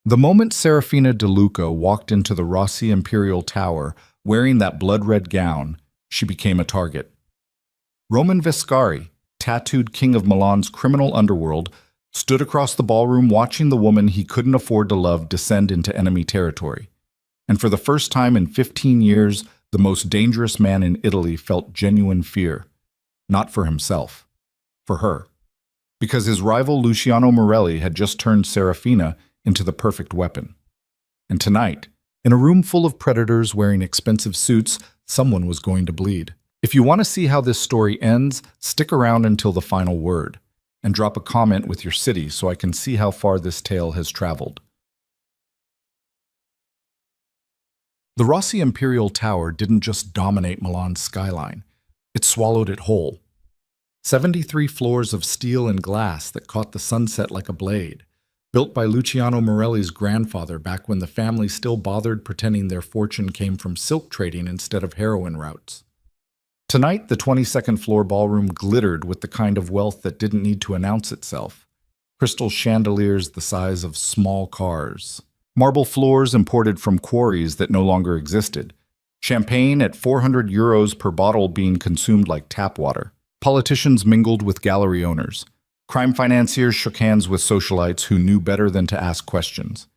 The moment Serafina De Luca walked into the Rossi Imperial Tower wearing that blood-red gown, she became a target. Roman Vescari, tattooed king of Milan's criminal underworld, stood across the ballroom watching the woman he couldn't afford to love descend into enemy territory. And for the first time in 15 years, the most dangerous man in Italy felt genuine fear. Not for himself. For her. Because his rival Luciano Morelli had just turned Serafina into the perfect weapon. And tonight, in a room full of predators wearing expensive suits, someone was going to bleed. If you want to see how this story ends, stick around until the final word, and drop a comment with your city so I can see how far this tale has traveled. The Rossi Imperial Tower didn't just dominate Milan's skyline, it swallowed it whole. 73 floors of steel and glass that caught the sunset like a blade, built by Luciano Morelli's grandfather back when the family still bothered pretending their fortune came from silk trading instead of heroin routes. Tonight, the 22nd floor ballroom glittered with the kind of wealth that didn't need to announce itself. Crystal chandeliers the size of small cars. Marble floors imported from quarries that no longer existed. Champagne at 400 euros per bottle being consumed like tap water. Politicians mingled with gallery owners. Crime financiers shook hands with socialites who knew better than to ask questions.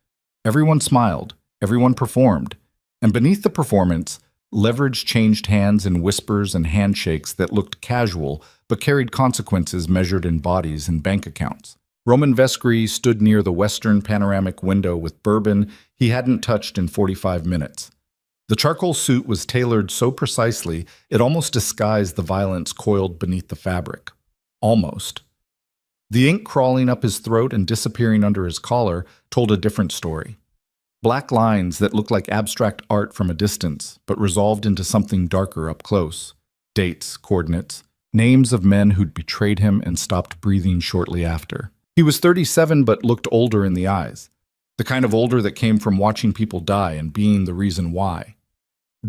Everyone smiled. Everyone performed. And beneath the performance, leverage changed hands in whispers and handshakes that looked casual but carried consequences measured in bodies and bank accounts. Roman Vescari stood near the western panoramic window with bourbon he hadn't touched in 45 minutes. The charcoal suit was tailored so precisely it almost disguised the violence coiled beneath the fabric. Almost. The ink crawling up his throat and disappearing under his collar told a different story. Black lines that looked like abstract art from a distance, but resolved into something darker up close. Dates, coordinates, names of men who'd betrayed him and stopped breathing shortly after. He was 37 but looked older in the eyes. The kind of older that came from watching people die and being the reason why.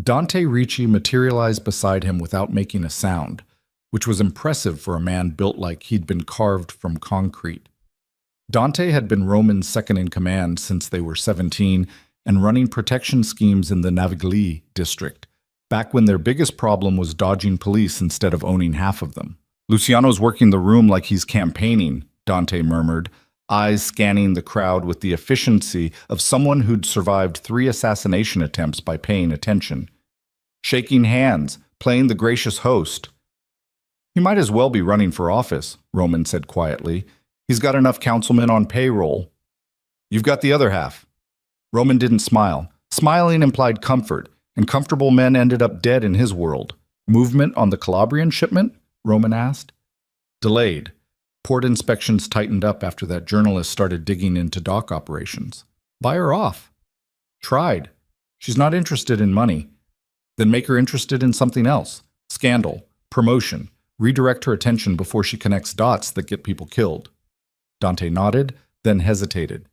Dante Ricci materialized beside him without making a sound, which was impressive for a man built like he'd been carved from concrete. Dante had been Roman's second-in-command since they were 17 and running protection schemes in the Navigli district, back when their biggest problem was dodging police instead of owning half of them. Luciano's working the room like he's campaigning, Dante murmured, eyes scanning the crowd with the efficiency of someone who'd survived 3 assassination attempts by paying attention. Shaking hands, playing the gracious host. He might as well be running for office, Roman said quietly. He's got enough councilmen on payroll. You've got the other half. Roman didn't smile. Smiling implied comfort, and comfortable men ended up dead in his world. Movement on the Calabrian shipment? Roman asked. Delayed. Port inspections tightened up after that journalist started digging into dock operations. Buy her off. Tried. She's not interested in money. Then make her interested in something else. Scandal. Promotion. Redirect her attention before she connects dots that get people killed. Dante nodded, then hesitated.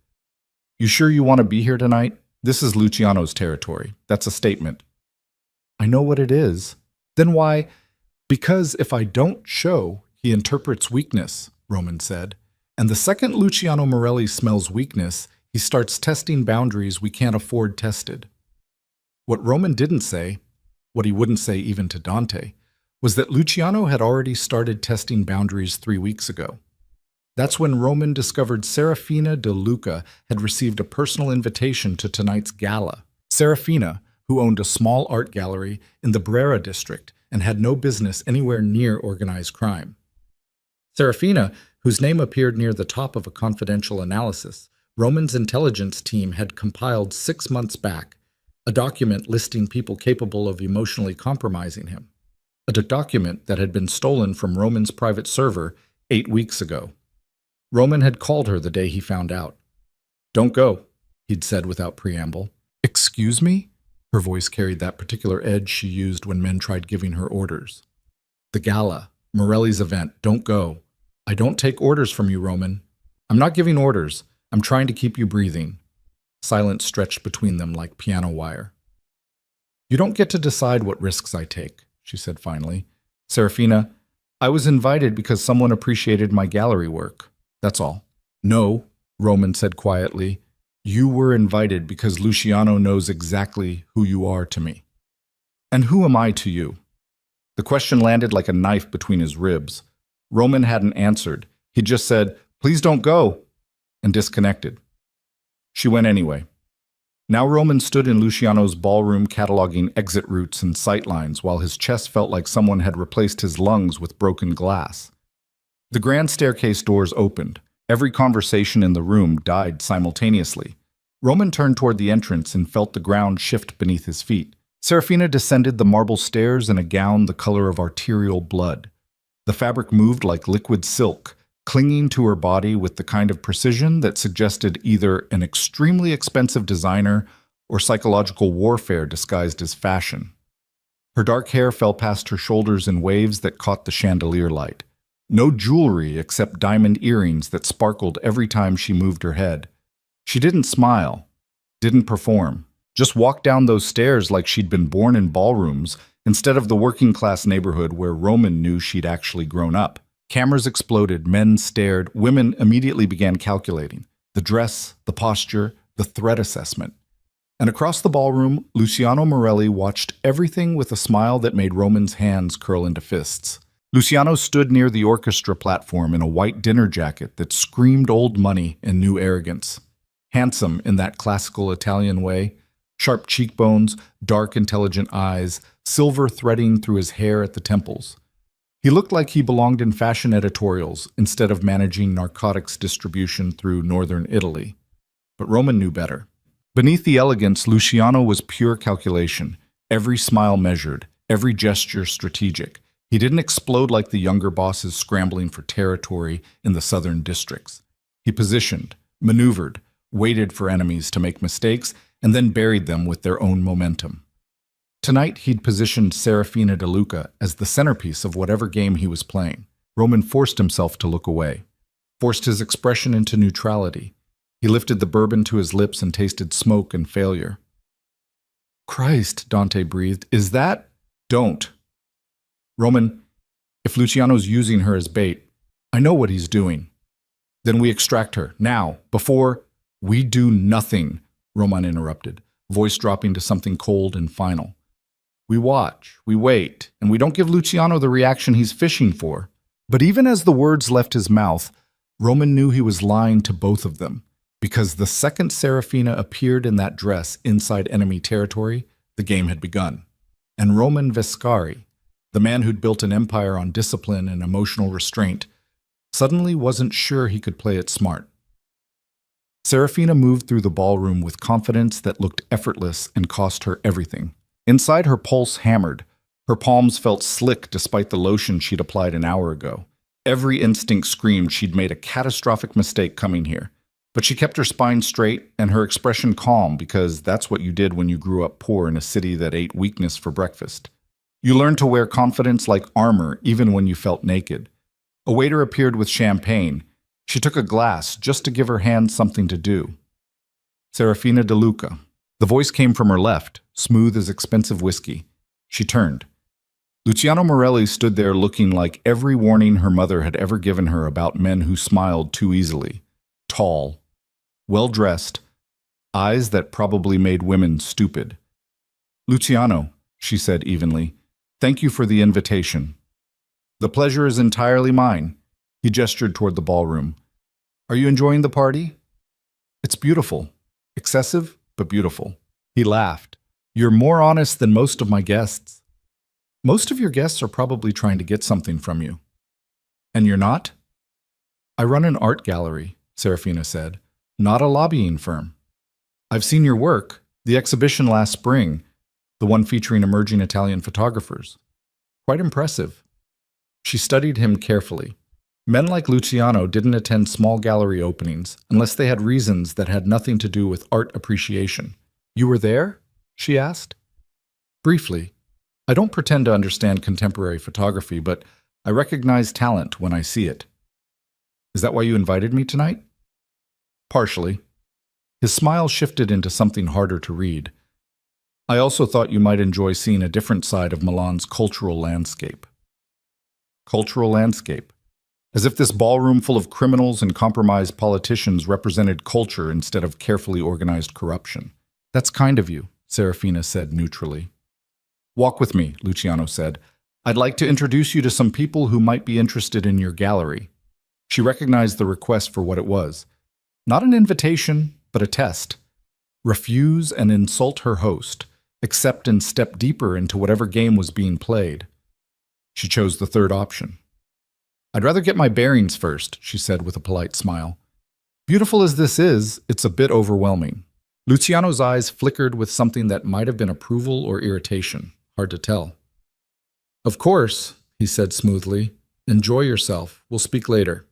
You sure you want to be here tonight? This is Luciano's territory. That's a statement. I know what it is. Then why? Because if I don't show, he interprets weakness, Roman said. And the second Luciano Morelli smells weakness, he starts testing boundaries we can't afford tested. What Roman didn't say, what he wouldn't say even to Dante, was that Luciano had already started testing boundaries 3 weeks ago. That's when Roman discovered Serafina De Luca had received a personal invitation to tonight's gala. Serafina, who owned a small art gallery in the Brera district and had no business anywhere near organized crime. Serafina, whose name appeared near the top of a confidential analysis Roman's intelligence team had compiled 6 months back, a document listing people capable of emotionally compromising him. A document that had been stolen from Roman's private server 8 weeks ago. Roman had called her the day he found out. Don't go, he'd said without preamble. Excuse me? Her voice carried that particular edge she used when men tried giving her orders. The gala, Morelli's event, don't go. I don't take orders from you, Roman. I'm not giving orders. I'm trying to keep you breathing. Silence stretched between them like piano wire. You don't get to decide what risks I take, she said finally. Serafina, I was invited because someone appreciated my gallery work. That's all. No, Roman said quietly. You were invited because Luciano knows exactly who you are to me. And who am I to you? The question landed like a knife between his ribs. Roman hadn't answered. He just said, "Please don't go," and disconnected. She went anyway. Now Roman stood in Luciano's ballroom cataloging exit routes and sightlines while his chest felt like someone had replaced his lungs with broken glass. The grand staircase doors opened. Every conversation in the room died simultaneously. Roman turned toward the entrance and felt the ground shift beneath his feet. Serafina descended the marble stairs in a gown the color of arterial blood. The fabric moved like liquid silk, clinging to her body with the kind of precision that suggested either an extremely expensive designer or psychological warfare disguised as fashion. Her dark hair fell past her shoulders in waves that caught the chandelier light. No jewelry except diamond earrings that sparkled every time she moved her head. She didn't smile, didn't perform, just walked down those stairs like she'd been born in ballrooms instead of the working-class neighborhood where Roman knew she'd actually grown up. Cameras exploded, men stared, women immediately began calculating. The dress, the posture, the threat assessment. And across the ballroom, Luciano Morelli watched everything with a smile that made Roman's hands curl into fists. Luciano stood near the orchestra platform in a white dinner jacket that screamed old money and new arrogance. Handsome in that classical Italian way, sharp cheekbones, dark, intelligent eyes, silver threading through his hair at the temples. He looked like he belonged in fashion editorials instead of managing narcotics distribution through northern Italy. But Roman knew better. Beneath the elegance, Luciano was pure calculation, every smile measured, every gesture strategic. He didn't explode like the younger bosses scrambling for territory in the southern districts. He positioned, maneuvered, waited for enemies to make mistakes, and then buried them with their own momentum. Tonight, he'd positioned Serafina De Luca as the centerpiece of whatever game he was playing. Roman forced himself to look away, forced his expression into neutrality. He lifted the bourbon to his lips and tasted smoke and failure. "Christ," Dante breathed, "is that—" "Don't." "Roman, if Luciano's using her as bait, I know what he's doing. Then we extract her, now, before—" "We do nothing," Roman interrupted, voice dropping to something cold and final. "We watch, we wait, and we don't give Luciano the reaction he's fishing for." But even as the words left his mouth, Roman knew he was lying to both of them, because the second Serafina appeared in that dress inside enemy territory, the game had begun. And Roman Vescari, the man who'd built an empire on discipline and emotional restraint, suddenly wasn't sure he could play it smart. Serafina moved through the ballroom with confidence that looked effortless and cost her everything. Inside, her pulse hammered. Her palms felt slick despite the lotion she'd applied an hour ago. Every instinct screamed she'd made a catastrophic mistake coming here. But she kept her spine straight and her expression calm because that's what you did when you grew up poor in a city that ate weakness for breakfast. You learned to wear confidence like armor even when you felt naked. A waiter appeared with champagne. She took a glass just to give her hand something to do. "Serafina De Luca." The voice came from her left, smooth as expensive whiskey. She turned. Luciano Morelli stood there looking like every warning her mother had ever given her about men who smiled too easily. Tall, well-dressed, eyes that probably made women stupid. "Luciano," she said evenly, "thank you for the invitation." "The pleasure is entirely mine." He gestured toward the ballroom. "Are you enjoying the party?" "It's beautiful. Excessive, but beautiful." He laughed. "You're more honest than most of my guests." "Most of your guests are probably trying to get something from you." "And you're not?" "I run an art gallery," Serafina said, "not a lobbying firm." "I've seen your work, the exhibition last spring, the one featuring emerging Italian photographers. Quite impressive." She studied him carefully. Men like Luciano didn't attend small gallery openings unless they had reasons that had nothing to do with art appreciation. "You were there?" she asked. "Briefly. I don't pretend to understand contemporary photography, but I recognize talent when I see it." "Is that why you invited me tonight?" "Partially." His smile shifted into something harder to read. "I also thought you might enjoy seeing a different side of Milan's cultural landscape." "Cultural landscape?" as if this ballroom full of criminals and compromised politicians represented culture instead of carefully organized corruption. That's kind of you, Serafina said neutrally. Walk with me, Luciano said. I'd like to introduce you to some people who might be interested in your gallery. She recognized the request for what it was. Not an invitation, but a test. Refuse and insult her host. Accept and step deeper into whatever game was being played. She chose the third option. I'd rather get my bearings first, she said with a polite smile. Beautiful as this is, it's a bit overwhelming. Luciano's eyes flickered with something that might have been approval or irritation. Hard to tell. Of course, he said smoothly. Enjoy yourself. We'll speak later.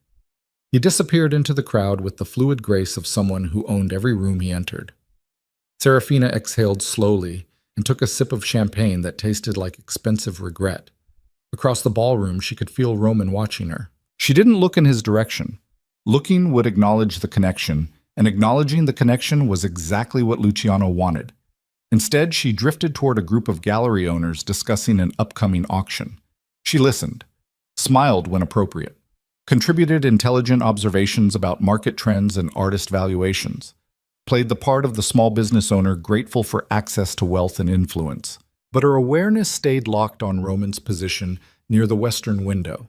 He disappeared into the crowd with the fluid grace of someone who owned every room he entered. Serafina exhaled slowly and took a sip of champagne that tasted like expensive regret. Across the ballroom, she could feel Roman watching her. She didn't look in his direction. Looking would acknowledge the connection, and acknowledging the connection was exactly what Luciano wanted. Instead, she drifted toward a group of gallery owners discussing an upcoming auction. She listened, smiled when appropriate, contributed intelligent observations about market trends and artist valuations, played the part of the small business owner grateful for access to wealth and influence. But her awareness stayed locked on Roman's position near the western window.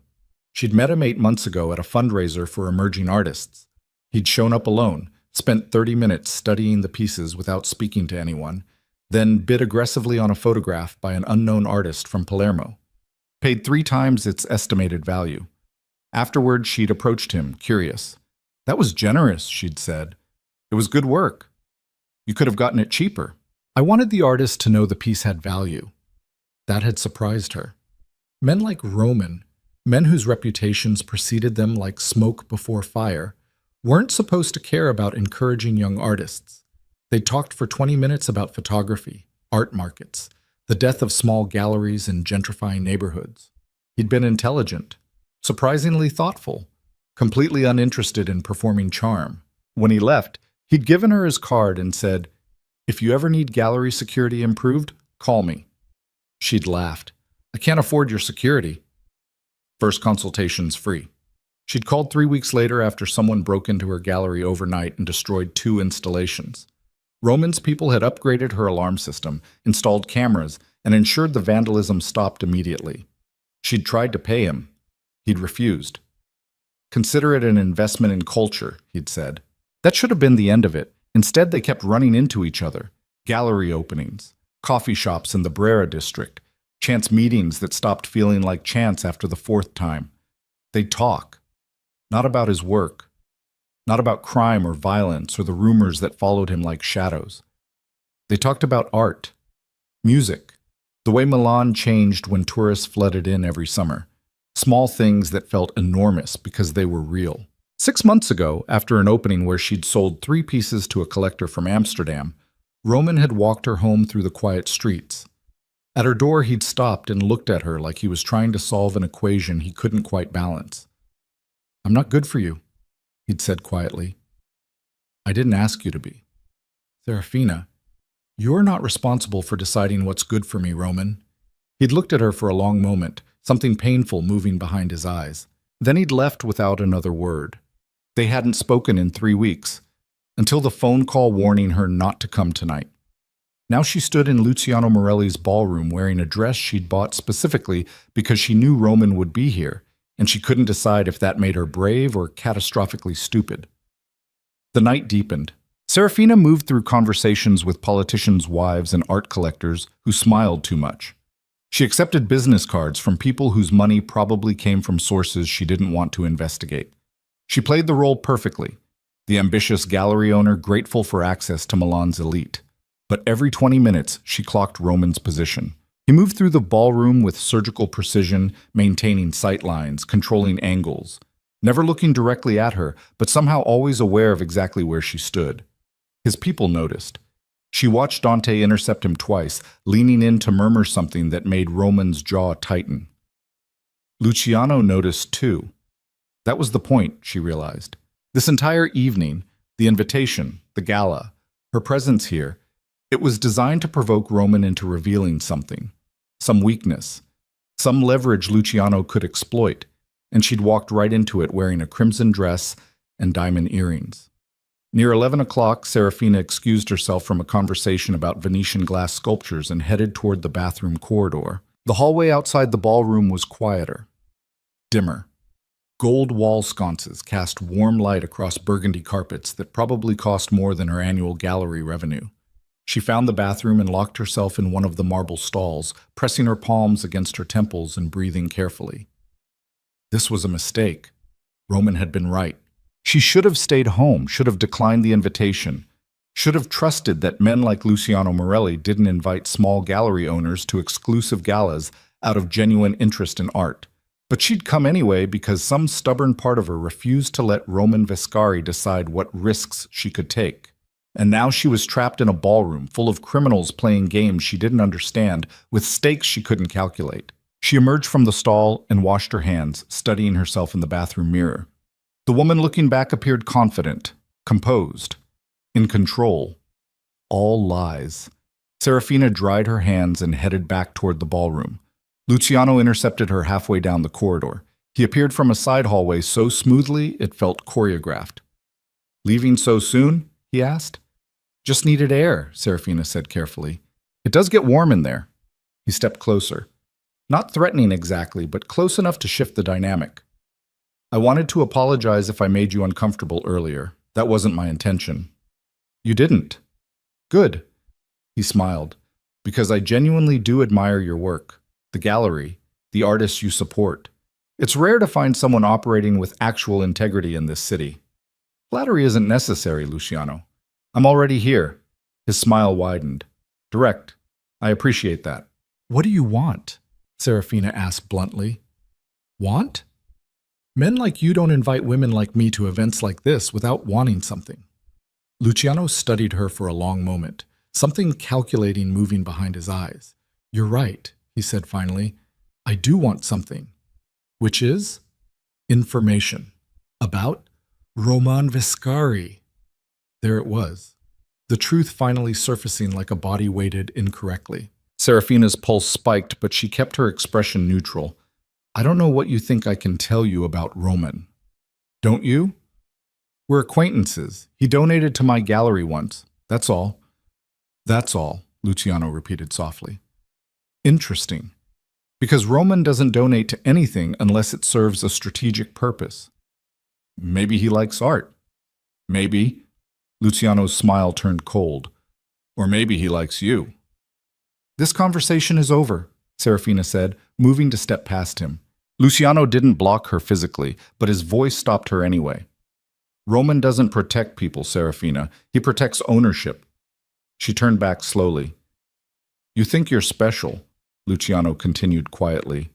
She'd met him 8 months ago at a fundraiser for emerging artists. He'd shown up alone, spent 30 minutes studying the pieces without speaking to anyone, then bid aggressively on a photograph by an unknown artist from Palermo. Paid 3 times its estimated value. Afterward, she'd approached him, curious. That was generous, she'd said. It was good work. You could have gotten it cheaper. I wanted the artist to know the piece had value. That had surprised her. Men like Roman, men whose reputations preceded them like smoke before fire, weren't supposed to care about encouraging young artists. They talked for 20 minutes about photography, art markets, the death of small galleries in gentrifying neighborhoods. He'd been intelligent, surprisingly thoughtful, completely uninterested in performing charm. When he left, he'd given her his card and said, "If you ever need gallery security improved, call me." She'd laughed. "I can't afford your security." First consultation's free. She'd called 3 weeks later after someone broke into her gallery overnight and destroyed 2 installations. Roman's people had upgraded her alarm system, installed cameras, and ensured the vandalism stopped immediately. She'd tried to pay him. He'd refused. "Consider it an investment in culture," he'd said. That should have been the end of it. Instead, they kept running into each other. Gallery openings, coffee shops in the Brera district, chance meetings that stopped feeling like chance after the 4th time. They'd talk. Not about his work. Not about crime or violence or the rumors that followed him like shadows. They talked about art, music, the way Milan changed when tourists flooded in every summer. Small things that felt enormous because they were real. 6 months ago, after an opening where she'd sold 3 pieces to a collector from Amsterdam, Roman had walked her home through the quiet streets. At her door, he'd stopped and looked at her like he was trying to solve an equation he couldn't quite balance. "I'm not good for you," he'd said quietly. "I didn't ask you to be." "Serafina, you're not responsible for deciding what's good for me, Roman." He'd looked at her for a long moment, something painful moving behind his eyes. Then he'd left without another word. They hadn't spoken in 3 weeks, until the phone call warning her not to come tonight. Now she stood in Luciano Morelli's ballroom wearing a dress she'd bought specifically because she knew Roman would be here, and she couldn't decide if that made her brave or catastrophically stupid. The night deepened. Serafina moved through conversations with politicians' wives and art collectors who smiled too much. She accepted business cards from people whose money probably came from sources she didn't want to investigate. She played the role perfectly, the ambitious gallery owner grateful for access to Milan's elite. But every 20 minutes, she clocked Roman's position. He moved through the ballroom with surgical precision, maintaining sight lines, controlling angles, never looking directly at her, but somehow always aware of exactly where she stood. His people noticed. She watched Dante intercept him twice, leaning in to murmur something that made Roman's jaw tighten. Luciano noticed too. That was the point, she realized. This entire evening, the invitation, the gala, her presence here, it was designed to provoke Roman into revealing something, some weakness, some leverage Luciano could exploit. and she'd walked right into it wearing a crimson dress and diamond earrings. Near 11 o'clock, Serafina excused herself from a conversation about Venetian glass sculptures and headed toward the bathroom corridor. The hallway outside the ballroom was quieter, dimmer. Gold wall sconces cast warm light across burgundy carpets that probably cost more than her annual gallery revenue. She found the bathroom and locked herself in one of the marble stalls, pressing her palms against her temples and breathing carefully. This was a mistake. Roman had been right. She should have stayed home, should have declined the invitation, should have trusted that men like Luciano Morelli didn't invite small gallery owners to exclusive galas out of genuine interest in art. But she'd come anyway because some stubborn part of her refused to let Roman Viscari decide what risks she could take. And now she was trapped in a ballroom full of criminals playing games she didn't understand, with stakes she couldn't calculate. She emerged from the stall and washed her hands, studying herself in the bathroom mirror. The woman looking back appeared confident, composed, in control. All lies. Serafina dried her hands and headed back toward the ballroom. Luciano intercepted her halfway down the corridor. He appeared from a side hallway so smoothly it felt choreographed. "Leaving so soon?" he asked. "Just needed air," Serafina said carefully. "It does get warm in there." He stepped closer. Not threatening exactly, but close enough to shift the dynamic. "I wanted to apologize if I made you uncomfortable earlier. That wasn't my intention." "You didn't." "Good." He smiled. "Because I genuinely do admire your work. The gallery, the artists you support. It's rare to find someone operating with actual integrity in this city." "Flattery isn't necessary, Luciano. I'm already here." His smile widened. "Direct. I appreciate that." "What do you want?" Serafina asked bluntly. "Want? Men like you don't invite women like me to events like this without wanting something." Luciano studied her for a long moment, something calculating moving behind his eyes. "You're right," he said finally. "I do want something." "Which is?" "Information." "About?" "Roman Viscari." There it was, the truth finally surfacing like a body weighted incorrectly. Serafina's pulse spiked, but she kept her expression neutral. "I don't know what you think I can tell you about Roman." "Don't you?" "We're acquaintances. He donated to my gallery once. That's all." "That's all," Luciano repeated softly. "Interesting. Because Roman doesn't donate to anything unless it serves a strategic purpose." "Maybe he likes art." "Maybe." Luciano's smile turned cold. "Or maybe he likes you." "This conversation is over," Serafina said, moving to step past him. Luciano didn't block her physically, but his voice stopped her anyway. "Roman doesn't protect people, Serafina. He protects ownership." She turned back slowly. "You think you're special," Luciano continued quietly.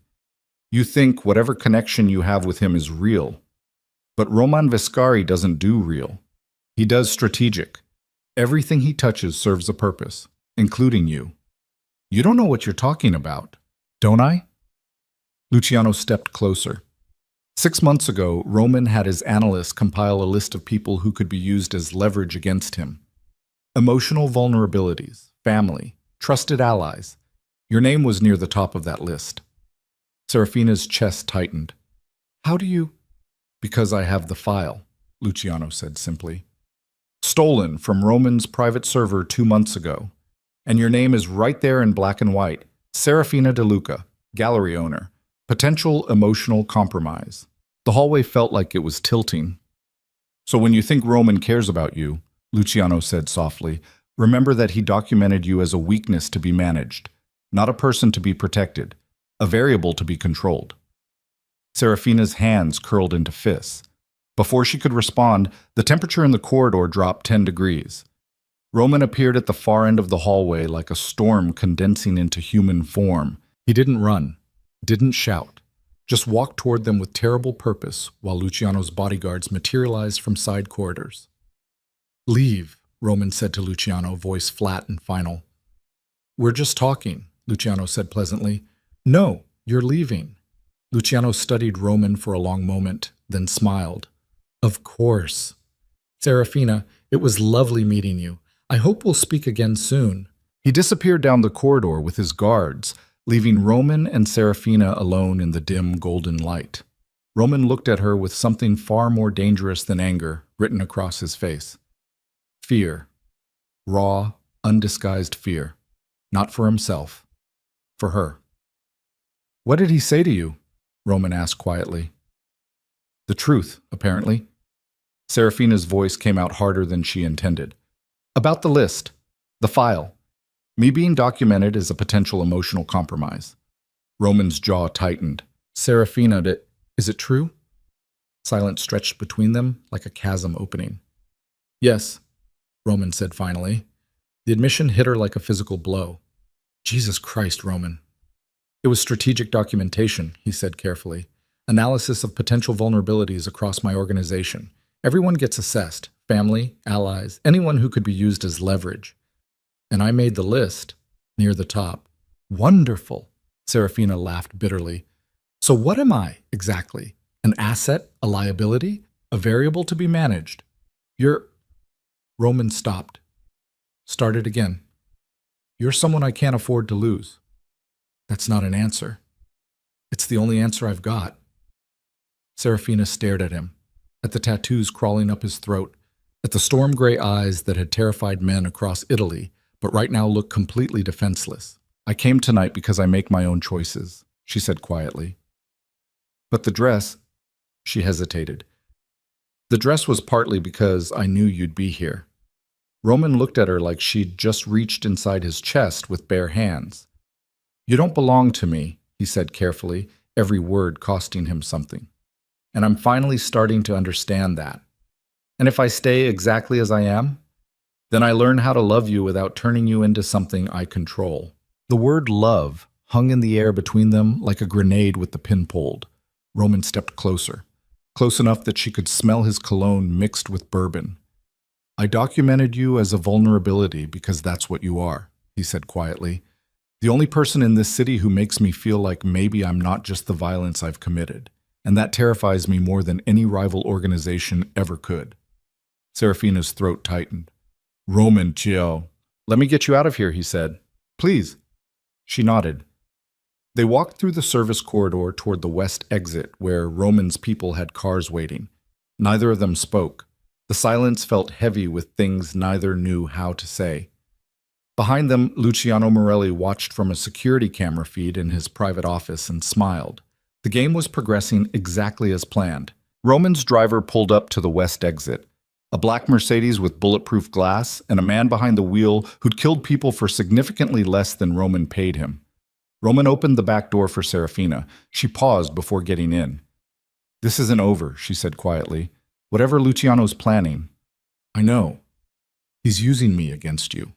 "You think whatever connection you have with him is real. But Roman Viscari doesn't do real. He does strategic. Everything he touches serves a purpose, including you." "You don't know what you're talking about." "Don't I?" Luciano stepped closer. 6 months ago, Roman had his analysts compile a list of people who could be used as leverage against him. Emotional vulnerabilities, family, trusted allies. Your name was near the top of that list. Serafina's chest tightened. "How do you—" "Because I have the file," Luciano said simply. "Stolen from Roman's private server 2 months ago. And your name is right there in black and white. Serafina De Luca, gallery owner. Potential emotional compromise." The hallway felt like it was tilting. "So when you think Roman cares about you," Luciano said softly, "remember that he documented you as a weakness to be managed, not a person to be protected, a variable to be controlled." Serafina's hands curled into fists. Before she could respond, the temperature in the corridor dropped 10 degrees. Roman appeared at the far end of the hallway like a storm condensing into human form. He didn't run, didn't shout, just walked toward them with terrible purpose while Luciano's bodyguards materialized from side corridors. "Leave," Roman said to Luciano, voice flat and final. "We're just talking," Luciano said pleasantly. "No, you're leaving." Luciano studied Roman for a long moment, then smiled. "Of course. Serafina, it was lovely meeting you. I hope we'll speak again soon." He disappeared down the corridor with his guards, leaving Roman and Serafina alone in the dim golden light. Roman looked at her with something far more dangerous than anger written across his face. Fear. Raw, undisguised fear. Not for himself. For her. "What did he say to you?" Roman asked quietly. "The truth, apparently." Serafina's voice came out harder than she intended. "About the list. The file. Me being documented as a potential emotional compromise." Roman's jaw tightened. "Serafina, is it true?" Silence stretched between them like a chasm opening. "Yes," Roman said finally. The admission hit her like a physical blow. "Jesus Christ, Roman." "It was strategic documentation," he said carefully. "Analysis of potential vulnerabilities across my organization. Everyone gets assessed. Family, allies, anyone who could be used as leverage. And I made the list near the top." "Wonderful," Serafina laughed bitterly. "So what am I, exactly? An asset? A liability? A variable to be managed? You're—" Roman stopped. Started again. "You're someone I can't afford to lose." "That's not an answer." "It's the only answer I've got." Serafina stared at him, at the tattoos crawling up his throat, at the storm-gray eyes that had terrified men across Italy, but right now looked completely defenseless. "I came tonight because I make my own choices," she said quietly. "But the dress—" She hesitated. "The dress was partly because I knew you'd be here." Roman looked at her like she'd just reached inside his chest with bare hands. "You don't belong to me," he said carefully, every word costing him something. "And I'm finally starting to understand that. And if I stay exactly as I am, then I learn how to love you without turning you into something I control." The word love hung in the air between them like a grenade with the pin pulled. Roman stepped closer, close enough that she could smell his cologne mixed with bourbon. "I documented you as a vulnerability because that's what you are," he said quietly. "The only person in this city who makes me feel like maybe I'm not just the violence I've committed. And that terrifies me more than any rival organization ever could." Serafina's throat tightened. "Roman, chill. Let me get you out of here," he said. "Please." She nodded. They walked through the service corridor toward the west exit, where Roman's people had cars waiting. Neither of them spoke. The silence felt heavy with things neither knew how to say. Behind them, Luciano Morelli watched from a security camera feed in his private office and smiled. The game was progressing exactly as planned. Roman's driver pulled up to the west exit. A black Mercedes with bulletproof glass, and a man behind the wheel who'd killed people for significantly less than Roman paid him. Roman opened the back door for Serafina. She paused before getting in. "This isn't over," she said quietly. "Whatever Luciano's planning, I know. He's using me against you."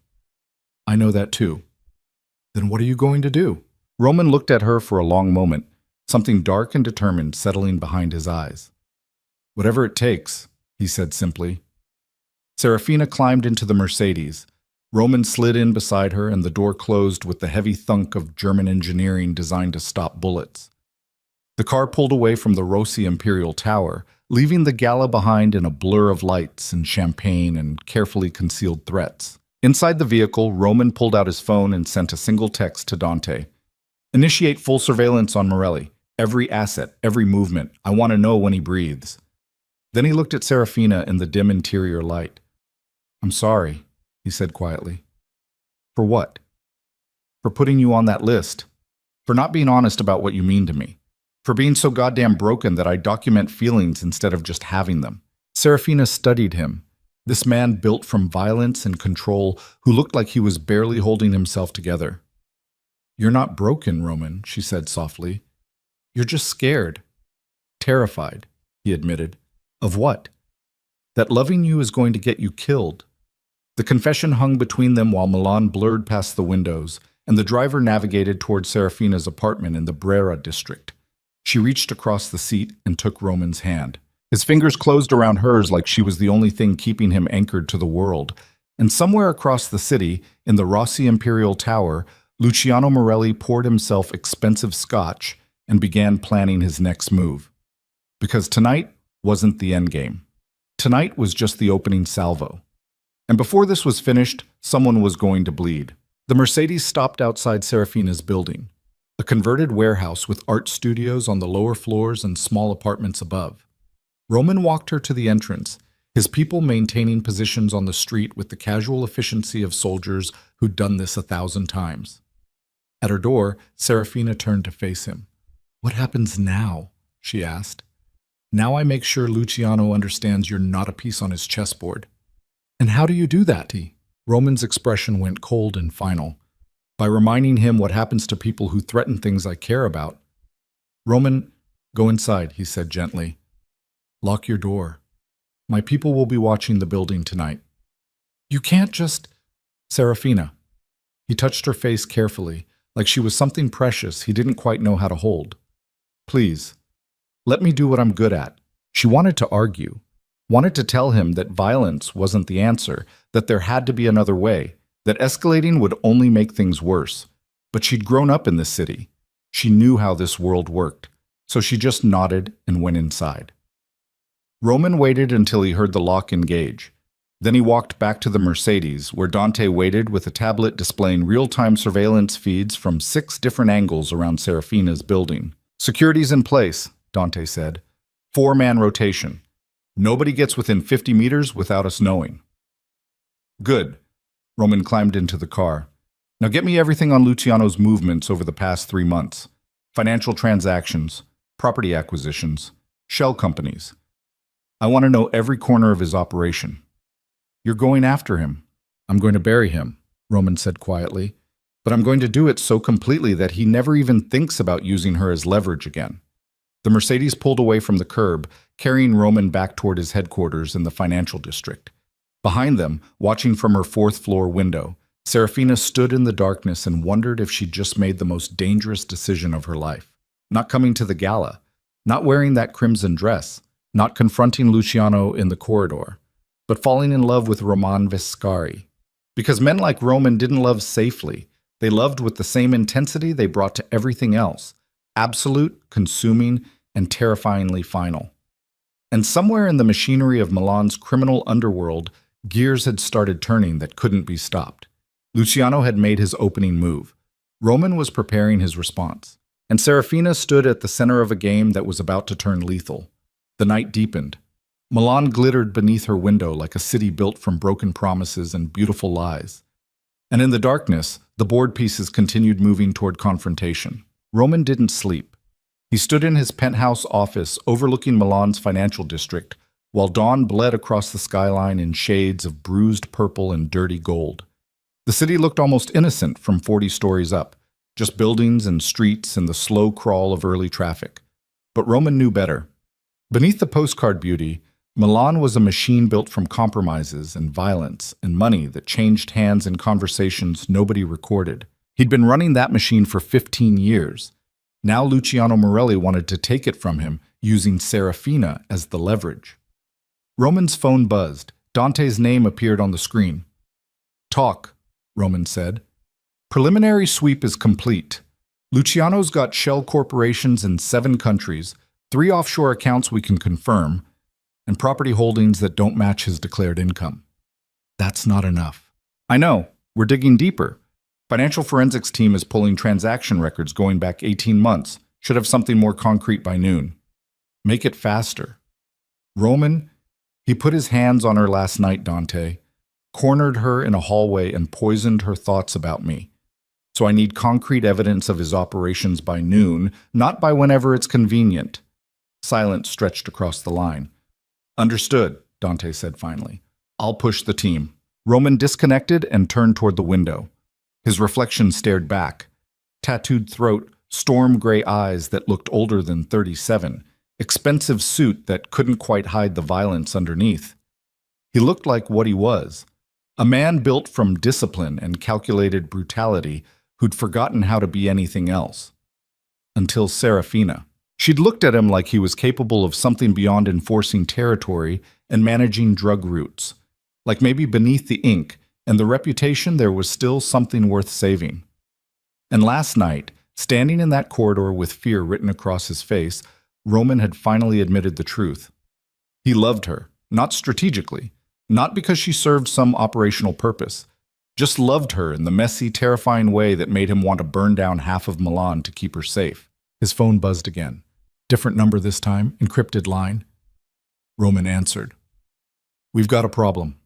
"I know that too." "Then what are you going to do?" Roman looked at her for a long moment, something dark and determined settling behind his eyes. "Whatever it takes," he said simply. Serafina climbed into the Mercedes. Roman slid in beside her, and the door closed with the heavy thunk of German engineering designed to stop bullets. The car pulled away from the Rossi Imperial Tower, leaving the Gala behind in a blur of lights and champagne and carefully concealed threats. Inside the vehicle, Roman pulled out his phone and sent a single text to Dante. "Initiate full surveillance on Morelli. Every asset, every movement. I want to know when he breathes." Then he looked at Serafina in the dim interior light. "I'm sorry," he said quietly. "For what?" "For putting you on that list. For not being honest about what you mean to me. For being so goddamn broken that I document feelings instead of just having them." Serafina studied him. This man built from violence and control who looked like he was barely holding himself together. "You're not broken, Roman," she said softly. "You're just scared. Terrified," he admitted. "Of what?" "That loving you is going to get you killed." The confession hung between them while Milan blurred past the windows, and the driver navigated toward Serafina's apartment in the Brera district. She reached across the seat and took Roman's hand. His fingers closed around hers like she was the only thing keeping him anchored to the world. And somewhere across the city, in the Rossi Imperial Tower, Luciano Morelli poured himself expensive scotch and began planning his next move. Because tonight wasn't the endgame. Tonight was just the opening salvo. And before this was finished, someone was going to bleed. The Mercedes stopped outside Serafina's building. a converted warehouse with art studios on the lower floors and small apartments above. Roman walked her to the entrance, his people maintaining positions on the street with the casual efficiency of soldiers who'd done this 1,000 times. At her door, Serafina turned to face him. "What happens now?" she asked. "Now I make sure Luciano understands you're not a piece on his chessboard." "And how do you do that, T?" Roman's expression went cold and final. "By reminding him what happens to people who threaten things I care about." "Roman, go inside," he said gently. "Lock your door. My people will be watching the building tonight." "You can't just—" "Serafina." He touched her face carefully, like she was something precious he didn't quite know how to hold. "Please, let me do what I'm good at." She wanted to argue, wanted to tell him that violence wasn't the answer, that there had to be another way, that escalating would only make things worse. But she'd grown up in this city. She knew how this world worked, so she just nodded and went inside. Roman waited until he heard the lock engage. Then he walked back to the Mercedes, where Dante waited with a tablet displaying real-time surveillance feeds from 6 different angles around Serafina's building. "Security's in place," Dante said. 4-man rotation. Nobody gets within 50 meters without us knowing." "Good." Roman climbed into the car. "Now get me everything on Luciano's movements over the past 3 months. Financial transactions, property acquisitions, shell companies. I want to know every corner of his operation." "You're going after him." "I'm going to bury him," Roman said quietly. "But I'm going to do it so completely that he never even thinks about using her as leverage again." The Mercedes pulled away from the curb, carrying Roman back toward his headquarters in the financial district. Behind them, watching from her 4th-floor window, Serafina stood in the darkness and wondered if she'd just made the most dangerous decision of her life. Not coming to the gala, not wearing that crimson dress, not confronting Luciano in the corridor, but falling in love with Roman Viscari. Because men like Roman didn't love safely. They loved with the same intensity they brought to everything else. Absolute, consuming, and terrifyingly final. And somewhere in the machinery of Milan's criminal underworld, gears had started turning that couldn't be stopped. Luciano had made his opening move. Roman was preparing his response. And Serafina stood at the center of a game that was about to turn lethal. The night deepened. Milan glittered beneath her window like a city built from broken promises and beautiful lies. And in the darkness, the board pieces continued moving toward confrontation. Roman didn't sleep. He stood in his penthouse office overlooking Milan's financial district, while dawn bled across the skyline in shades of bruised purple and dirty gold. The city looked almost innocent from 40 stories up, just buildings and streets and the slow crawl of early traffic. But Roman knew better. Beneath the postcard beauty, Milan was a machine built from compromises and violence and money that changed hands in conversations nobody recorded. He'd been running that machine for 15 years. Now Luciano Morelli wanted to take it from him, using Serafina as the leverage. Roman's phone buzzed. Dante's name appeared on the screen. "Talk," Roman said. "Preliminary sweep is complete. Luciano's got shell corporations in 7 countries, 3 offshore accounts we can confirm, and property holdings that don't match his declared income." "That's not enough." "I know. We're digging deeper. Financial forensics team is pulling transaction records going back 18 months. Should have something more concrete by noon." "Make it faster." Roman, he put his hands on her last night, Dante, cornered her in a hallway and poisoned her thoughts about me. So I need concrete evidence of his operations by noon, not by whenever it's convenient. Silence stretched across the line. "Understood," Dante said finally. "I'll push the team." Roman disconnected and turned toward the window. His reflection stared back. Tattooed throat, storm gray eyes that looked older than 37, expensive suit that couldn't quite hide the violence underneath. He looked like what he was, a man built from discipline and calculated brutality who'd forgotten how to be anything else. Until Serafina. She'd looked at him like he was capable of something beyond enforcing territory and managing drug routes. Like maybe beneath the ink and the reputation there was still something worth saving. And last night, standing in that corridor with fear written across his face, Roman had finally admitted the truth. He loved her, not strategically, not because she served some operational purpose, Just loved her in the messy, terrifying way that made him want to burn down half of Milan to keep her safe. His phone buzzed again. Different number this time, encrypted line. Roman answered. We've got a problem.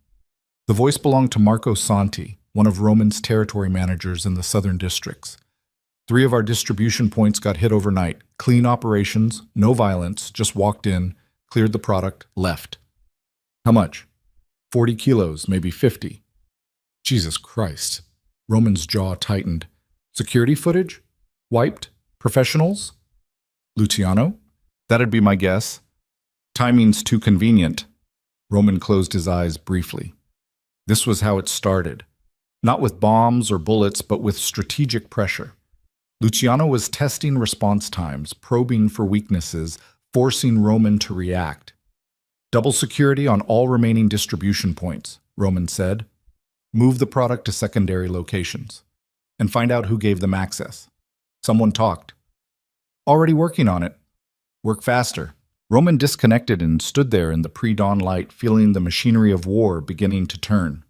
The voice belonged to Marco Santi, one of Roman's territory managers in the southern districts. 3 of our distribution points got hit overnight. Clean operations, no violence, just walked in, cleared the product, left. How much? 40 kilos, maybe 50. Jesus Christ. Roman's jaw tightened. Security footage? Wiped? Professionals? Luciano? That'd be my guess. Timing's too convenient. Roman closed his eyes briefly. This was how it started. Not with bombs or bullets, but with strategic pressure. Luciano was testing response times, probing for weaknesses, forcing Roman to react. Double security on all remaining distribution points, Roman said. Move the product to secondary locations. And find out who gave them access. Someone talked. Already working on it. Work faster. Roman disconnected and stood there in the pre-dawn light, feeling the machinery of war beginning to turn.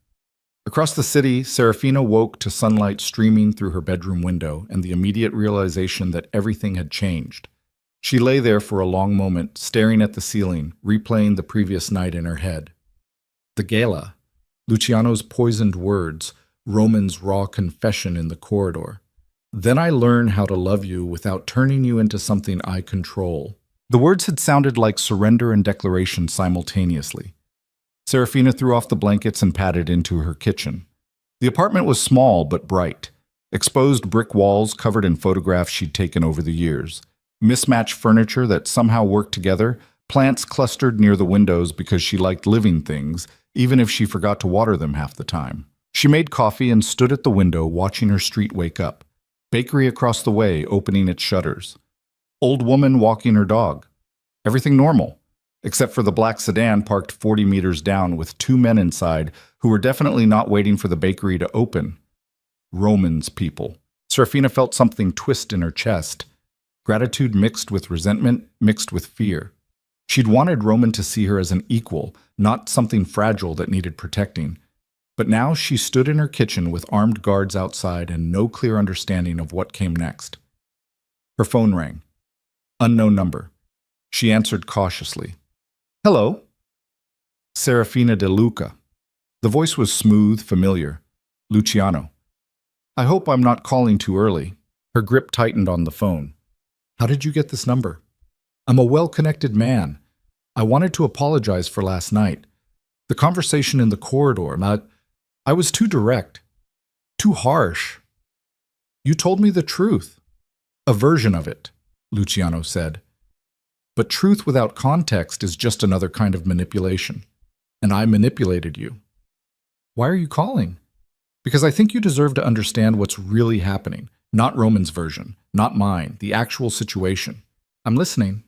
Across the city, Serafina woke to sunlight streaming through her bedroom window and the immediate realization that everything had changed. She lay there for a long moment, staring at the ceiling, replaying the previous night in her head. The Gala, Luciano's poisoned words, Roman's raw confession in the corridor. Then I learn how to love you without turning you into something I control. The words had sounded like surrender and declaration simultaneously. Serafina threw off the blankets and padded into her kitchen. The apartment was small but bright. Exposed brick walls covered in photographs she'd taken over the years. Mismatched furniture that somehow worked together. Plants clustered near the windows because she liked living things, even if she forgot to water them half the time. She made coffee and stood at the window watching her street wake up. Bakery across the way opening its shutters. Old woman walking her dog. Everything normal, except for the black sedan parked 40 meters down with 2 men inside who were definitely not waiting for the bakery to open. Roman's people. Serafina felt something twist in her chest. Gratitude mixed with resentment, mixed with fear. She'd wanted Roman to see her as an equal, not something fragile that needed protecting. But now she stood in her kitchen with armed guards outside and no clear understanding of what came next. Her phone rang. Unknown number. She answered cautiously. Hello? Serafina De Luca. The voice was smooth, familiar. Luciano. I hope I'm not calling too early. Her grip tightened on the phone. How did you get this number? I'm a well-connected man. I wanted to apologize for last night. The conversation in the corridor, I was too direct, too harsh. You told me the truth. A version of it, Luciano said. But truth without context is just another kind of manipulation. And I manipulated you. Why are you calling? Because I think you deserve to understand what's really happening. Not Roman's version, not mine, the actual situation. I'm listening.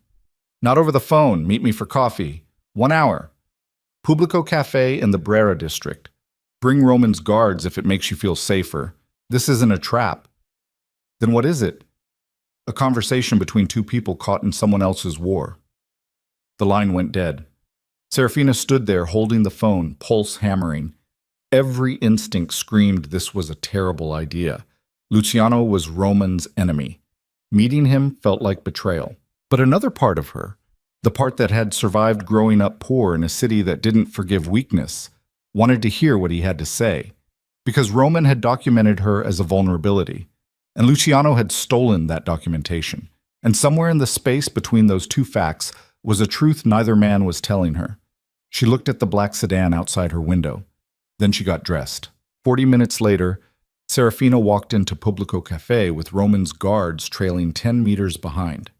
Not over the phone. Meet me for coffee. 1 hour. Publico Cafe in the Brera district. Bring Roman's guards if it makes you feel safer. This isn't a trap. Then what is it? A conversation between 2 people caught in someone else's war. The line went dead. Serafina stood there holding the phone, pulse hammering. Every instinct screamed this was a terrible idea. Luciano was Roman's enemy. Meeting him felt like betrayal. But another part of her, the part that had survived growing up poor in a city that didn't forgive weakness, wanted to hear what he had to say. Because Roman had documented her as a vulnerability. And Luciano had stolen that documentation. And somewhere in the space between those 2 facts was a truth neither man was telling her. She looked at the black sedan outside her window. Then she got dressed. 40 minutes later, Serafina walked into Publico Cafe with Roman's guards trailing 10 meters behind.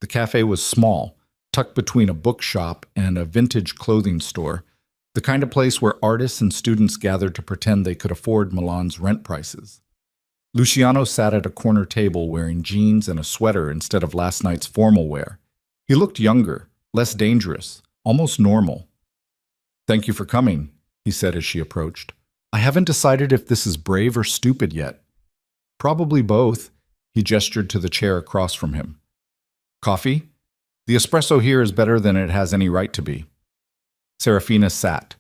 The cafe was small, tucked between a bookshop and a vintage clothing store, the kind of place where artists and students gathered to pretend they could afford Milan's rent prices. Luciano sat at a corner table wearing jeans and a sweater instead of last night's formal wear. He looked younger, less dangerous, almost normal. Thank you for coming, he said as she approached. I haven't decided if this is brave or stupid yet. Probably both, he gestured to the chair across from him. Coffee? The espresso here is better than it has any right to be. Serafina sat.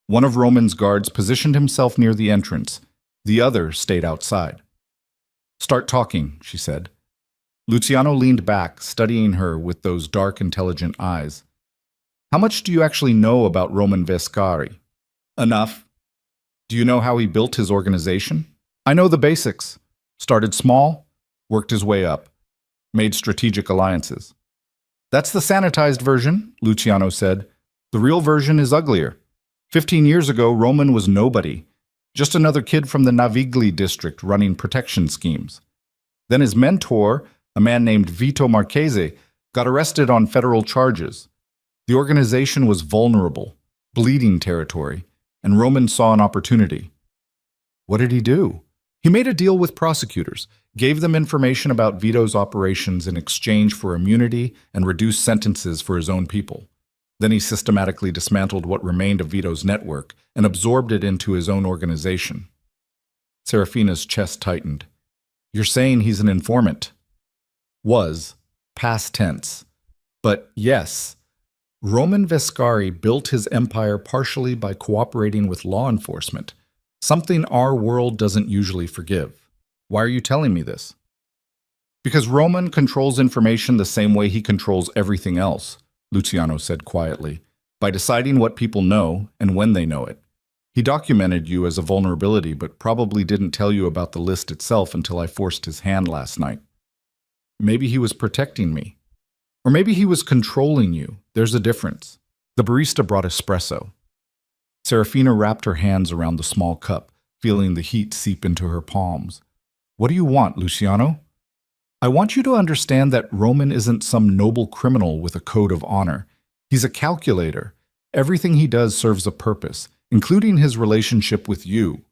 One of Roman's guards positioned himself near the entrance. The other stayed outside. "Start talking," she said. Luciano leaned back, studying her with those dark, intelligent eyes. "How much do you actually know about Roman Vescari?" "Enough." "Do you know how he built his organization?" "I know the basics. Started small, worked his way up, made strategic alliances." "That's the sanitized version," Luciano said. "The real version is uglier. 15 years ago, Roman was nobody, just another kid from the Navigli district running protection schemes. Then his mentor, a man named Vito Marchese, got arrested on federal charges. The organization was vulnerable, bleeding territory, and Roman saw an opportunity." "What did he do?" "He made a deal with prosecutors, gave them information about Vito's operations in exchange for immunity and reduced sentences for his own people. Then he systematically dismantled what remained of Vito's network and absorbed it into his own organization." Serafina's chest tightened. "You're saying he's an informant?" "Was. Past tense. But yes, Roman Vescari built his empire partially by cooperating with law enforcement, something our world doesn't usually forgive. Why are you telling me this?" "Because Roman controls information the same way he controls everything else," Luciano said quietly, "by deciding what people know and when they know it. He documented you as a vulnerability, but probably didn't tell you about the list itself until I forced his hand last night. Maybe he was protecting me. Or maybe he was controlling you. There's a difference." The barista brought espresso. Serafina wrapped her hands around the small cup, feeling the heat seep into her palms. "What do you want, Luciano?" "I want you to understand that Roman isn't some noble criminal with a code of honor. He's a calculator. Everything he does serves a purpose, including his relationship with you."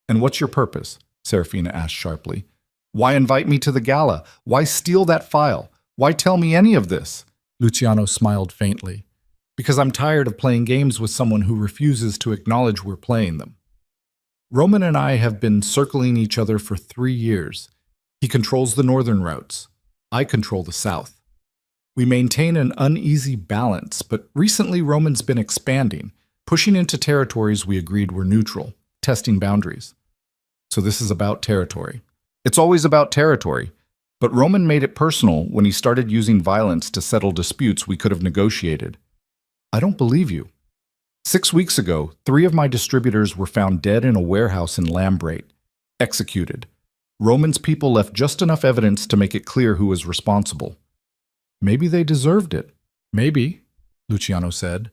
"And what's your purpose?" Serafina asked sharply. "Why invite me to the gala? Why steal that file? Why tell me any of this?" Luciano smiled faintly. "Because I'm tired of playing games with someone who refuses to acknowledge we're playing them. Roman and I have been circling each other for 3 years. He controls the northern routes. I control the south. We maintain an uneasy balance, but recently Roman's been expanding, pushing into territories we agreed were neutral, testing boundaries. So this is about territory. It's always about territory, but Roman made it personal when he started using violence to settle disputes we could have negotiated. I don't believe you. 6 weeks ago, 3 of my distributors were found dead in a warehouse in Lambrate, executed. Roman's people left just enough evidence to make it clear who was responsible. Maybe they deserved it. Maybe, Luciano said.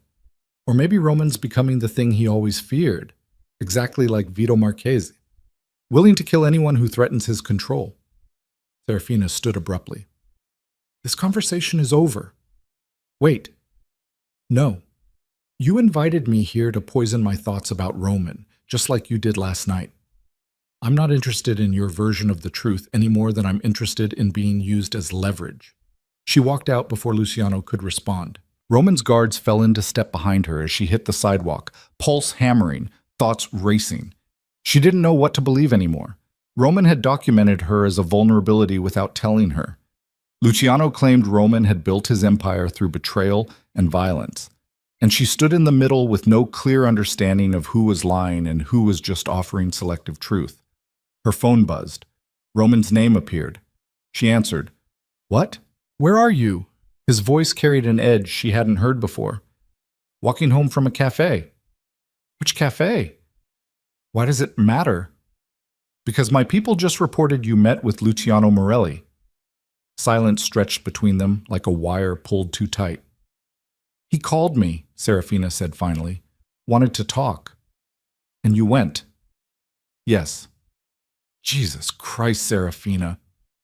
Or maybe Roman's becoming the thing he always feared, exactly like Vito Marchese, willing to kill anyone who threatens his control. Serafina stood abruptly. This conversation is over. Wait. No. You invited me here to poison my thoughts about Roman, just like you did last night. I'm not interested in your version of the truth any more than I'm interested in being used as leverage. She walked out before Luciano could respond. Roman's guards fell into step behind her as she hit the sidewalk, pulse hammering, thoughts racing. She didn't know what to believe anymore. Roman had documented her as a vulnerability without telling her. Luciano claimed Roman had built his empire through betrayal and violence, and she stood in the middle with no clear understanding of who was lying and who was just offering selective truth. Her phone buzzed. Roman's name appeared. She answered. What? Where are you? His voice carried an edge she hadn't heard before. Walking home from a cafe. Which cafe? Why does it matter? Because my people just reported you met with Luciano Morelli. Silence stretched between them like a wire pulled too tight. He called me, Serafina said finally. Wanted to talk. And you went. Yes. Jesus Christ, Serafina.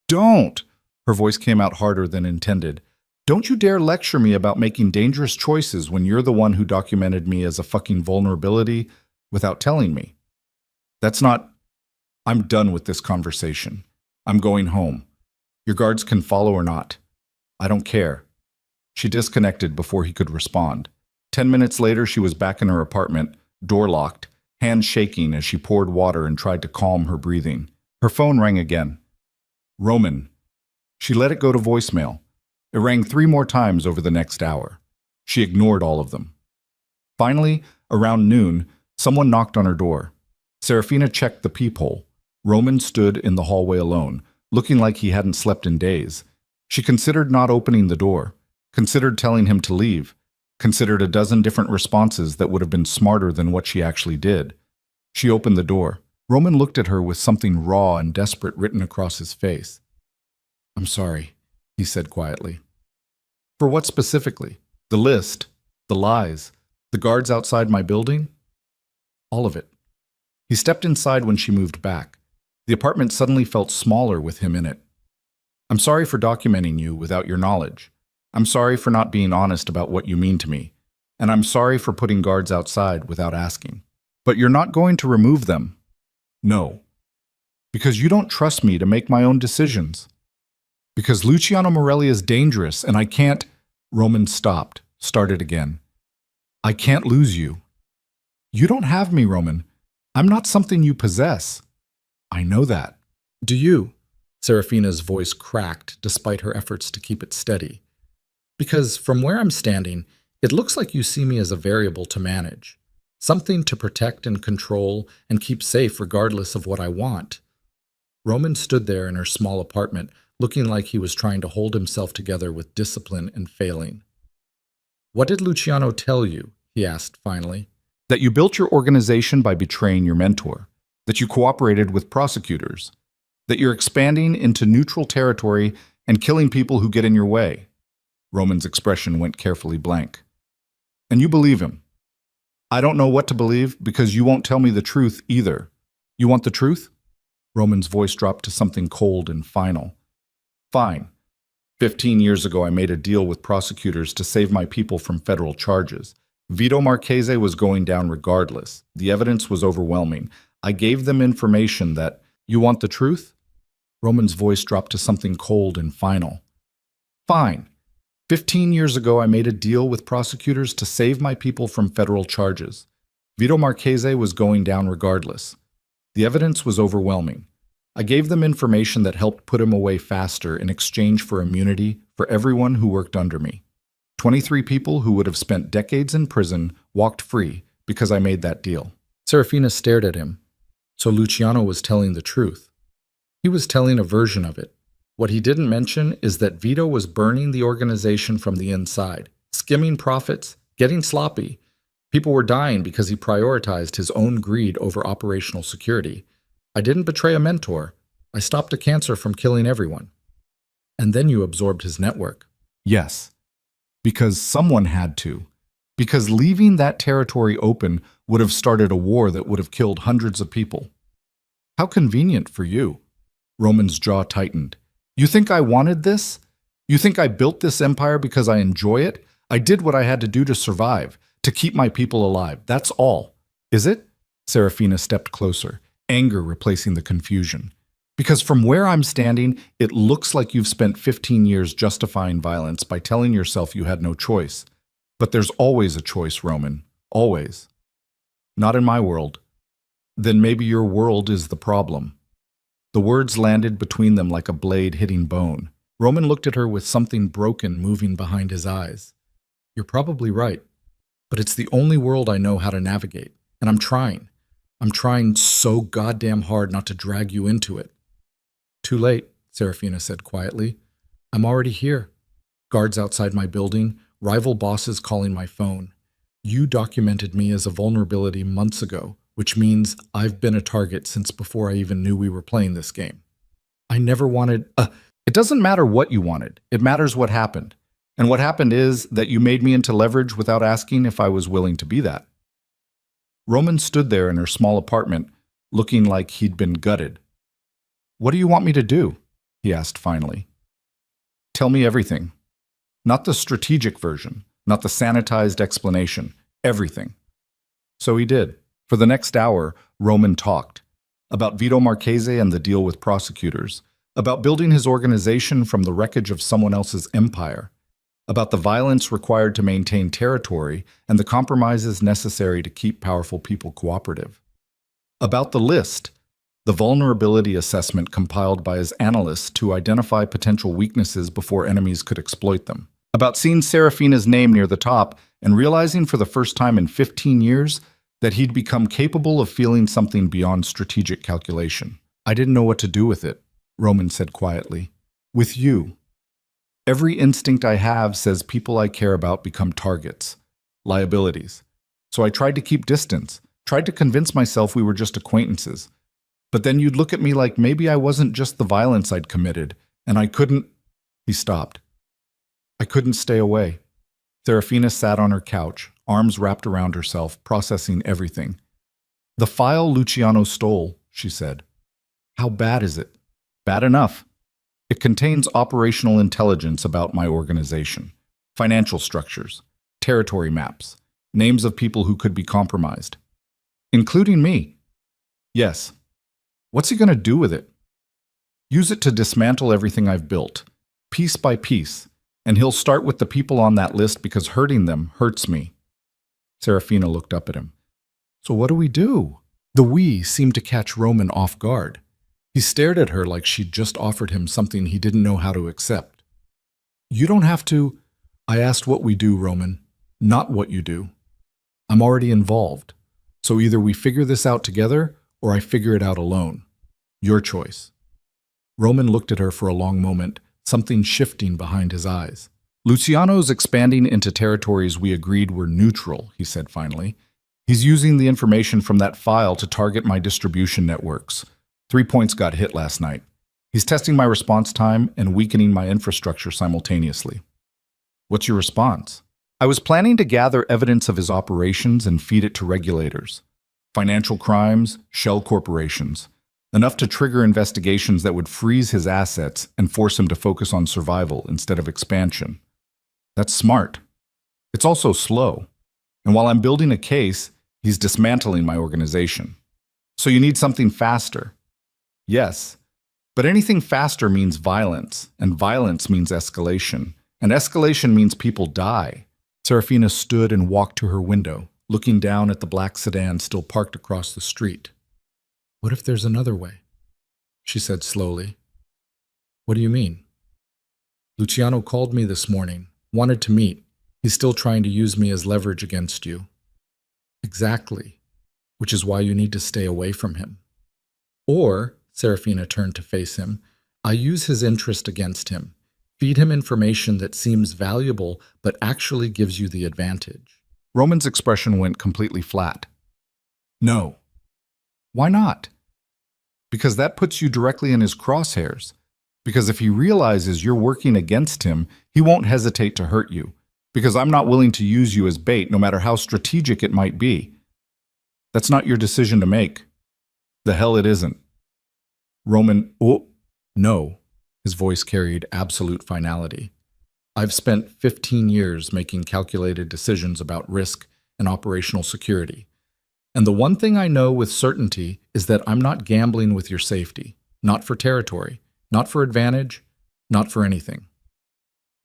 Don't! Her voice came out harder than intended. Don't you dare lecture me about making dangerous choices when you're the one who documented me as a fucking vulnerability without telling me. That's not... I'm done with this conversation. I'm going home. Your guards can follow or not. I don't care. She disconnected before he could respond. 10 minutes later, she was back in her apartment, door locked, hands shaking as she poured water and tried to calm her breathing. Her phone rang again. Roman. She let it go to voicemail. It rang 3 more times over the next hour. She ignored all of them. Finally, Around noon, someone knocked on her door. Serafina checked the peephole. Roman stood in the hallway alone, looking like he hadn't slept in days. She considered not opening the door, considered telling him to leave, considered a dozen different responses that would have been smarter than what she actually did. She opened the door. Roman looked at her with something raw and desperate written across his face. "I'm sorry," he said quietly. "For what specifically? The list? The lies? The guards outside my building?" "All of it." He stepped inside when she moved back. The apartment suddenly felt smaller with him in it. "I'm sorry for documenting you without your knowledge. I'm sorry for not being honest about what you mean to me. And I'm sorry for putting guards outside without asking. But you're not going to remove them." "No." "Because you don't trust me to make my own decisions. Because Luciano Morelli is dangerous and I can't—" Roman stopped, started again. "I can't lose you." "You don't have me, Roman. I'm not something you possess." "I know that." "Do you?" Serafina's voice cracked despite her efforts to keep it steady. "Because from where I'm standing, it looks like you see me as a variable to manage. Something to protect and control and keep safe regardless of what I want." Roman stood there in her small apartment, looking like he was trying to hold himself together with discipline and failing. "What did Luciano tell you?" he asked finally. "That you built your organization by betraying your mentor. That you cooperated with prosecutors. That you're expanding into neutral territory and killing people who get in your way." Roman's expression went carefully blank. "And you believe him?" "I don't know what to believe because you won't tell me the truth either." "You want the truth?" Roman's voice dropped to something cold and final. "Fine. 15 years ago I made a deal with prosecutors to save my people from federal charges. Vito Marchese was going down regardless. The evidence was overwhelming. I gave them information that— You want the truth?" Roman's voice dropped to something cold and final. "Fine. 15 years ago I made a deal with prosecutors to save my people from federal charges. Vito Marchese was going down regardless. The evidence was overwhelming. I gave them information that helped put him away faster in exchange for immunity for everyone who worked under me. 23 people who would have spent decades in prison walked free because I made that deal." Serafina stared at him. So Luciano was telling the truth. He was telling a version of it. What he didn't mention is that Vito was burning the organization from the inside, skimming profits, getting sloppy. People were dying because he prioritized his own greed over operational security. "I didn't betray a mentor. I stopped a cancer from killing everyone." "And then you absorbed his network." "Yes. Because someone had to. Because leaving that territory open would have started a war that would have killed hundreds of people." "How convenient for you." Roman's jaw tightened. "You think I wanted this? You think I built this empire because I enjoy it? I did what I had to do to survive, to keep my people alive. That's all." "Is it?" Serafina stepped closer, anger replacing the confusion. "Because from where I'm standing, it looks like you've spent 15 years justifying violence by telling yourself you had no choice. But there's always a choice, Roman. Always." "Not in my world." "Then maybe your world is the problem." The words landed between them like a blade hitting bone. Roman looked at her with something broken moving behind his eyes. "You're probably right. But it's the only world I know how to navigate. And I'm trying. I'm trying so goddamn hard not to drag you into it." "Too late," Serafina said quietly. "I'm already here. Guards outside my building, rival bosses calling my phone. You documented me as a vulnerability months ago, which means I've been a target since before I even knew we were playing this game. I never wanted— It doesn't matter what you wanted. It matters what happened. And what happened is that you made me into leverage without asking if I was willing to be that." Roman stood there in her small apartment, looking like he'd been gutted. "What do you want me to do?" he asked finally. "Tell me everything. Not the strategic version, not the sanitized explanation. Everything." So he did. For the next hour, Roman talked. About Vito Marchese and the deal with prosecutors. About building his organization from the wreckage of someone else's empire. About the violence required to maintain territory and the compromises necessary to keep powerful people cooperative. About the list, the vulnerability assessment compiled by his analysts to identify potential weaknesses before enemies could exploit them. About seeing Serafina's name near the top and realizing for the first time in 15 years that he'd become capable of feeling something beyond strategic calculation. I didn't know what to do with it, Roman said quietly. With you. Every instinct I have says people I care about become targets, liabilities. So I tried to keep distance, tried to convince myself we were just acquaintances. But then you'd look at me like maybe I wasn't just the violence I'd committed, and I couldn't. He stopped. I couldn't stay away. Serafina sat on her couch, arms wrapped around herself, processing everything. The file Luciano stole, she said. How bad is it? Bad enough. It contains operational intelligence about my organization, financial structures, territory maps, names of people who could be compromised. Including me. Yes. What's he going to do with it? Use it to dismantle everything I've built, piece by piece, and he'll start with the people on that list because hurting them hurts me. Serafina looked up at him. So what do we do? The "we" seemed to catch Roman off guard. He stared at her like she'd just offered him something he didn't know how to accept. You don't have to. I asked what we do, Roman, not what you do. I'm already involved. So either we figure this out together or I figure it out alone. Your choice. Roman looked at her for a long moment, something shifting behind his eyes. Luciano's expanding into territories we agreed were neutral, he said finally. He's using the information from that file to target my distribution networks. 3 points got hit last night. He's testing my response time and weakening my infrastructure simultaneously. What's your response? I was planning to gather evidence of his operations and feed it to regulators. Financial crimes, shell corporations. Enough to trigger investigations that would freeze his assets and force him to focus on survival instead of expansion. That's smart. It's also slow. And while I'm building a case, he's dismantling my organization. So you need something faster. Yes, but anything faster means violence, and violence means escalation, and escalation means people die. Serafina stood and walked to her window, looking down at the black sedan still parked across the street. What if there's another way? She said slowly. What do you mean? Luciano called me this morning, wanted to meet. He's still trying to use me as leverage against you. Exactly, which is why you need to stay away from him. Or, Serafina turned to face him, I use his interest against him, feed him information that seems valuable but actually gives you the advantage. Roman's expression went completely flat. No. Why not? Because that puts you directly in his crosshairs. Because if he realizes you're working against him, he won't hesitate to hurt you. Because I'm not willing to use you as bait, no matter how strategic it might be. That's not your decision to make. The hell it isn't. Roman, oh, no. His voice carried absolute finality. I've spent 15 years making calculated decisions about risk and operational security. And the one thing I know with certainty is that I'm not gambling with your safety. Not for territory, not for advantage, not for anything.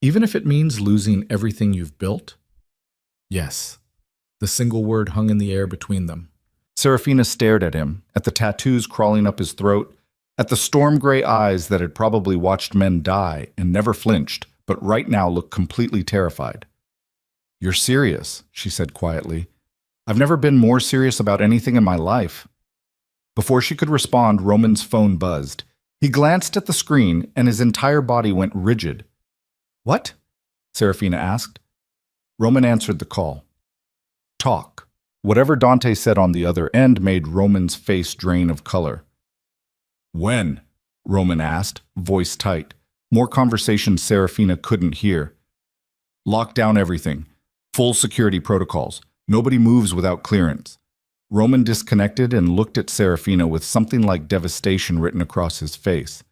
Even if it means losing everything you've built? Yes. The single word hung in the air between them. Serafina stared at him, at the tattoos crawling up his throat, at the storm-gray eyes that had probably watched men die and never flinched, but right now looked completely terrified. You're serious, she said quietly. I've never been more serious about anything in my life. Before she could respond, Roman's phone buzzed. He glanced at the screen and his entire body went rigid. What? Serafina asked. Roman answered the call. Talk. Whatever Dante said on the other end made Roman's face drain of color. When? Roman asked, voice tight. More conversations Serafina couldn't hear. Lock down everything. Full security protocols. Nobody moves without clearance. Roman disconnected and looked at Serafina with something like devastation written across his face.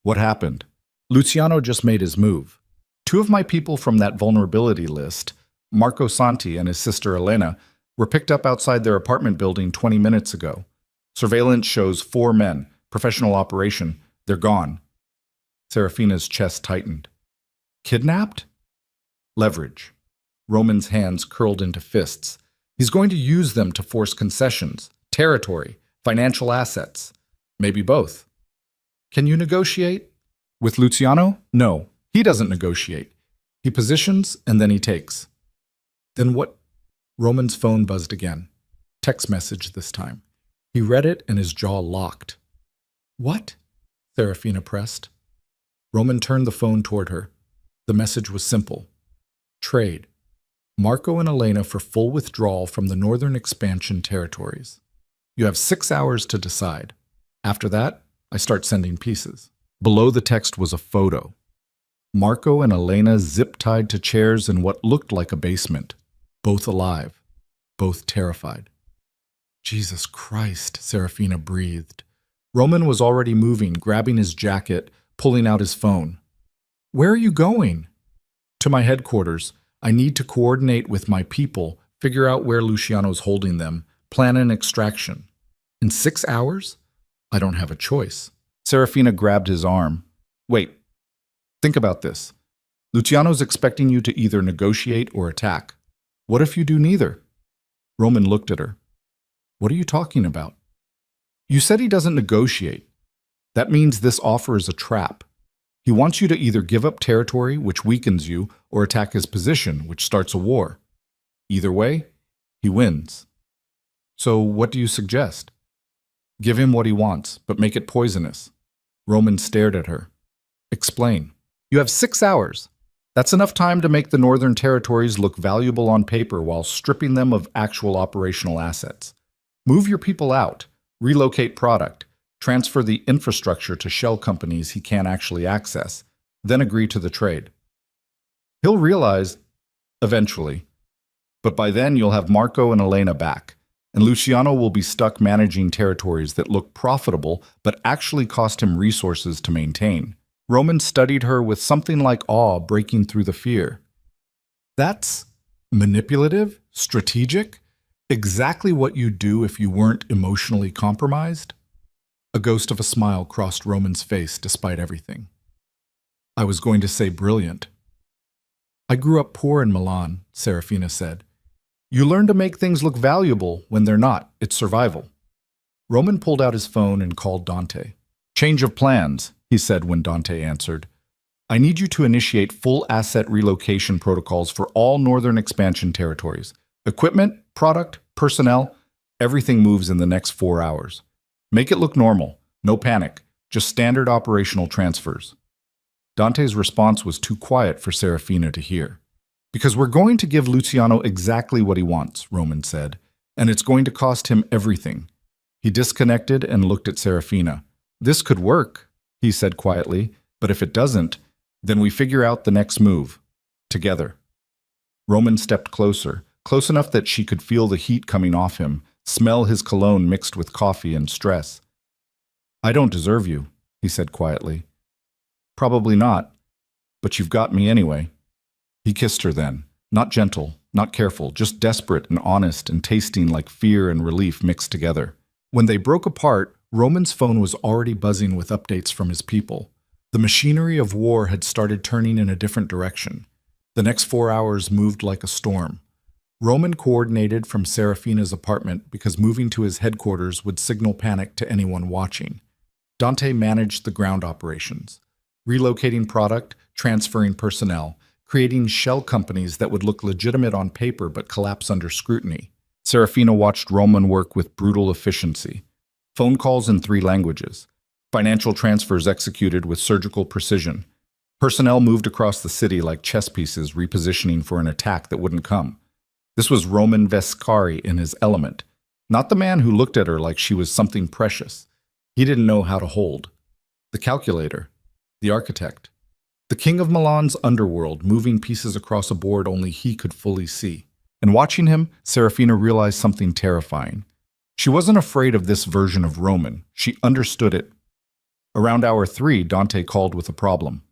What happened? Luciano just made his move. 2 of my people from that vulnerability list, Marco Santi and his sister Elena, were picked up outside their apartment building 20 minutes ago. Surveillance shows 4 men, professional operation. They're gone. Serafina's chest tightened. Kidnapped? Leverage. Roman's hands curled into fists. He's going to use them to force concessions, territory, financial assets. Maybe both. Can you negotiate? With Luciano? No, he doesn't negotiate. He positions and then he takes. Then what? Roman's phone buzzed again. Text message this time. He read it and his jaw locked. What? Serafina pressed. Roman turned the phone toward her. The message was simple. Trade. Marco and Elena for full withdrawal from the Northern Expansion territories. You have 6 hours to decide. After that, I start sending pieces. Below the text was a photo. Marco and Elena zip-tied to chairs in what looked like a basement. Both alive. Both terrified. Jesus Christ, Serafina breathed. Roman was already moving, grabbing his jacket, pulling out his phone. Where are you going? To my headquarters. I need to coordinate with my people, figure out where Luciano's holding them, plan an extraction. In 6 hours? I don't have a choice. Serafina grabbed his arm. Wait. Think about this. Luciano's expecting you to either negotiate or attack. What if you do neither? Roman looked at her. What are you talking about? You said he doesn't negotiate. That means this offer is a trap. He wants you to either give up territory, which weakens you, or attack his position, which starts a war. Either way, he wins. So what do you suggest? Give him what he wants, but make it poisonous. Roman stared at her. Explain. You have 6 hours. That's enough time to make the northern territories look valuable on paper while stripping them of actual operational assets. Move your people out, relocate product, transfer the infrastructure to shell companies he can't actually access, then agree to the trade. He'll realize, eventually, but by then you'll have Marco and Elena back, and Luciano will be stuck managing territories that look profitable but actually cost him resources to maintain. Roman studied her with something like awe breaking through the fear. That's manipulative, strategic, exactly what you'd do if you weren't emotionally compromised? A ghost of a smile crossed Roman's face despite everything. I was going to say brilliant. I grew up poor in Milan, Serafina said. You learn to make things look valuable when they're not. It's survival. Roman pulled out his phone and called Dante. Change of plans, he said when Dante answered. I need you to initiate full asset relocation protocols for all Northern Expansion territories. Equipment, product, personnel, everything moves in the next 4 hours. Make it look normal. No panic. Just standard operational transfers. Dante's response was too quiet for Serafina to hear. Because we're going to give Luciano exactly what he wants, Roman said, and it's going to cost him everything. He disconnected and looked at Serafina. This could work, he said quietly, but if it doesn't, then we figure out the next move. Together. Roman stepped closer, close enough that she could feel the heat coming off him, smell his cologne mixed with coffee and stress. I don't deserve you, he said quietly. Probably not, but you've got me anyway. He kissed her then, not gentle, not careful, just desperate and honest and tasting like fear and relief mixed together. When they broke apart, Roman's phone was already buzzing with updates from his people. The machinery of war had started turning in a different direction. The next 4 hours moved like a storm. Roman coordinated from Serafina's apartment because moving to his headquarters would signal panic to anyone watching. Dante managed the ground operations, relocating product, transferring personnel, creating shell companies that would look legitimate on paper but collapse under scrutiny. Serafina watched Roman work with brutal efficiency. Phone calls in 3 languages. Financial transfers executed with surgical precision. Personnel moved across the city like chess pieces repositioning for an attack that wouldn't come. This was Roman Vescari in his element, not the man who looked at her like she was something precious. He didn't know how to hold. The calculator. The architect. The king of Milan's underworld, moving pieces across a board only he could fully see. And watching him, Serafina realized something terrifying. She wasn't afraid of this version of Roman. She understood it. Around hour 3, Dante called with a problem.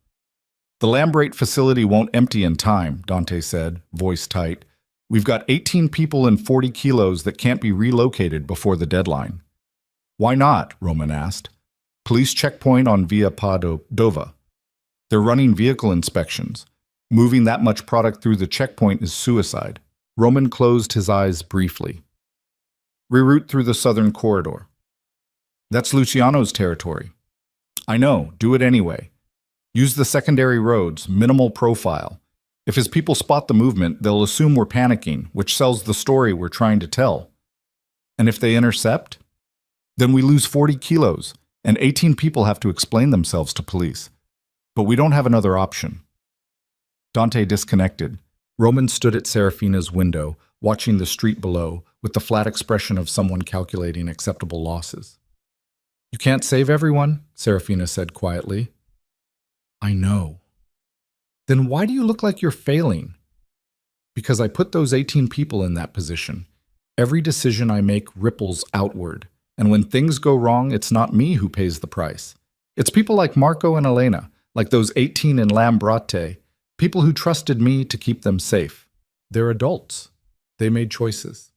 The Lambrate facility won't empty in time, Dante said, voice tight. We've got 18 people and 40 kilos that can't be relocated before the deadline. Why not? Roman asked. Police checkpoint on Via Padova. They're running vehicle inspections. Moving that much product through the checkpoint is suicide. Roman closed his eyes briefly. Reroute through the southern corridor. That's Luciano's territory. I know, do it anyway. Use the secondary roads, minimal profile. If his people spot the movement, they'll assume we're panicking, which sells the story we're trying to tell. And if they intercept, then we lose 40 kilos, and 18 people have to explain themselves to police. But we don't have another option. Dante disconnected. Roman stood at Serafina's window, watching the street below, with the flat expression of someone calculating acceptable losses. You can't save everyone, Serafina said quietly. I know. Then why do you look like you're failing? Because I put those 18 people in that position. Every decision I make ripples outward. And when things go wrong, it's not me who pays the price. It's people like Marco and Elena, like those 18 in Lambrate, people who trusted me to keep them safe. They're adults. They made choices.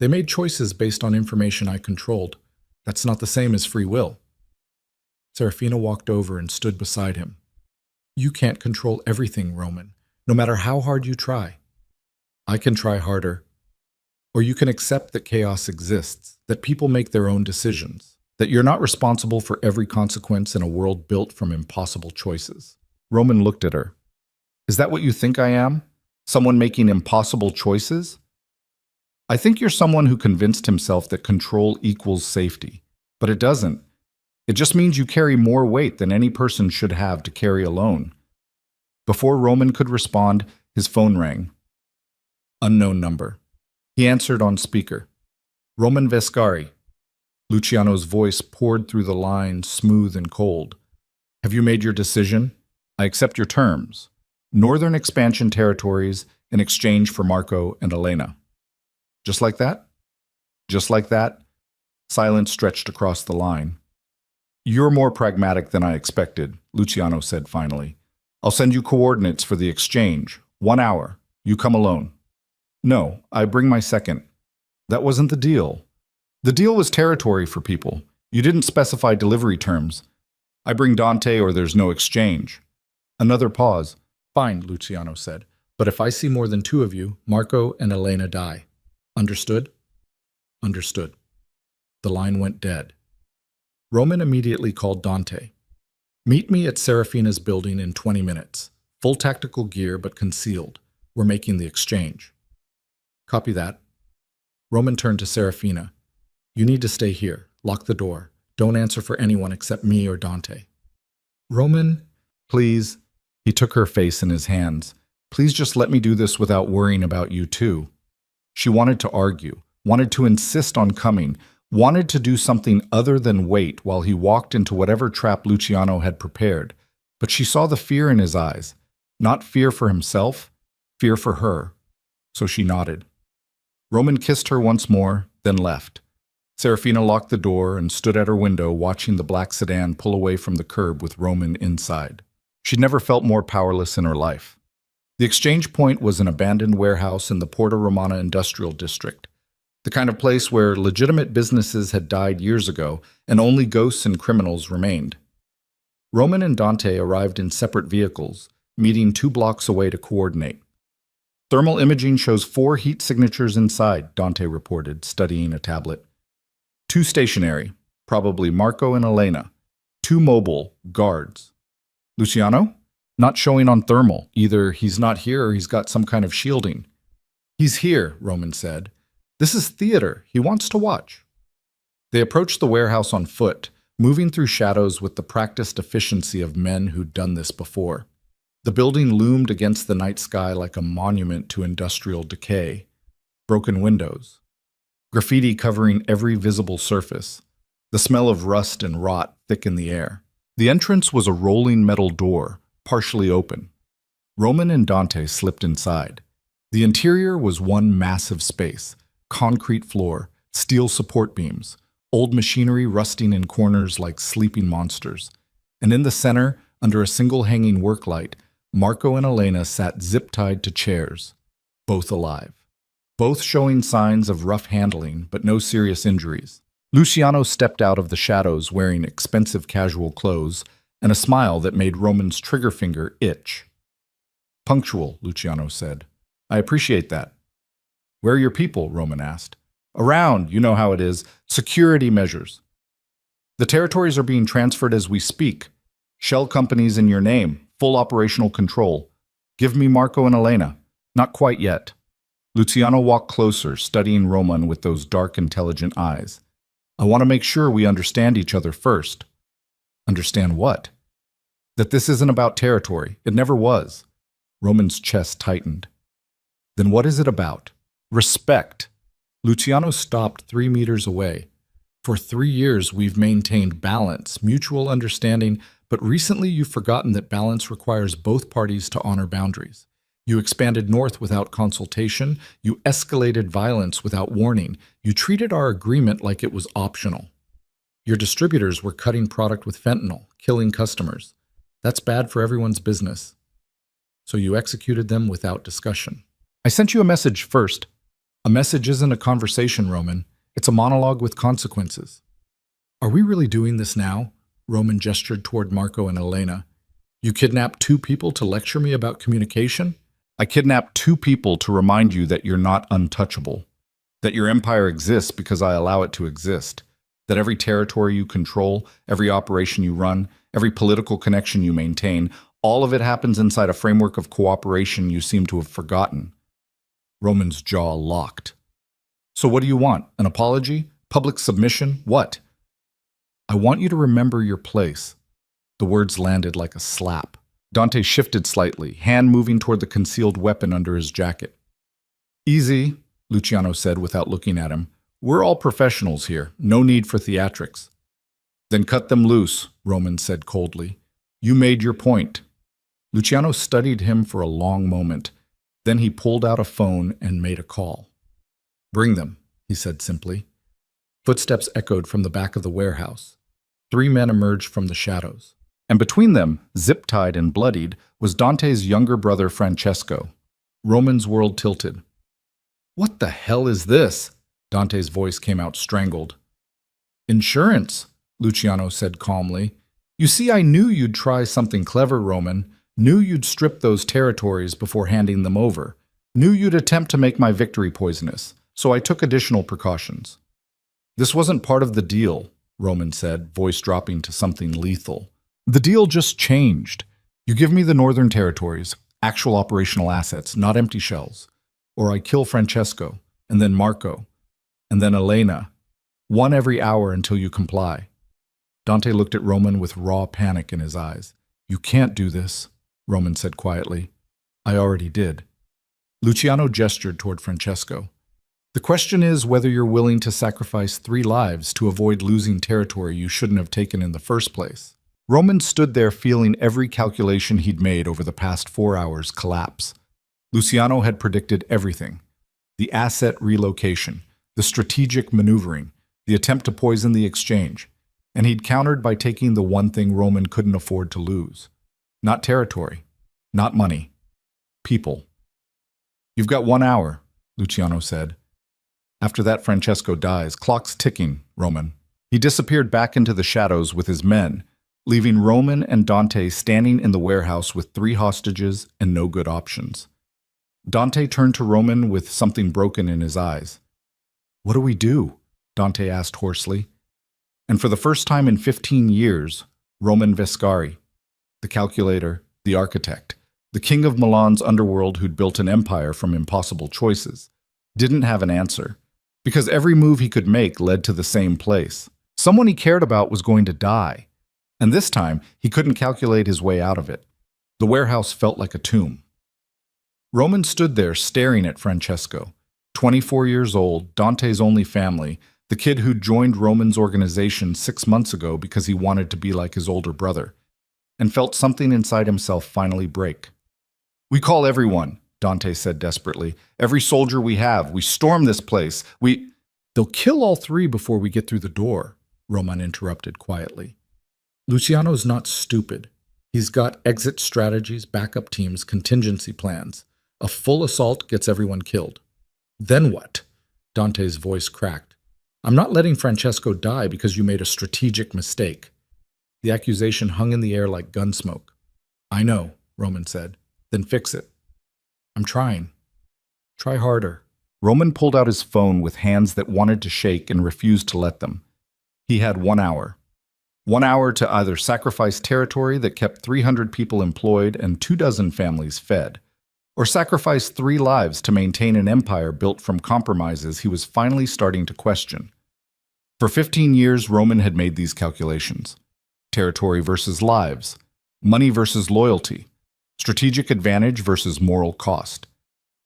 They made choices based on information I controlled. That's not the same as free will. Serafina walked over and stood beside him. You can't control everything, Roman, no matter how hard you try. I can try harder. Or you can accept that chaos exists, that people make their own decisions, that you're not responsible for every consequence in a world built from impossible choices. Roman looked at her. Is that what you think I am? Someone making impossible choices? I think you're someone who convinced himself that control equals safety. But it doesn't. It just means you carry more weight than any person should have to carry alone. Before Roman could respond, his phone rang. Unknown number. He answered on speaker. Roman Vescari. Luciano's voice poured through the line, smooth and cold. Have you made your decision? I accept your terms. Northern expansion territories in exchange for Marco and Elena. Just like that? Just like that? Silence stretched across the line. You're more pragmatic than I expected, Luciano said finally. I'll send you coordinates for the exchange. 1 hour. You come alone. No, I bring my second. That wasn't the deal. The deal was territory for people. You didn't specify delivery terms. I bring Dante or there's no exchange. Another pause. Fine, Luciano said. But if I see more than 2 of you, Marco and Elena die. Understood? Understood. The line went dead. Roman immediately called Dante. Meet me at Serafina's building in 20 minutes. Full tactical gear, but concealed. We're making the exchange. Copy that. Roman turned to Serafina. You need to stay here. Lock the door. Don't answer for anyone except me or Dante. Roman, please. He took her face in his hands. Please just let me do this without worrying about you too. She wanted to argue, wanted to insist on coming, wanted to do something other than wait while he walked into whatever trap Luciano had prepared. But she saw the fear in his eyes. Not fear for himself, fear for her. So she nodded. Roman kissed her once more, then left. Serafina locked the door and stood at her window watching the black sedan pull away from the curb with Roman inside. She'd never felt more powerless in her life. The exchange point was an abandoned warehouse in the Porta Romana industrial district, the kind of place where legitimate businesses had died years ago and only ghosts and criminals remained. Roman and Dante arrived in separate vehicles, meeting 2 blocks away to coordinate. Thermal imaging shows 4 heat signatures inside, Dante reported, studying a tablet. 2 stationary, probably Marco and Elena. 2 mobile, guards. Luciano? Not showing on thermal. Either he's not here or he's got some kind of shielding. He's here, Roman said. This is theater. He wants to watch. They approached the warehouse on foot, moving through shadows with the practiced efficiency of men who'd done this before. The building loomed against the night sky like a monument to industrial decay. Broken windows. Graffiti covering every visible surface. The smell of rust and rot thick in the air. The entrance was a rolling metal door, partially open. Roman and Dante slipped inside. The interior was one massive space. Concrete floor, steel support beams, old machinery rusting in corners like sleeping monsters. And in the center, under a single hanging work light, Marco and Elena sat zip-tied to chairs, both alive. Both showing signs of rough handling, but no serious injuries. Luciano stepped out of the shadows wearing expensive casual clothes and a smile that made Roman's trigger finger itch. Punctual, Luciano said. I appreciate that. Where are your people? Roman asked. Around, you know how it is. Security measures. The territories are being transferred as we speak. Shell companies in your name. Full operational control. Give me Marco and Elena. Not quite yet. Luciano walked closer, studying Roman with those dark, intelligent eyes. I want to make sure we understand each other first. Understand what? That this isn't about territory. It never was. Roman's chest tightened. Then what is it about? Respect. Luciano stopped 3 meters away. For 3 years, we've maintained balance, mutual understanding, but recently you've forgotten that balance requires both parties to honor boundaries. You expanded north without consultation. You escalated violence without warning. You treated our agreement like it was optional. Your distributors were cutting product with fentanyl, killing customers. That's bad for everyone's business. So you executed them without discussion. I sent you a message first. A message isn't a conversation, Roman. It's a monologue with consequences. Are we really doing this now? Roman gestured toward Marco and Elena. You kidnapped 2 people to lecture me about communication? I kidnapped 2 people to remind you that you're not untouchable, that your empire exists because I allow it to exist, that every territory you control, every operation you run, every political connection you maintain, all of it happens inside a framework of cooperation you seem to have forgotten. Roman's jaw locked. So what do you want? An apology? Public submission? What? I want you to remember your place. The words landed like a slap. Dante shifted slightly, hand moving toward the concealed weapon under his jacket. Easy, Luciano said without looking at him. We're all professionals here. No need for theatrics. Then cut them loose, Roman said coldly. You made your point. Luciano studied him for a long moment. Then he pulled out a phone and made a call. Bring them, he said simply. Footsteps echoed from the back of the warehouse. 3 men emerged from the shadows. And between them, zip-tied and bloodied, was Dante's younger brother Francesco. Roman's world tilted. What the hell is this? Dante's voice came out strangled. Insurance, Luciano said calmly. You see, I knew you'd try something clever, Roman. Knew you'd strip those territories before handing them over. Knew you'd attempt to make my victory poisonous, so I took additional precautions. This wasn't part of the deal, Roman said, voice dropping to something lethal. The deal just changed. You give me the northern territories, actual operational assets, not empty shells. Or I kill Francesco, and then Marco, and then Elena. 1 every hour until you comply. Dante looked at Roman with raw panic in his eyes. You can't do this, Roman said quietly. I already did. Luciano gestured toward Francesco. The question is whether you're willing to sacrifice 3 lives to avoid losing territory you shouldn't have taken in the first place. Roman stood there feeling every calculation he'd made over the past 4 hours collapse. Luciano had predicted everything. The asset relocation, the strategic maneuvering, the attempt to poison the exchange. And he'd countered by taking the one thing Roman couldn't afford to lose. Not territory, not money, people. You've got 1 hour, Luciano said. After that, Francesco dies. Clock's ticking, Roman. He disappeared back into the shadows with his men, leaving Roman and Dante standing in the warehouse with 3 hostages and no good options. Dante turned to Roman with something broken in his eyes. What do we do? Dante asked hoarsely. And for the first time in 15 years, Roman Vescari, the calculator, the architect, the king of Milan's underworld who'd built an empire from impossible choices, didn't have an answer, because every move he could make led to the same place. Someone he cared about was going to die, and this time he couldn't calculate his way out of it. The warehouse felt like a tomb. Roman stood there staring at Francesco, 24 years old, Dante's only family, the kid who'd joined Roman's organization 6 months ago because he wanted to be like his older brother, and felt something inside himself finally break. We call everyone, Dante said desperately. Every soldier we have. We storm this place. They'll kill all 3 before we get through the door, Roman interrupted quietly. Luciano's not stupid. He's got exit strategies, backup teams, contingency plans. A full assault gets everyone killed. Then what? Dante's voice cracked. I'm not letting Francesco die because you made a strategic mistake. The accusation hung in the air like gunsmoke. I know, Roman said. Then fix it. I'm trying. Try harder. Roman pulled out his phone with hands that wanted to shake and refused to let them. He had 1 hour. 1 hour to either sacrifice territory that kept 300 people employed and 24 families fed, Or sacrifice 3 lives to maintain an empire built from compromises he was finally starting to question? For 15 years, Roman had made these calculations. Territory versus lives, money versus loyalty, strategic advantage versus moral cost.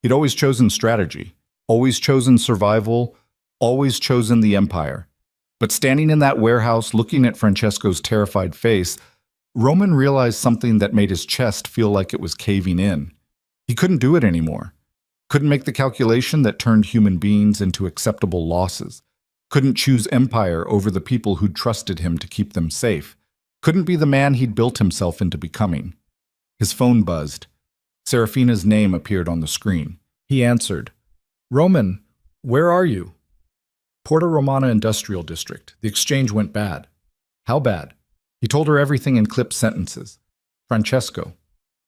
He'd always chosen strategy, always chosen survival, always chosen the empire. But standing in that warehouse, looking at Francesco's terrified face, Roman realized something that made his chest feel like it was caving in. He couldn't do it anymore. Couldn't make the calculation that turned human beings into acceptable losses. Couldn't choose empire over the people who'd trusted him to keep them safe. Couldn't be the man he'd built himself into becoming. His phone buzzed. Serafina's name appeared on the screen. He answered. "Roman, where are you?" "Porta Romana Industrial District. The exchange went bad." "How bad?" He told her everything in clipped sentences. Francesco.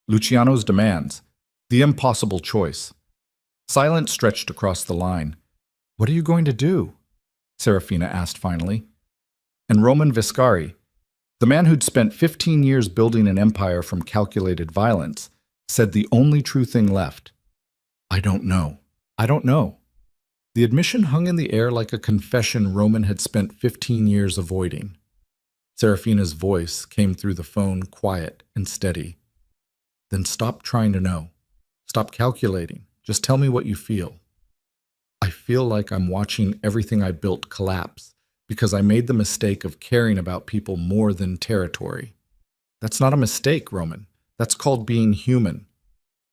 Luciano's demands. The impossible choice. Silence stretched across the line. "What are you going to do?" Serafina asked finally. And Roman Viscari, the man who'd spent 15 years building an empire from calculated violence, said the only true thing left. "I don't know. I don't know." The admission hung in the air like a confession Roman had spent 15 years avoiding. Serafina's voice came through the phone, quiet and steady. "Then stop trying to know. Stop calculating. Just tell me what you feel." "I feel like I'm watching everything I built collapse because I made the mistake of caring about people more than territory." "That's not a mistake, Roman. That's called being human.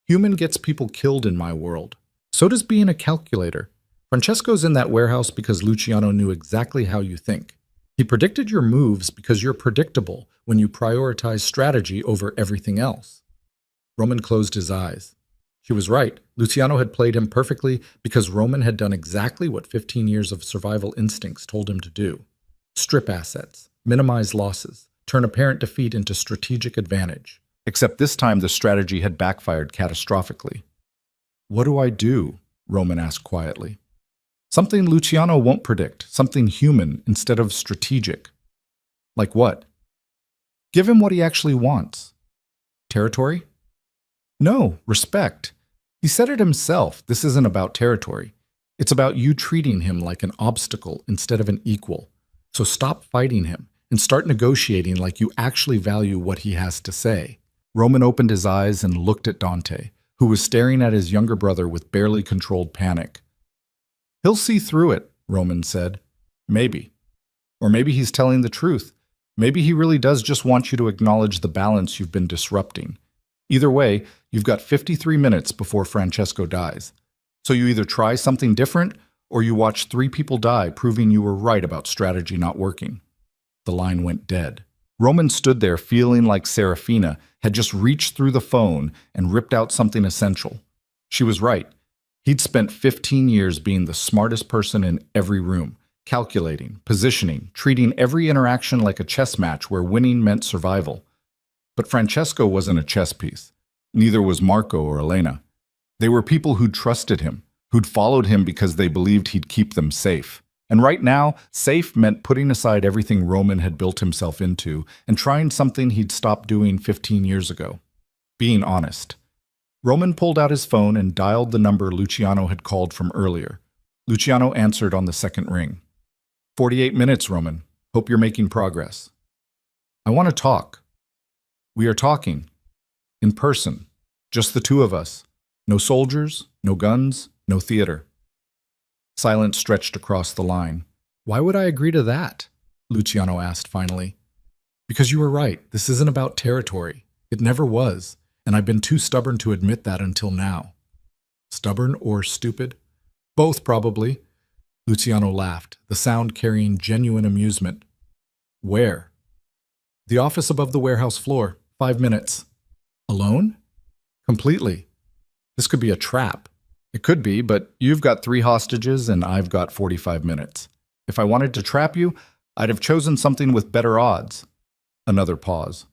Human gets people killed in my world. So does being a calculator. Francesco's in that warehouse because Luciano knew exactly how you think. He predicted your moves because you're predictable when you prioritize strategy over everything else." Roman closed his eyes. She was right. Luciano had played him perfectly because Roman had done exactly what 15 years of survival instincts told him to do. Strip assets, minimize losses, turn apparent defeat into strategic advantage. Except this time the strategy had backfired catastrophically. "What do I do?" Roman asked quietly. "Something Luciano won't predict, something human instead of strategic." "Like what?" "Give him what he actually wants." "Territory?" "No, respect. He said it himself. This isn't about territory. It's about you treating him like an obstacle instead of an equal. So stop fighting him and start negotiating like you actually value what he has to say." Roman opened his eyes and looked at Dante, who was staring at his younger brother with barely controlled panic. "He'll see through it," Roman said. "Maybe. Or maybe he's telling the truth. Maybe he really does just want you to acknowledge the balance you've been disrupting. Either way, you've got 53 minutes before Francesco dies. So you either try something different, or you watch 3 people die, proving you were right about strategy not working." The line went dead. Roman stood there feeling like Serafina had just reached through the phone and ripped out something essential. She was right. He'd spent 15 years being the smartest person in every room, calculating, positioning, treating every interaction like a chess match where winning meant survival. But Francesco wasn't a chess piece. Neither was Marco or Elena. They were people who'd trusted him, who'd followed him because they believed he'd keep them safe. And right now, safe meant putting aside everything Roman had built himself into and trying something he'd stopped doing 15 years ago. Being honest. Roman pulled out his phone and dialed the number Luciano had called from earlier. Luciano answered on the second ring. 48 minutes, Roman. Hope you're making progress." "I want to talk." "We are talking. In person. Just the 2 of us. No soldiers, no guns, no theater." Silence stretched across the line. "Why would I agree to that?" Luciano asked finally. "Because you were right. This isn't about territory. It never was. And I've been too stubborn to admit that until now." "Stubborn or stupid?" "Both, probably." Luciano laughed, the sound carrying genuine amusement. "Where?" "The office above the warehouse floor. 5 minutes." "Alone?" "Completely. This could be a trap." "It could be, but you've got 3 hostages and I've got 45 minutes. If I wanted to trap you, I'd have chosen something with better odds." Another pause.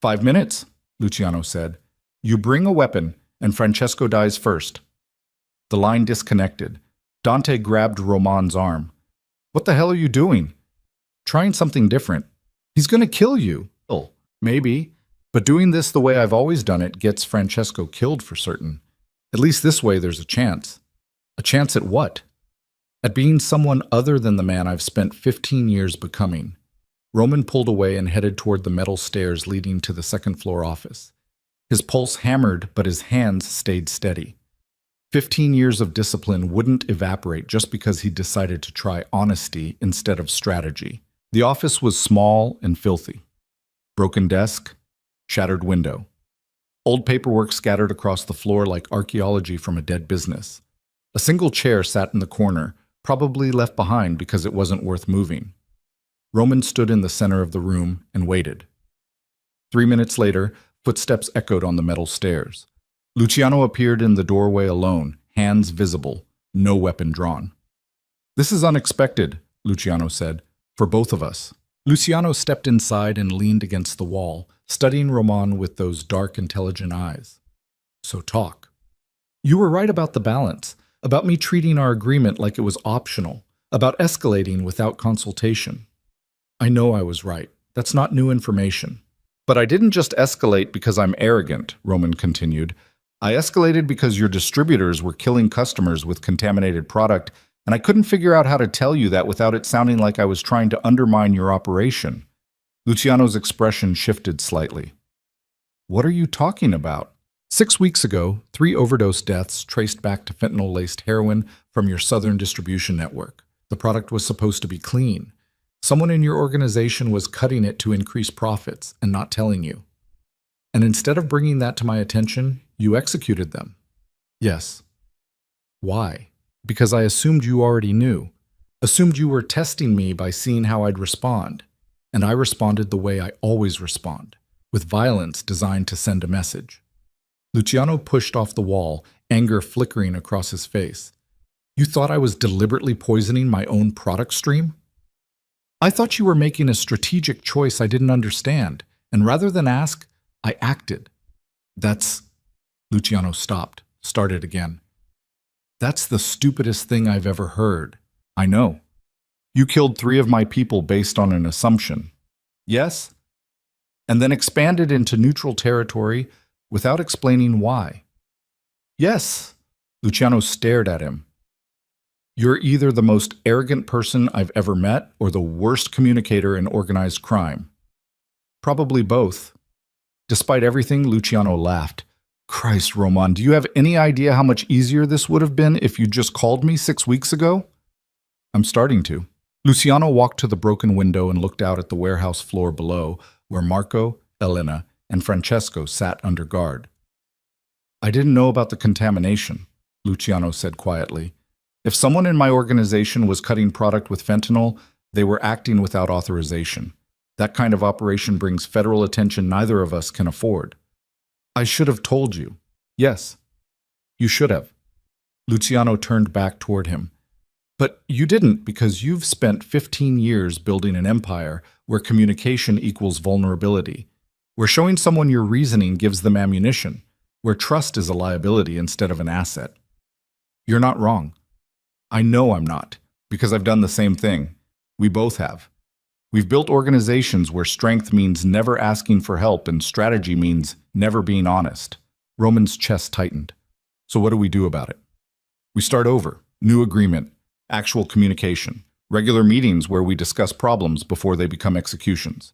5 minutes, Luciano said. "You bring a weapon and Francesco dies first." The line disconnected. Dante grabbed Roman's arm. "What the hell are you doing?" "Trying something different." "He's going to kill you." "Oh, maybe. But doing this the way I've always done it gets Francesco killed for certain. At least this way there's a chance. A chance at what? At being someone other than the man I've spent 15 years becoming. Roman pulled away and headed toward the metal stairs leading to the second-floor office. His pulse hammered, but his hands stayed steady. 15 years of discipline wouldn't evaporate just because he decided to try honesty instead of strategy. The office was small and filthy. Broken desk, shattered window. Old paperwork scattered across the floor like archaeology from a dead business. A single chair sat in the corner, probably left behind because it wasn't worth moving. Roman stood in the center of the room and waited. 3 minutes later, footsteps echoed on the metal stairs. Luciano appeared in the doorway alone, hands visible, no weapon drawn. "This is unexpected," Luciano said, "for both of us." Luciano stepped inside and leaned against the wall, studying Roman with those dark, intelligent eyes. "So talk." "You were right about the balance, about me treating our agreement like it was optional, about escalating without consultation." "I know I was right. That's not new information." "But I didn't just escalate because I'm arrogant," Roman continued. "I escalated because your distributors were killing customers with contaminated product, and I couldn't figure out how to tell you that without it sounding like I was trying to undermine your operation." Luciano's expression shifted slightly. "What are you talking about?" 6 weeks ago, 3 overdose deaths traced back to fentanyl-laced heroin from your southern distribution network. The product was supposed to be clean. Someone in your organization was cutting it to increase profits and not telling you. And instead of bringing that to my attention, you executed them. Yes. Why? Because I assumed you already knew. Assumed you were testing me by seeing how I'd respond. And I responded the way I always respond, with violence designed to send a message. Luciano pushed off the wall, anger flickering across his face. You thought I was deliberately poisoning my own product stream? I thought you were making a strategic choice I didn't understand, and rather than ask, I acted. That's... Luciano stopped, started again. That's the stupidest thing I've ever heard. I know. You killed 3 of my people based on an assumption. Yes? And then expanded into neutral territory without explaining why. Yes. Luciano stared at him. You're either the most arrogant person I've ever met or the worst communicator in organized crime. Probably both. Despite everything, Luciano laughed. Christ, Roman, do you have any idea how much easier this would have been if you just called me 6 weeks ago? I'm starting to. Luciano walked to the broken window and looked out at the warehouse floor below, where Marco, Elena, and Francesco sat under guard. I didn't know about the contamination, Luciano said quietly. If someone in my organization was cutting product with fentanyl, they were acting without authorization. That kind of operation brings federal attention neither of us can afford. I should have told you. Yes, you should have. Luciano turned back toward him. But you didn't because you've spent 15 years building an empire where communication equals vulnerability, where showing someone your reasoning gives them ammunition, where trust is a liability instead of an asset. You're not wrong. I know I'm not, because I've done the same thing. We both have. We've built organizations where strength means never asking for help and strategy means never being honest. Roman's chest tightened. So what do we do about it? We start over. New agreement. Actual communication. Regular meetings where we discuss problems before they become executions.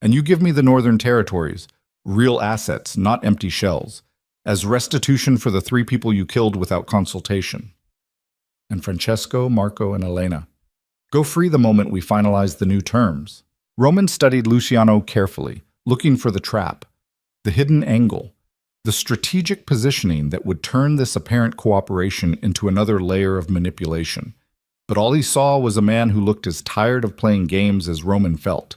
And you give me the Northern Territories, real assets, not empty shells, as restitution for the 3 people you killed without consultation. And Francesco, Marco, and Elena. Go free the moment we finalize the new terms. Roman studied Luciano carefully, looking for the trap, the hidden angle, the strategic positioning that would turn this apparent cooperation into another layer of manipulation. But all he saw was a man who looked as tired of playing games as Roman felt.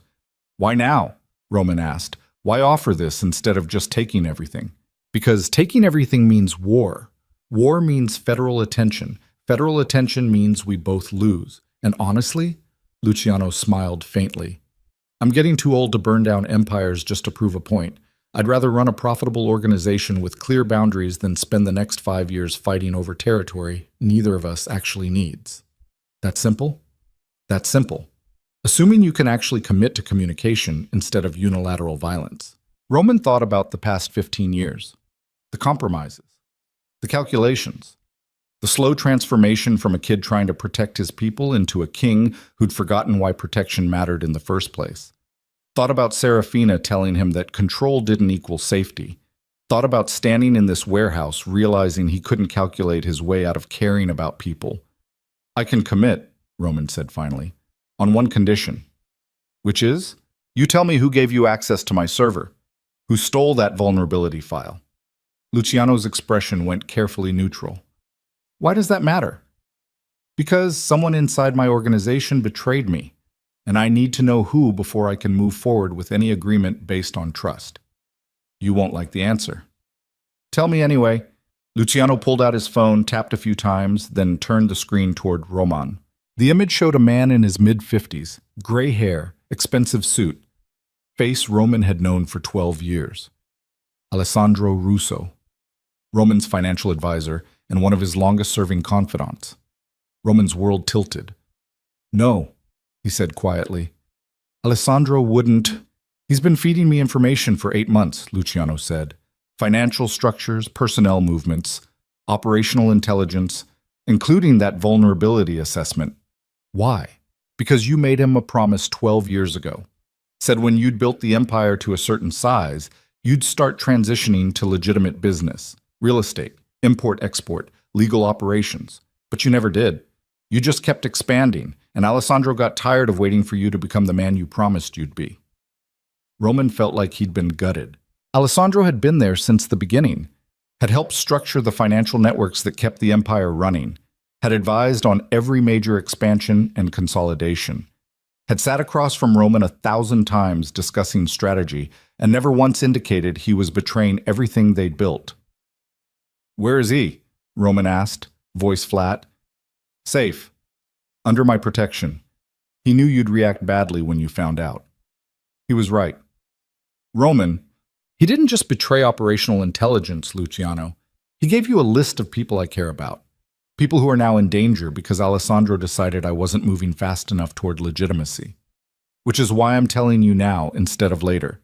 Why now? Roman asked. Why offer this instead of just taking everything? Because taking everything means war. War means federal attention. Federal attention means we both lose. And honestly, Luciano smiled faintly. I'm getting too old to burn down empires just to prove a point. I'd rather run a profitable organization with clear boundaries than spend the next 5 years fighting over territory neither of us actually needs. That simple? That's simple. Assuming you can actually commit to communication instead of unilateral violence. Roman thought about the past 15 years, the compromises, the calculations, the slow transformation from a kid trying to protect his people into a king who'd forgotten why protection mattered in the first place. Thought about Serafina telling him that control didn't equal safety. Thought about standing in this warehouse realizing he couldn't calculate his way out of caring about people. "I can commit," Roman said finally, "on one condition. Which is, you tell me who gave you access to my server, who stole that vulnerability file." Luciano's expression went carefully neutral. "Why does that matter?" "Because someone inside my organization betrayed me, and I need to know who before I can move forward with any agreement based on trust." "You won't like the answer." "Tell me anyway." Luciano pulled out his phone, tapped a few times, then turned the screen toward Roman. The image showed a man in his mid-50s, gray hair, expensive suit, face Roman had known for 12 years. Alessandro Russo, Roman's financial advisor and one of his longest-serving confidants. Roman's world tilted. "No," he said quietly. "Alessandro wouldn't." "He's been feeding me information for 8 months, Luciano said. "Financial structures, personnel movements, operational intelligence, including that vulnerability assessment." "Why?" "Because you made him a promise 12 years ago. Said when you'd built the empire to a certain size, you'd start transitioning to legitimate business, real estate, import-export, legal operations. But you never did. You just kept expanding, and Alessandro got tired of waiting for you to become the man you promised you'd be." Roman felt like he'd been gutted. Alessandro had been there since the beginning, had helped structure the financial networks that kept the empire running, had advised on every major expansion and consolidation, had sat across from Roman 1,000 times discussing strategy, and never once indicated he was betraying everything they'd built. "Where is he?" Roman asked, voice flat. "Safe. Under my protection. He knew you'd react badly when you found out." He was right. "Roman, he didn't just betray operational intelligence, Luciano. He gave you a list of people I care about. People who are now in danger because Alessandro decided I wasn't moving fast enough toward legitimacy. Which is why I'm telling you now instead of later.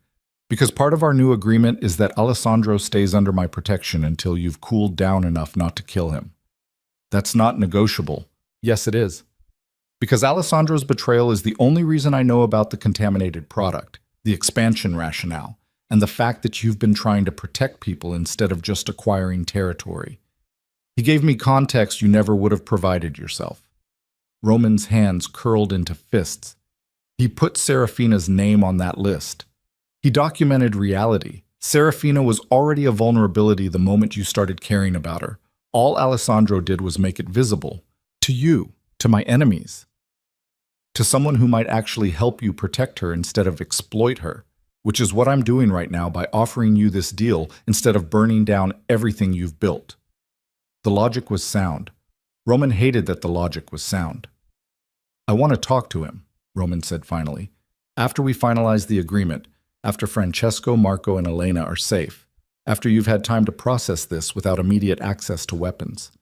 Because part of our new agreement is that Alessandro stays under my protection until you've cooled down enough not to kill him. That's not negotiable." "Yes, it is. Because Alessandro's betrayal is the only reason I know about the contaminated product, the expansion rationale, and the fact that you've been trying to protect people instead of just acquiring territory. He gave me context you never would have provided yourself." Roman's hands curled into fists. He put Serafina's name on that list. He documented reality. Serafina was already a vulnerability the moment you started caring about her. All Alessandro did was make it visible. To you, to my enemies. To someone who might actually help you protect her instead of exploit her, which is what I'm doing right now by offering you this deal instead of burning down everything you've built. The logic was sound. Roman hated that the logic was sound. "I want to talk to him," Roman said finally. "After we finalize the agreement, after Francesco, Marco, and Elena are safe, after you've had time to process this without immediate access to weapons.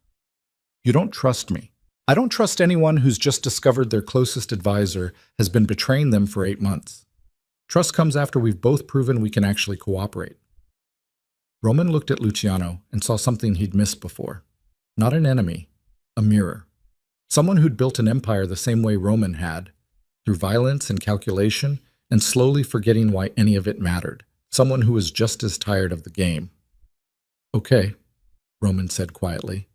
You don't trust me. I don't trust anyone who's just discovered their closest advisor has been betraying them for 8 months. Trust comes after we've both proven we can actually cooperate." Roman looked at Luciano and saw something he'd missed before. Not an enemy, a mirror. Someone who'd built an empire the same way Roman had, through violence and calculation, and slowly forgetting why any of it mattered. Someone who was just as tired of the game. "Okay," Roman said quietly.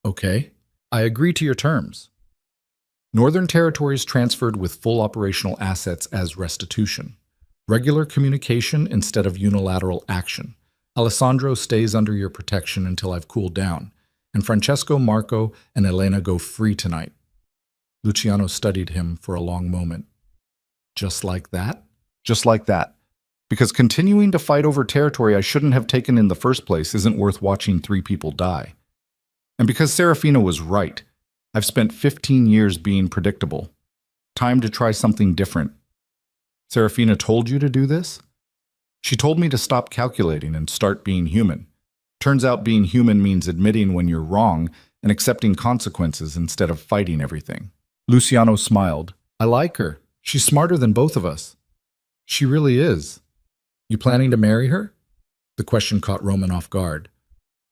"Okay. I agree to your terms. Northern territories transferred with full operational assets as restitution. Regular communication instead of unilateral action. Alessandro stays under your protection until I've cooled down, and Francesco, Marco, and Elena go free tonight." Luciano studied him for a long moment. "Just like that?" "Just like that. Because continuing to fight over territory I shouldn't have taken in the first place isn't worth watching 3 people die. And because Serafina was right, I've spent 15 years being predictable. Time to try something different." "Serafina told you to do this?" "She told me to stop calculating and start being human. Turns out being human means admitting when you're wrong and accepting consequences instead of fighting everything." Luciano smiled. "I like her. She's smarter than both of us." "She really is." You planning to marry her? The question caught Roman off guard.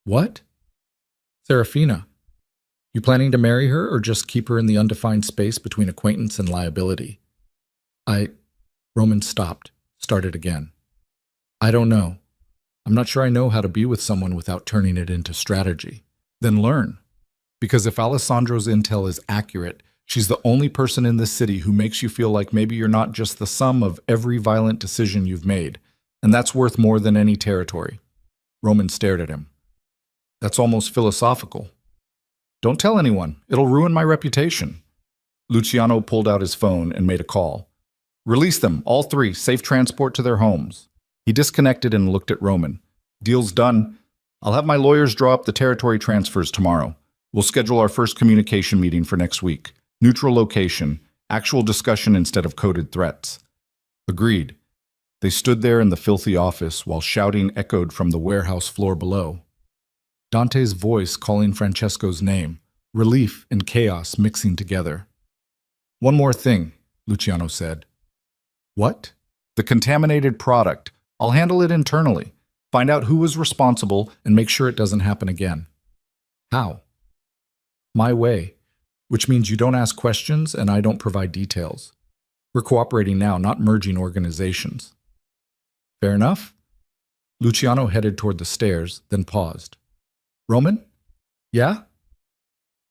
What? Serafina. You planning to marry her or just keep her in the undefined space between acquaintance and liability? Roman stopped, started again. I don't know. I'm not sure I know how to be with someone without turning it into strategy. Then learn. Because if Alessandro's intel is accurate, she's the only person in this city who makes you feel like maybe you're not just the sum of every violent decision you've made, and that's worth more than any territory. Roman stared at him. That's almost philosophical. Don't tell anyone. It'll ruin my reputation. Luciano pulled out his phone and made a call. Release them, all three, safe transport to their homes. He disconnected and looked at Roman. Deal's done. I'll have my lawyers draw up the territory transfers tomorrow. We'll schedule our first communication meeting for next week. Neutral location, actual discussion instead of coded threats. Agreed. They stood there in the filthy office while shouting echoed from the warehouse floor below. Dante's voice calling Francesco's name, relief and chaos mixing together. One more thing, Luciano said. What? The contaminated product. I'll handle it internally. Find out who was responsible and make sure it doesn't happen again. How? My way, which means you don't ask questions and I don't provide details. We're cooperating now, not merging organizations. Fair enough? Luciano headed toward the stairs, then paused. Roman? Yeah?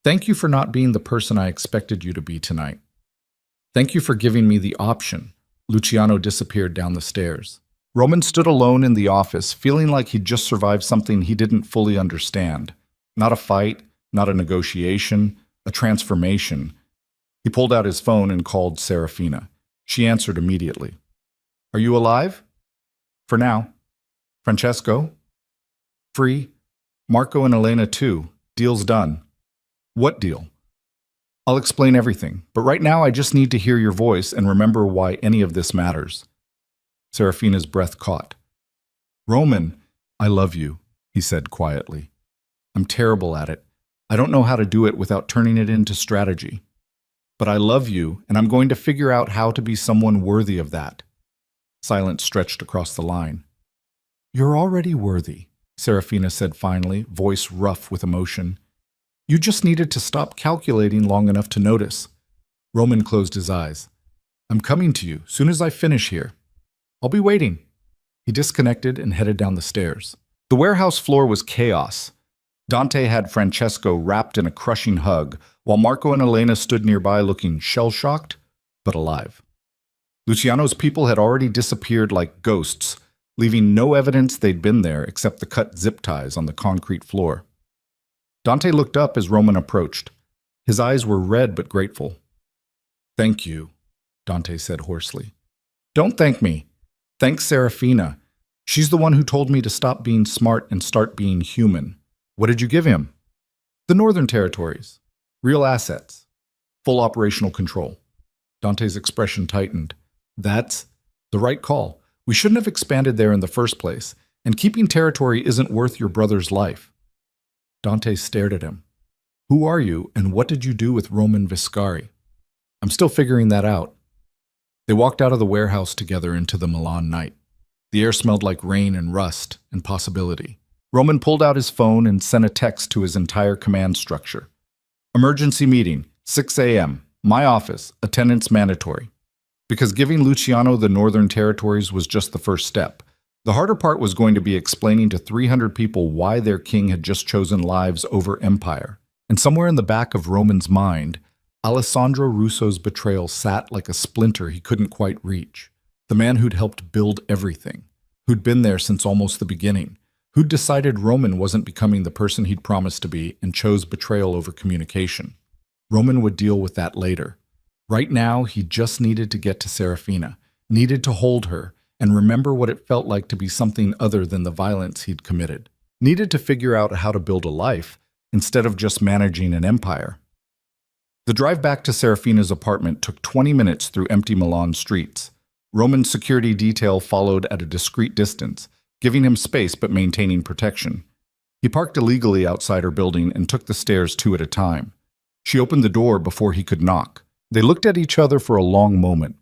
Thank you for not being the person I expected you to be tonight. Thank you for giving me the option. Luciano disappeared down the stairs. Roman stood alone in the office, feeling like he'd just survived something he didn't fully understand. Not a fight, not a negotiation, a transformation. He pulled out his phone and called Serafina. She answered immediately. Are you alive? For now. Francesco? Free. Marco and Elena too. Deal's done. What deal? I'll explain everything, but right now I just need to hear your voice and remember why any of this matters. Serafina's breath caught. Roman, I love you, he said quietly. I'm terrible at it. I don't know how to do it without turning it into strategy. But I love you, and I'm going to figure out how to be someone worthy of that. Silence stretched across the line. You're already worthy, Serafina said finally, voice rough with emotion. You just needed to stop calculating long enough to notice. Roman closed his eyes. I'm coming to you, soon as I finish here. I'll be waiting. He disconnected and headed down the stairs. The warehouse floor was chaos. Dante had Francesco wrapped in a crushing hug, while Marco and Elena stood nearby looking shell-shocked, but alive. Luciano's people had already disappeared like ghosts, leaving no evidence they'd been there except the cut zip ties on the concrete floor. Dante looked up as Roman approached. His eyes were red but grateful. Thank you, Dante said hoarsely. Don't thank me. Thank Serafina. She's the one who told me to stop being smart and start being human. What did you give him? The Northern Territories. Real assets. Full operational control. Dante's expression tightened. That's the right call. We shouldn't have expanded there in the first place, and keeping territory isn't worth your brother's life. Dante stared at him. Who are you, and what did you do with Roman Viscari? I'm still figuring that out. They walked out of the warehouse together into the Milan night. The air smelled like rain and rust and possibility. Roman pulled out his phone and sent a text to his entire command structure. Emergency meeting, 6 a.m., my office, attendance mandatory. Because giving Luciano the Northern Territories was just the first step. The harder part was going to be explaining to 300 people why their king had just chosen lives over empire. And somewhere in the back of Roman's mind, Alessandro Russo's betrayal sat like a splinter he couldn't quite reach. The man who'd helped build everything, who'd been there since almost the beginning, who'd decided Roman wasn't becoming the person he'd promised to be and chose betrayal over communication. Roman would deal with that later. Right now, he just needed to get to Serafina, needed to hold her, and remember what it felt like to be something other than the violence he'd committed. Needed to figure out how to build a life instead of just managing an empire. The drive back to Serafina's apartment took 20 minutes through empty Milan streets. Roman's security detail followed at a discreet distance, giving him space but maintaining protection. He parked illegally outside her building and took the stairs 2 at a time. She opened the door before he could knock. They looked at each other for a long moment.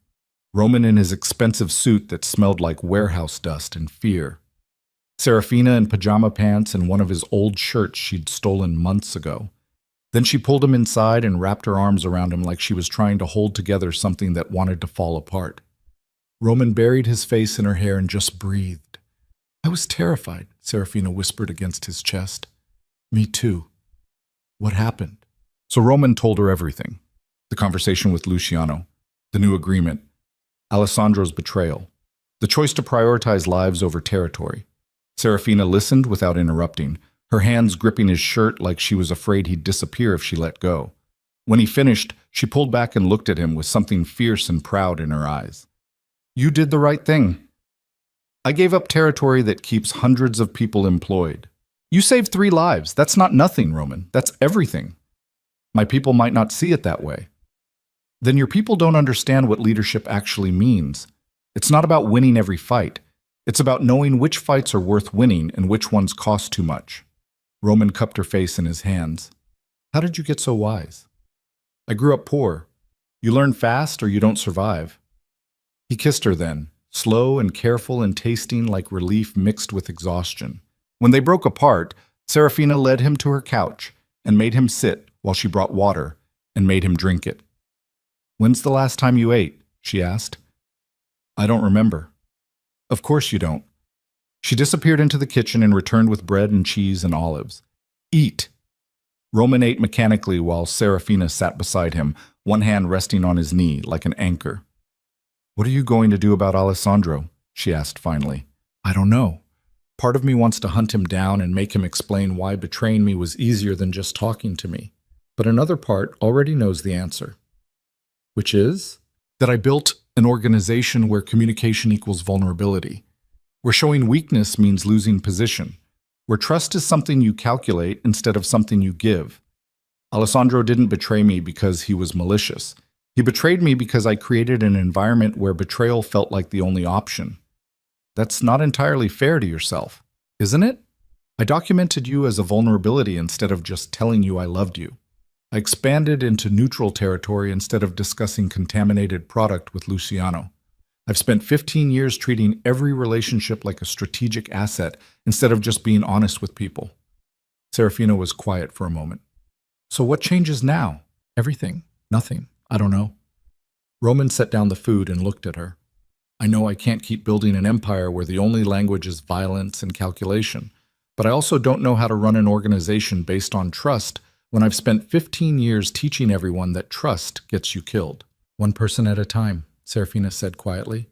Roman in his expensive suit that smelled like warehouse dust and fear. Serafina in pajama pants and one of his old shirts she'd stolen months ago. Then she pulled him inside and wrapped her arms around him like she was trying to hold together something that wanted to fall apart. Roman buried his face in her hair and just breathed. "I was terrified," Serafina whispered against his chest. "Me too." "What happened?" So Roman told her everything. The conversation with Luciano, the new agreement, Alessandro's betrayal, the choice to prioritize lives over territory. Serafina listened without interrupting, her hands gripping his shirt like she was afraid he'd disappear if she let go. When he finished, she pulled back and looked at him with something fierce and proud in her eyes. "You did the right thing. I gave up territory that keeps hundreds of people employed. You saved 3 lives. That's not nothing, Roman. That's everything. My people might not see it that way. Then your people don't understand what leadership actually means. It's not about winning every fight. It's about knowing which fights are worth winning and which ones cost too much." Roman cupped her face in his hands. "How did you get so wise?" "I grew up poor. You learn fast or you don't survive." He kissed her then, slow and careful and tasting like relief mixed with exhaustion. When they broke apart, Serafina led him to her couch and made him sit while she brought water and made him drink it. "When's the last time you ate?" she asked. "I don't remember." "Of course you don't." She disappeared into the kitchen and returned with bread and cheese and olives. "Eat." Roman ate mechanically while Serafina sat beside him, one hand resting on his knee like an anchor. "What are you going to do about Alessandro?" she asked finally. "I don't know. Part of me wants to hunt him down and make him explain why betraying me was easier than just talking to me. But another part already knows the answer. Which is that I built an organization where communication equals vulnerability, where showing weakness means losing position, where trust is something you calculate instead of something you give. Alessandro didn't betray me because he was malicious. He betrayed me because I created an environment where betrayal felt like the only option. That's not entirely fair to yourself, isn't it? I documented you as a vulnerability instead of just telling you I loved you. I expanded into neutral territory instead of discussing contaminated product with Luciano. I've spent 15 years treating every relationship like a strategic asset instead of just being honest with people. Serafina was quiet for a moment. So what changes now? Everything. Nothing. I don't know. Roman set down the food and looked at her. I know I can't keep building an empire where the only language is violence and calculation, but I also don't know how to run an organization based on trust when I've spent 15 years teaching everyone that trust gets you killed. One person at a time, Serafina said quietly.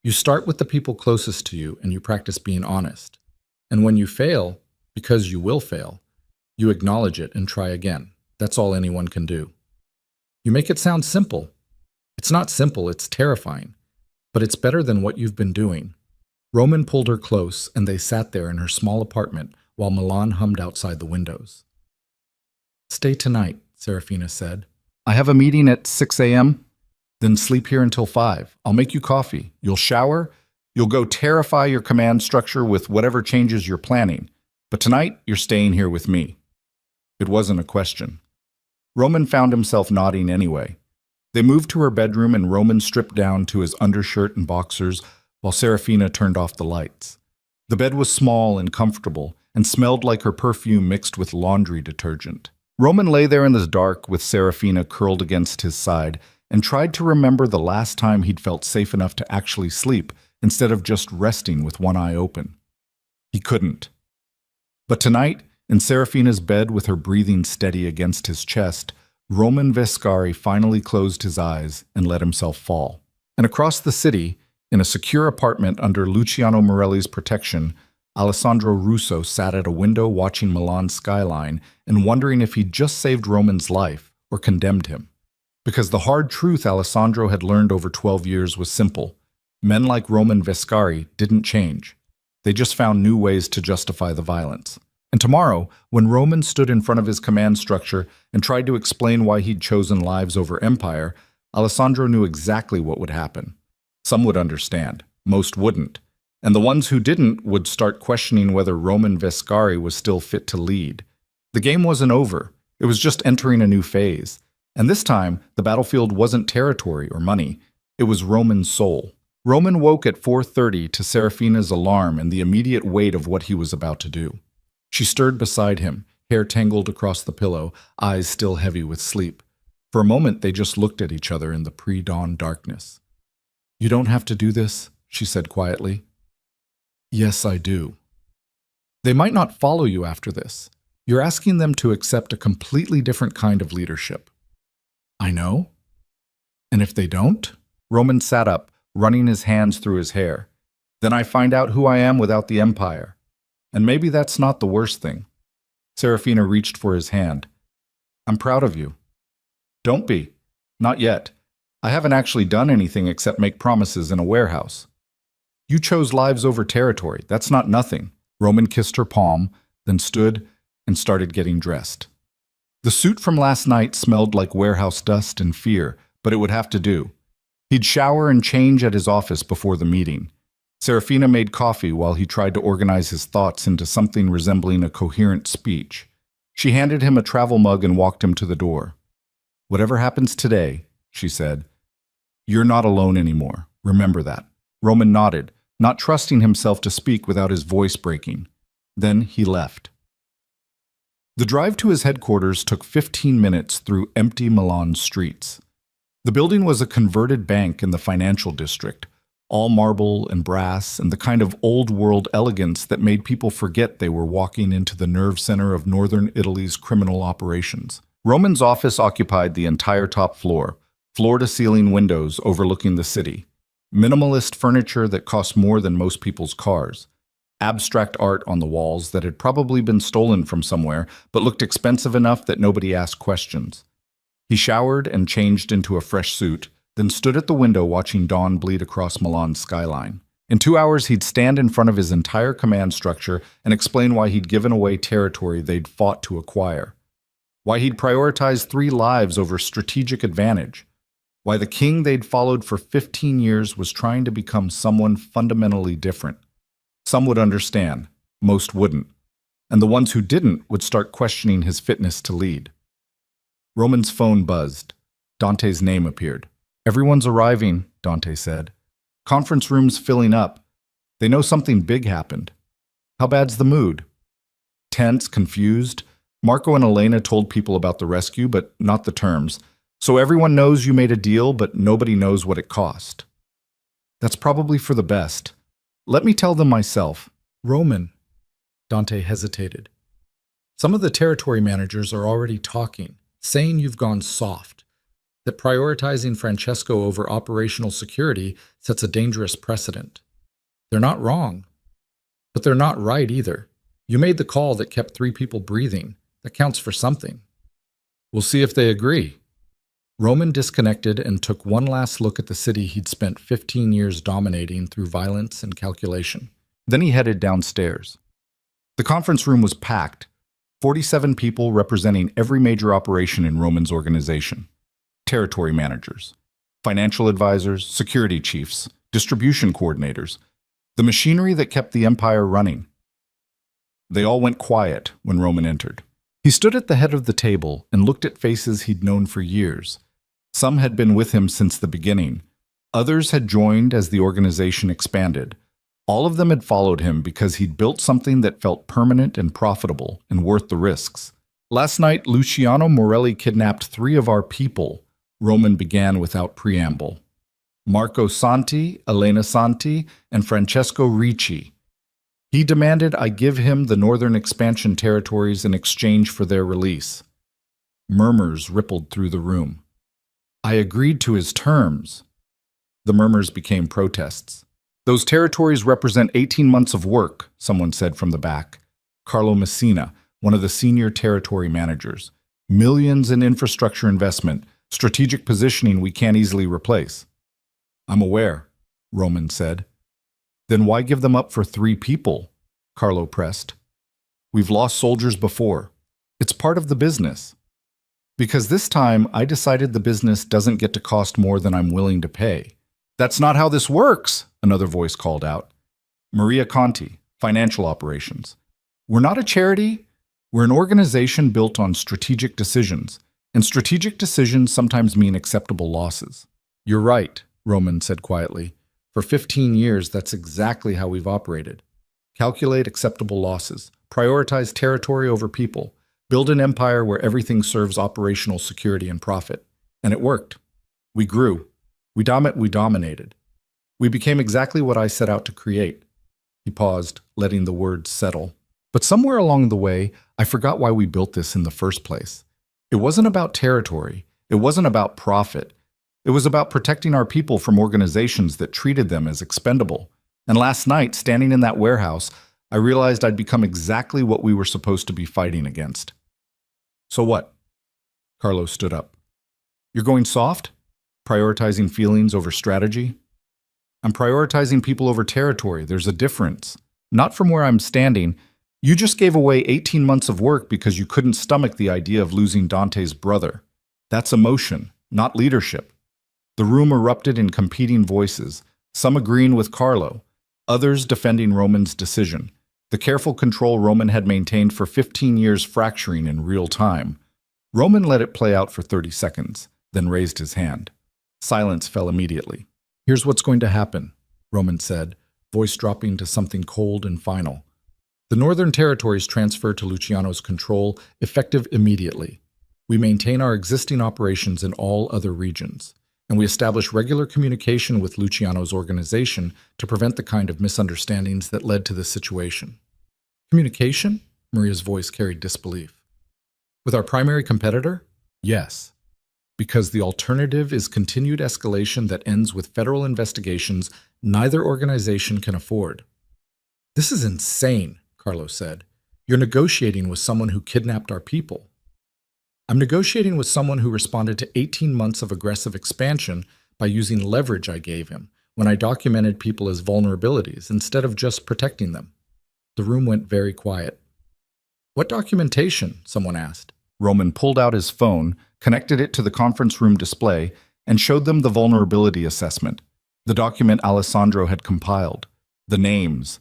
You start with the people closest to you and you practice being honest. And when you fail, because you will fail, you acknowledge it and try again. That's all anyone can do. You make it sound simple. It's not simple, it's terrifying. But it's better than what you've been doing. Roman pulled her close, and they sat there in her small apartment while Milan hummed outside the windows. Stay tonight, Serafina said. I have a meeting at 6 a.m. Then sleep here until 5. I'll make you coffee. You'll shower. You'll go terrify your command structure with whatever changes you're planning. But tonight, you're staying here with me. It wasn't a question. Roman found himself nodding anyway. They moved to her bedroom and Roman stripped down to his undershirt and boxers while Serafina turned off the lights. The bed was small and comfortable and smelled like her perfume mixed with laundry detergent. Roman lay there in the dark with Serafina curled against his side and tried to remember the last time he'd felt safe enough to actually sleep instead of just resting with one eye open. He couldn't. But tonight, in Serafina's bed with her breathing steady against his chest, Roman Vescari finally closed his eyes and let himself fall. And across the city, in a secure apartment under Luciano Morelli's protection, Alessandro Russo sat at a window watching Milan's skyline and wondering if he'd just saved Roman's life or condemned him. Because the hard truth Alessandro had learned over 12 years was simple. Men like Roman Vescari didn't change. They just found new ways to justify the violence. And tomorrow, when Roman stood in front of his command structure and tried to explain why he'd chosen lives over empire, Alessandro knew exactly what would happen. Some would understand, most wouldn't. And the ones who didn't would start questioning whether Roman Vescari was still fit to lead. The game wasn't over. It was just entering a new phase. And this time, the battlefield wasn't territory or money. It was Roman's soul. Roman woke at 4:30 to Serafina's alarm and the immediate weight of what he was about to do. She stirred beside him, hair tangled across the pillow, eyes still heavy with sleep. For a moment, they just looked at each other in the pre-dawn darkness. "You don't have to do this," she said quietly. "Yes, I do." "They might not follow you after this. You're asking them to accept a completely different kind of leadership." "I know. And if they don't?" Roman sat up, running his hands through his hair. "Then I find out who I am without the empire. And maybe that's not the worst thing." Serafina reached for his hand. "I'm proud of you." "Don't be. Not yet. I haven't actually done anything except make promises in a warehouse." "You chose lives over territory. That's not nothing." Roman kissed her palm, then stood and started getting dressed. The suit from last night smelled like warehouse dust and fear, but it would have to do. He'd shower and change at his office before the meeting. Serafina made coffee while he tried to organize his thoughts into something resembling a coherent speech. She handed him a travel mug and walked him to the door. "Whatever happens today," she said, "you're not alone anymore. Remember that." Roman nodded, not trusting himself to speak without his voice breaking. Then he left. The drive to his headquarters took 15 minutes through empty Milan streets. The building was a converted bank in the financial district, all marble and brass and the kind of old-world elegance that made people forget they were walking into the nerve center of northern Italy's criminal operations. Roman's office occupied the entire top floor, floor-to-ceiling windows overlooking the city, minimalist furniture that cost more than most people's cars, abstract art on the walls that had probably been stolen from somewhere but looked expensive enough that nobody asked questions. He showered and changed into a fresh suit, then stood at the window watching dawn bleed across Milan's skyline. In 2 hours, he'd stand in front of his entire command structure and explain why he'd given away territory they'd fought to acquire, why he'd prioritized 3 lives over strategic advantage, why the king they'd followed for 15 years was trying to become someone fundamentally different. Some would understand, most wouldn't, and the ones who didn't would start questioning his fitness to lead. Roman's phone buzzed. Dante's name appeared. "Everyone's arriving," Dante said. "Conference room's filling up. They know something big happened." "How bad's the mood?" "Tense, confused. Marco and Elena told people about the rescue, but not the terms. So everyone knows you made a deal, but nobody knows what it cost." "That's probably for the best. Let me tell them myself." "Roman," Dante hesitated. "Some of the territory managers are already talking, saying you've gone soft, that prioritizing Francesco over operational security sets a dangerous precedent. They're not wrong, but they're not right either. You made the call that kept 3 people breathing. That counts for something. We'll see if they agree." Roman disconnected and took one last look at the city he'd spent 15 years dominating through violence and calculation. Then he headed downstairs. The conference room was packed, 47 people representing every major operation in Roman's organization. Territory managers, financial advisors, security chiefs, distribution coordinators, the machinery that kept the empire running. They all went quiet when Roman entered. He stood at the head of the table and looked at faces he'd known for years. Some had been with him since the beginning. Others had joined as the organization expanded. All of them had followed him because he'd built something that felt permanent and profitable and worth the risks. "Last night, Luciano Morelli kidnapped 3 of our people," Roman began without preamble. "Marco Santi, Elena Santi, and Francesco Ricci. He demanded I give him the northern expansion territories in exchange for their release." Murmurs rippled through the room. "I agreed to his terms." The murmurs became protests. "Those territories represent 18 months of work," someone said from the back. Carlo Messina, one of the senior territory managers. "Millions in infrastructure investment, strategic positioning we can't easily replace." "I'm aware," Roman said. "Then why give them up for 3 people?" Carlo pressed. "We've lost soldiers before. It's part of the business." "Because this time I decided the business doesn't get to cost more than I'm willing to pay." "That's not how this works," another voice called out. Maria Conti, financial operations. "We're not a charity. We're an organization built on strategic decisions, and strategic decisions sometimes mean acceptable losses." "You're right," Roman said quietly. For 15 years, that's exactly how we've operated. Calculate acceptable losses, prioritize territory over people, build an empire where everything serves operational security and profit. And it worked. We grew. We dominated. We became exactly what I set out to create. He paused, letting the words settle. But somewhere along the way, I forgot why we built this in the first place. It wasn't about territory. It wasn't about profit. It was about protecting our people from organizations that treated them as expendable. And last night, standing in that warehouse, I realized I'd become exactly what we were supposed to be fighting against. So what? Carlos stood up. You're going soft? Prioritizing feelings over strategy? I'm prioritizing people over territory. There's a difference. Not from where I'm standing. You just gave away 18 months of work because you couldn't stomach the idea of losing Dante's brother. That's emotion, not leadership. The room erupted in competing voices, some agreeing with Carlo, others defending Roman's decision. The careful control Roman had maintained for 15 years fracturing in real time. Roman let it play out for 30 seconds, then raised his hand. Silence fell immediately. Here's what's going to happen, Roman said, voice dropping to something cold and final. The Northern Territories transfer to Luciano's control, effective immediately. We maintain our existing operations in all other regions, and we establish regular communication with Luciano's organization to prevent the kind of misunderstandings that led to this situation. Communication? Maria's voice carried disbelief. With our primary competitor? Yes. Because the alternative is continued escalation that ends with federal investigations neither organization can afford. This is insane, Carlos said. You're negotiating with someone who kidnapped our people. I'm negotiating with someone who responded to 18 months of aggressive expansion by using leverage I gave him when I documented people as vulnerabilities instead of just protecting them. The room went very quiet. What documentation? Someone asked. Roman pulled out his phone, connected it to the conference room display, and showed them the vulnerability assessment, the document Alessandro had compiled, the names,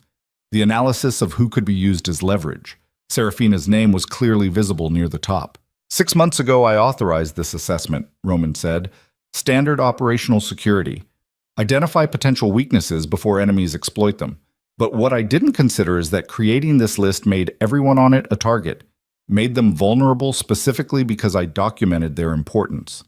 the analysis of who could be used as leverage. Serafina's name was clearly visible near the top. 6 months ago, I authorized this assessment, Roman said. Standard operational security. Identify potential weaknesses before enemies exploit them. But what I didn't consider is that creating this list made everyone on it a target, made them vulnerable specifically because I documented their importance.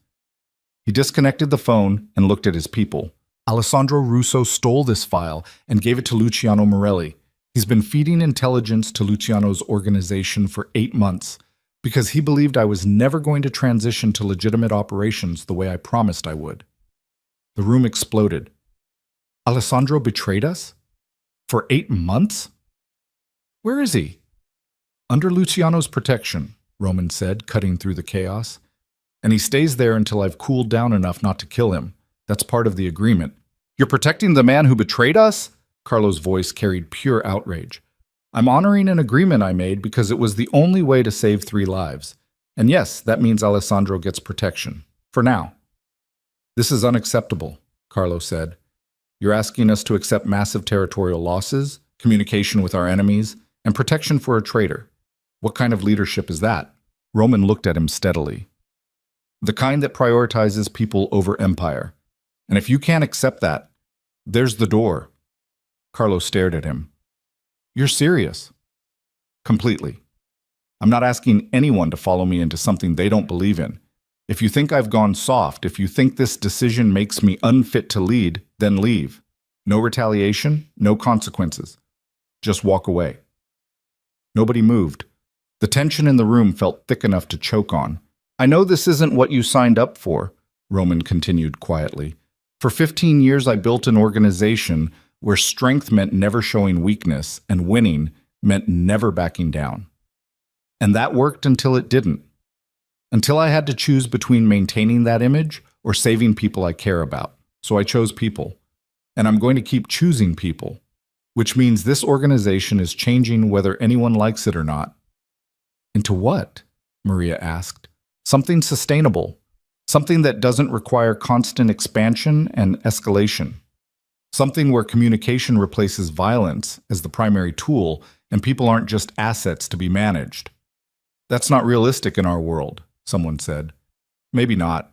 He disconnected the phone and looked at his people. Alessandro Russo stole this file and gave it to Luciano Morelli. He's been feeding intelligence to Luciano's organization for 8 months because he believed I was never going to transition to legitimate operations the way I promised I would. The room exploded. Alessandro betrayed us? For 8 months? Where is he? Under Luciano's protection, Roman said, cutting through the chaos. And he stays there until I've cooled down enough not to kill him. That's part of the agreement. You're protecting the man who betrayed us? Carlo's voice carried pure outrage. I'm honoring an agreement I made because it was the only way to save 3 lives. And yes, that means Alessandro gets protection. For now. This is unacceptable, Carlo said. You're asking us to accept massive territorial losses, communication with our enemies, and protection for a traitor. What kind of leadership is that? Roman looked at him steadily. The kind that prioritizes people over empire. And if you can't accept that, there's the door. Carlo stared at him. You're serious? Completely. I'm not asking anyone to follow me into something they don't believe in. If you think I've gone soft, if you think this decision makes me unfit to lead, then leave. No retaliation, no consequences. Just walk away. Nobody moved. The tension in the room felt thick enough to choke on. I know this isn't what you signed up for, Roman continued quietly. For 15 years I built an organization where strength meant never showing weakness and winning meant never backing down. And that worked until it didn't. Until I had to choose between maintaining that image or saving people I care about. So I chose people. And I'm going to keep choosing people, which means this organization is changing whether anyone likes it or not. Into what? Maria asked. Something sustainable. Something that doesn't require constant expansion and escalation. Something where communication replaces violence as the primary tool and people aren't just assets to be managed. That's not realistic in our world, someone said. Maybe not,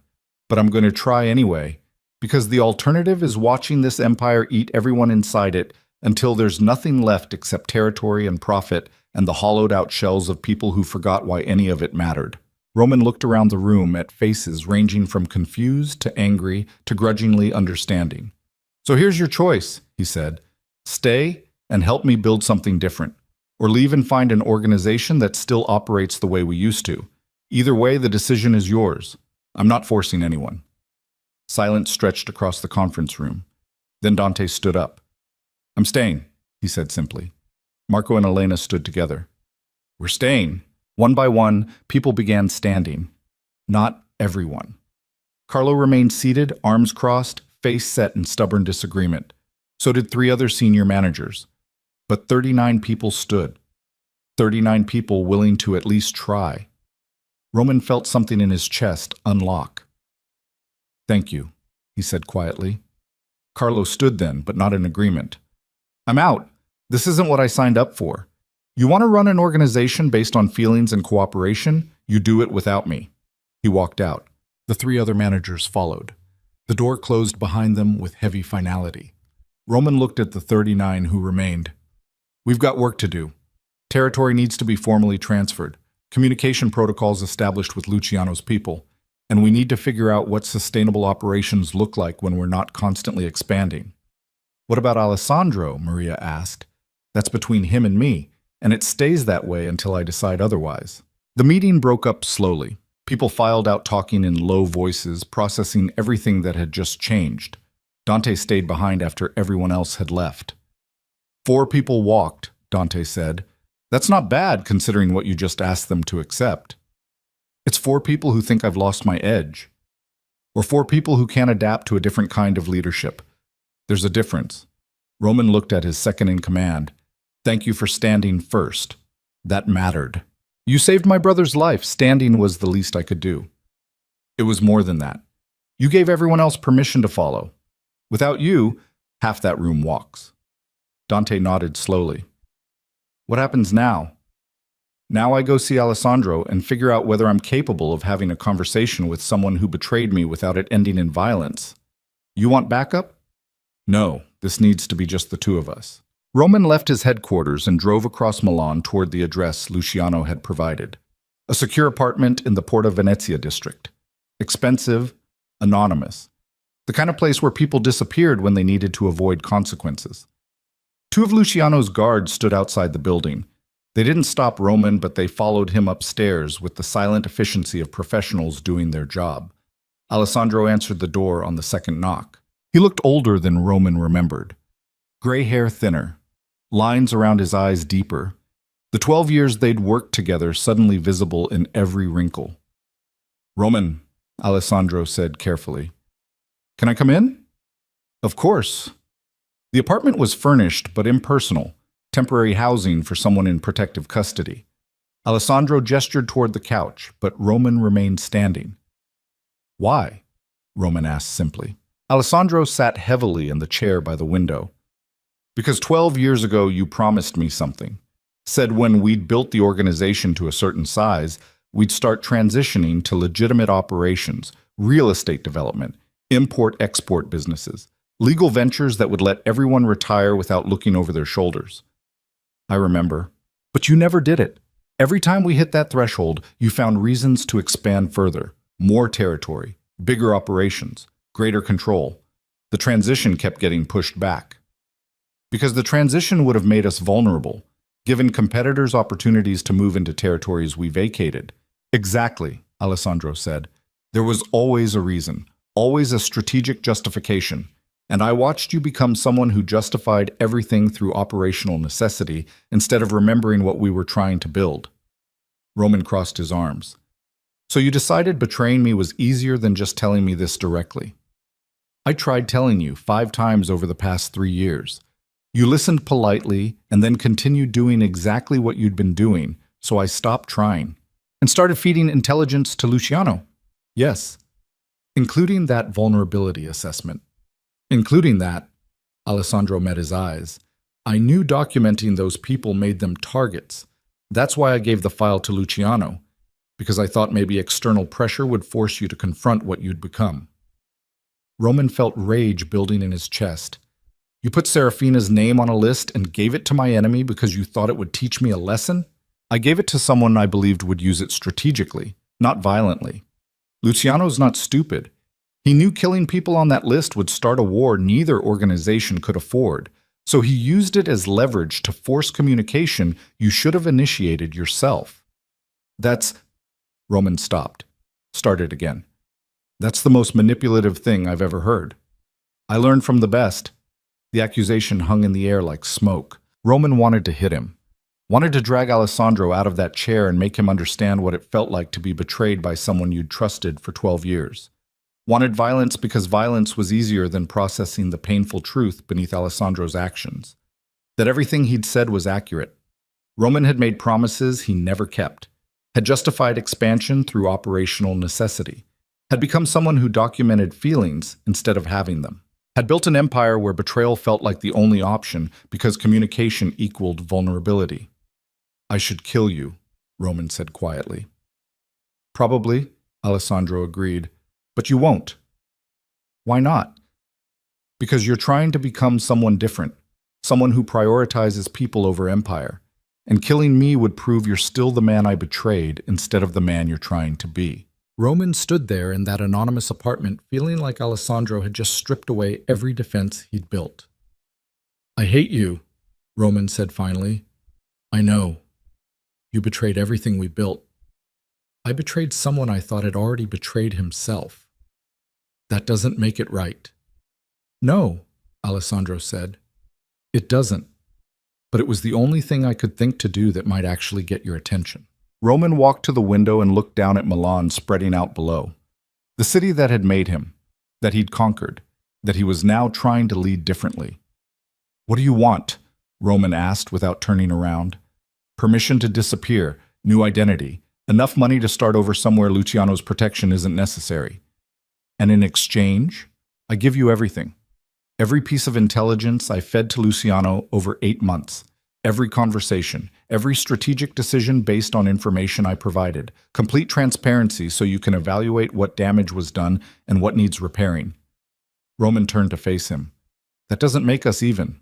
but I'm going to try anyway, Because the alternative is watching this empire eat everyone inside it until there's nothing left except territory and profit and the hollowed-out shells of people who forgot why any of it mattered. Roman looked around the room at faces ranging from confused to angry to grudgingly understanding. "So here's your choice," he said. "Stay and help me build something different, or leave and find an organization that still operates the way we used to. Either way, the decision is yours. I'm not forcing anyone." Silence stretched across the conference room. Then Dante stood up. "I'm staying," he said simply. Marco and Elena stood together. "We're staying." One by one, people began standing. Not everyone. Carlo remained seated, arms crossed, face set in stubborn disagreement. So did 3 other senior managers. But 39 people stood. 39 people willing to at least try. Roman felt something in his chest unlock. "Thank you," he said quietly. Carlo stood then, but not in agreement. "I'm out. This isn't what I signed up for. You want to run an organization based on feelings and cooperation? You do it without me." He walked out. The 3 other managers followed. The door closed behind them with heavy finality. Roman looked at the 39 who remained. "We've got work to do. Territory needs to be formally transferred, communication protocols established with Luciano's people, and we need to figure out what sustainable operations look like when we're not constantly expanding." "What about Alessandro?" Maria asked. "That's between him and me, and it stays that way until I decide otherwise." The meeting broke up slowly. People filed out talking in low voices, processing everything that had just changed. Dante stayed behind after everyone else had left. "4 people walked," Dante said. "That's not bad considering what you just asked them to accept. It's 4 people who think I've lost my edge. Or 4 people who can't adapt to a different kind of leadership. There's a difference." Roman looked at his second-in-command. "Thank you for standing first. That mattered. You saved my brother's life. Standing was the least I could do. It was more than that. You gave everyone else permission to follow. Without you, half that room walks." Dante nodded slowly. "What happens now?" "Now I go see Alessandro and figure out whether I'm capable of having a conversation with someone who betrayed me without it ending in violence. You want backup?" "No, this needs to be just the 2 of us." Roman left his headquarters and drove across Milan toward the address Luciano had provided. A secure apartment in the Porta Venezia district. Expensive, anonymous. The kind of place where people disappeared when they needed to avoid consequences. 2 of Luciano's guards stood outside the building. They didn't stop Roman, but they followed him upstairs with the silent efficiency of professionals doing their job. Alessandro answered the door on the second knock. He looked older than Roman remembered. Gray hair thinner. Lines around his eyes deeper. The 12 years they'd worked together suddenly visible in every wrinkle. "Roman," Alessandro said carefully. "Can I come in?" "Of course." The apartment was furnished but impersonal, temporary housing for someone in protective custody. Alessandro gestured toward the couch, but Roman remained standing. "Why?" Roman asked simply. Alessandro sat heavily in the chair by the window. "Because 12 years ago you promised me something. Said when we'd built the organization to a certain size, we'd start transitioning to legitimate operations, real estate development, import-export businesses, legal ventures that would let everyone retire without looking over their shoulders." "I remember. But you never did it. Every time we hit that threshold, you found reasons to expand further. More territory, bigger operations, greater control. The transition kept getting pushed back. Because the transition would have made us vulnerable, given competitors opportunities to move into territories we vacated." "Exactly," Alessandro said. "There was always a reason, always a strategic justification. And I watched you become someone who justified everything through operational necessity instead of remembering what we were trying to build." Roman crossed his arms. "So you decided betraying me was easier than just telling me this directly?" "I tried telling you 5 times over the past 3 years. You listened politely and then continued doing exactly what you'd been doing, so I stopped trying." "And started feeding intelligence to Luciano?" "Yes. Including that vulnerability assessment." "Including that," Alessandro met his eyes. "I knew documenting those people made them targets. That's why I gave the file to Luciano, because I thought maybe external pressure would force you to confront what you'd become." Roman felt rage building in his chest. You put Serafina's name on a list and gave it to my enemy because you thought it would teach me a lesson? I gave it to someone I believed would use it strategically, not violently. Luciano's not stupid. He knew killing people on that list would start a war neither organization could afford, so he used it as leverage to force communication you should have initiated yourself. That's... Roman stopped. Started again. That's the most manipulative thing I've ever heard. I learned from the best. The accusation hung in the air like smoke. Roman wanted to hit him. Wanted to drag Alessandro out of that chair and make him understand what it felt like to be betrayed by someone you'd trusted for 12 years. Wanted violence because violence was easier than processing the painful truth beneath Alessandro's actions. That everything he'd said was accurate. Roman had made promises he never kept. Had justified expansion through operational necessity. Had become someone who documented feelings instead of having them. Had built an empire where betrayal felt like the only option because communication equaled vulnerability. I should kill you, Roman said quietly. Probably, Alessandro agreed, but you won't. Why not? Because you're trying to become someone different, someone who prioritizes people over empire, and killing me would prove you're still the man I betrayed instead of the man you're trying to be. Roman stood there in that anonymous apartment feeling like Alessandro had just stripped away every defense he'd built. I hate you, Roman said finally. I know. You betrayed everything we built. I betrayed someone I thought had already betrayed himself. That doesn't make it right. No, Alessandro said. It doesn't. But it was the only thing I could think to do that might actually get your attention. Roman walked to the window and looked down at Milan spreading out below. The city that had made him, that he'd conquered, that he was now trying to lead differently. What do you want? Roman asked without turning around. Permission to disappear, new identity, enough money to start over somewhere Luciano's protection isn't necessary. And in exchange, I give you everything. Every piece of intelligence I fed to Luciano over 8 months. Every conversation, every strategic decision based on information I provided. Complete transparency so you can evaluate what damage was done and what needs repairing. Roman turned to face him. That doesn't make us even.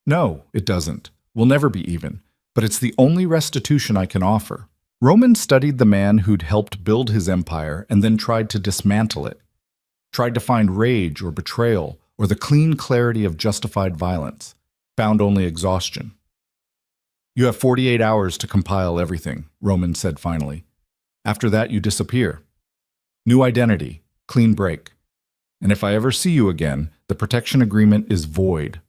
No, it doesn't. We'll never be even. But it's the only restitution I can offer. Roman studied the man who'd helped build his empire and then tried to dismantle it. Tried to find rage or betrayal or the clean clarity of justified violence. Found only exhaustion. You have 48 hours to compile everything, Roman said finally. After that, you disappear. New identity, clean break. And if I ever see you again, the protection agreement is void.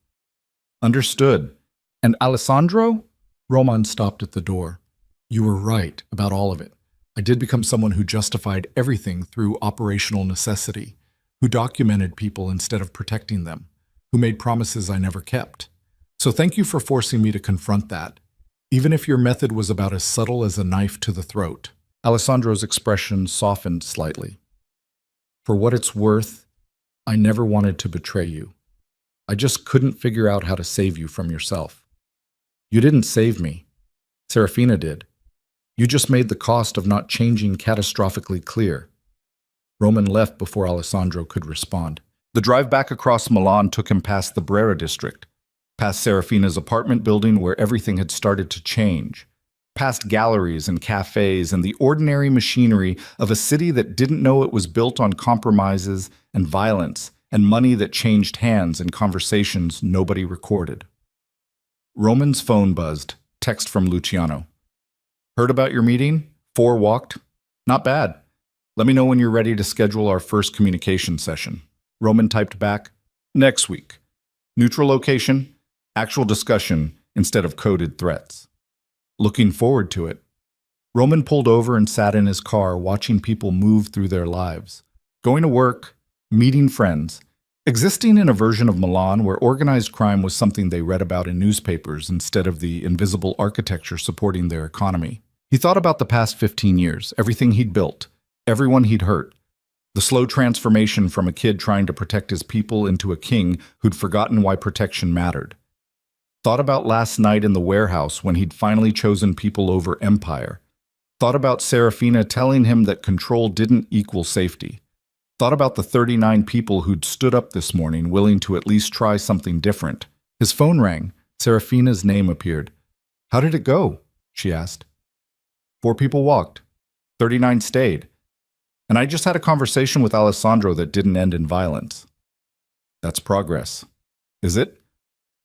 Understood. And Alessandro? Roman stopped at the door. You were right about all of it. I did become someone who justified everything through operational necessity, who documented people instead of protecting them, who made promises I never kept. So thank you for forcing me to confront that, even if your method was about as subtle as a knife to the throat. Alessandro's expression softened slightly. For what it's worth, I never wanted to betray you. I just couldn't figure out how to save you from yourself. You didn't save me. Serafina did. You just made the cost of not changing catastrophically clear. Roman left before Alessandro could respond. The drive back across Milan took him past the Brera district, past Serafina's apartment building where everything had started to change, past galleries and cafes and the ordinary machinery of a city that didn't know it was built on compromises and violence and money that changed hands in conversations nobody recorded. Roman's phone buzzed, text from Luciano. Heard about your meeting? 4 walked? Not bad. Let me know when you're ready to schedule our first communication session. Roman typed back, next week. Neutral location, actual discussion instead of coded threats. Looking forward to it. Roman pulled over and sat in his car watching people move through their lives. Going to work, meeting friends, existing in a version of Milan where organized crime was something they read about in newspapers instead of the invisible architecture supporting their economy. He thought about the past 15 years, everything he'd built, everyone he'd hurt, the slow transformation from a kid trying to protect his people into a king who'd forgotten why protection mattered. Thought about last night in the warehouse when he'd finally chosen people over empire. Thought about Serafina telling him that control didn't equal safety. Thought about the 39 people who'd stood up this morning willing to at least try something different. His phone rang. Serafina's name appeared. How did it go? She asked. 4 people walked. 39 stayed. And I just had a conversation with Alessandro that didn't end in violence. That's progress. Is it?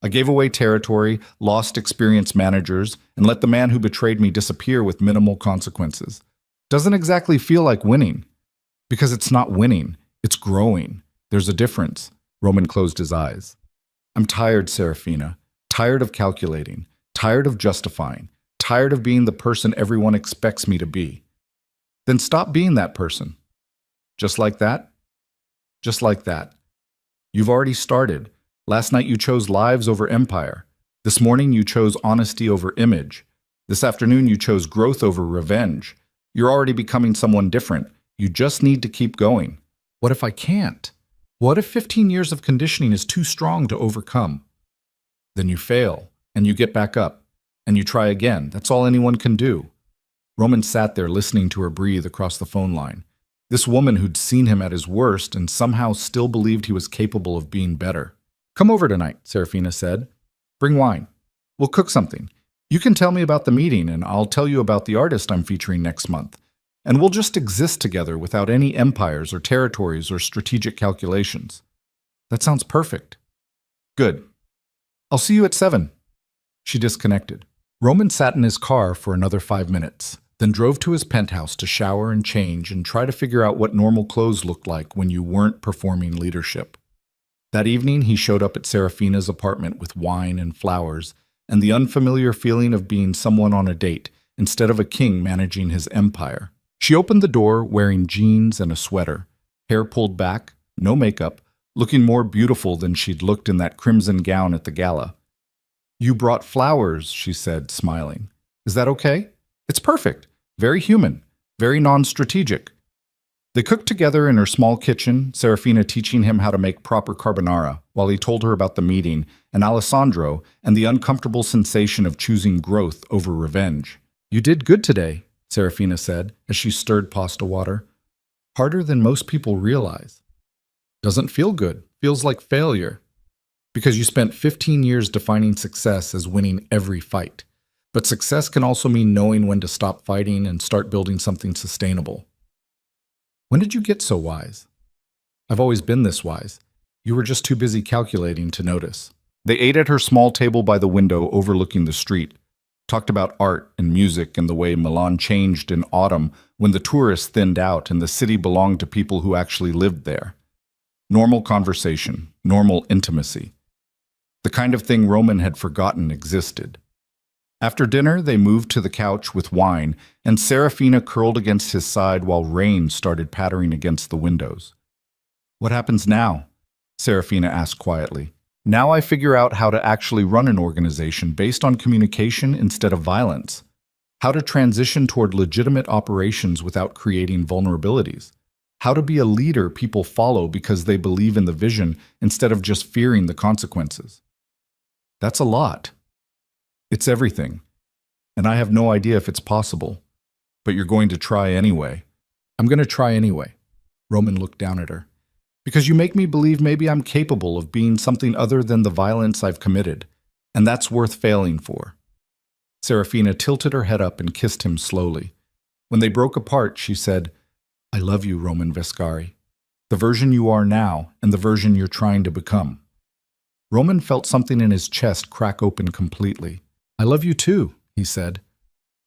I gave away territory, lost experienced managers, and let the man who betrayed me disappear with minimal consequences. Doesn't exactly feel like winning. Because it's not winning, it's growing. There's a difference. Roman closed his eyes. I'm tired, Serafina. Tired of calculating. Tired of justifying. Tired of being the person everyone expects me to be. Then stop being that person. Just like that? Just like that. You've already started. Last night you chose lives over empire. This morning you chose honesty over image. This afternoon you chose growth over revenge. You're already becoming someone different. You just need to keep going. What if I can't? What if 15 years of conditioning is too strong to overcome? Then you fail, and you get back up, and you try again. That's all anyone can do. Roman sat there listening to her breathe across the phone line. This woman who'd seen him at his worst and somehow still believed he was capable of being better. Come over tonight, Serafina said. Bring wine. We'll cook something. You can tell me about the meeting, and I'll tell you about the artist I'm featuring next month. And we'll just exist together without any empires or territories or strategic calculations. That sounds perfect. Good. I'll see you at 7. She disconnected. Roman sat in his car for another 5 minutes, then drove to his penthouse to shower and change and try to figure out what normal clothes looked like when you weren't performing leadership. That evening, he showed up at Serafina's apartment with wine and flowers and the unfamiliar feeling of being someone on a date instead of a king managing his empire. She opened the door wearing jeans and a sweater, hair pulled back, no makeup, looking more beautiful than she'd looked in that crimson gown at the gala. You brought flowers, she said, smiling. Is that okay? It's perfect. Very human. Very non-strategic. They cooked together in her small kitchen, Serafina teaching him how to make proper carbonara, while he told her about the meeting, and Alessandro, and the uncomfortable sensation of choosing growth over revenge. You did good today, Serafina said, as she stirred pasta water. Harder than most people realize. Doesn't feel good. Feels like failure. Because you spent 15 years defining success as winning every fight. But success can also mean knowing when to stop fighting and start building something sustainable. When did you get so wise? I've always been this wise. You were just too busy calculating to notice. They ate at her small table by the window overlooking the street. Talked about art and music and the way Milan changed in autumn when the tourists thinned out and the city belonged to people who actually lived there. Normal conversation, normal intimacy. The kind of thing Roman had forgotten existed. After dinner, they moved to the couch with wine, and Serafina curled against his side while rain started pattering against the windows. What happens now? Serafina asked quietly. Now I figure out how to actually run an organization based on communication instead of violence. How to transition toward legitimate operations without creating vulnerabilities. How to be a leader people follow because they believe in the vision instead of just fearing the consequences. That's a lot. It's everything. And I have no idea if it's possible. But you're going to try anyway. I'm going to try anyway. Roman looked down at her. Because you make me believe maybe I'm capable of being something other than the violence I've committed, and that's worth failing for. Serafina tilted her head up and kissed him slowly. When they broke apart, she said, I love you, Roman Vescari. The version you are now and the version you're trying to become. Roman felt something in his chest crack open completely. I love you too, he said.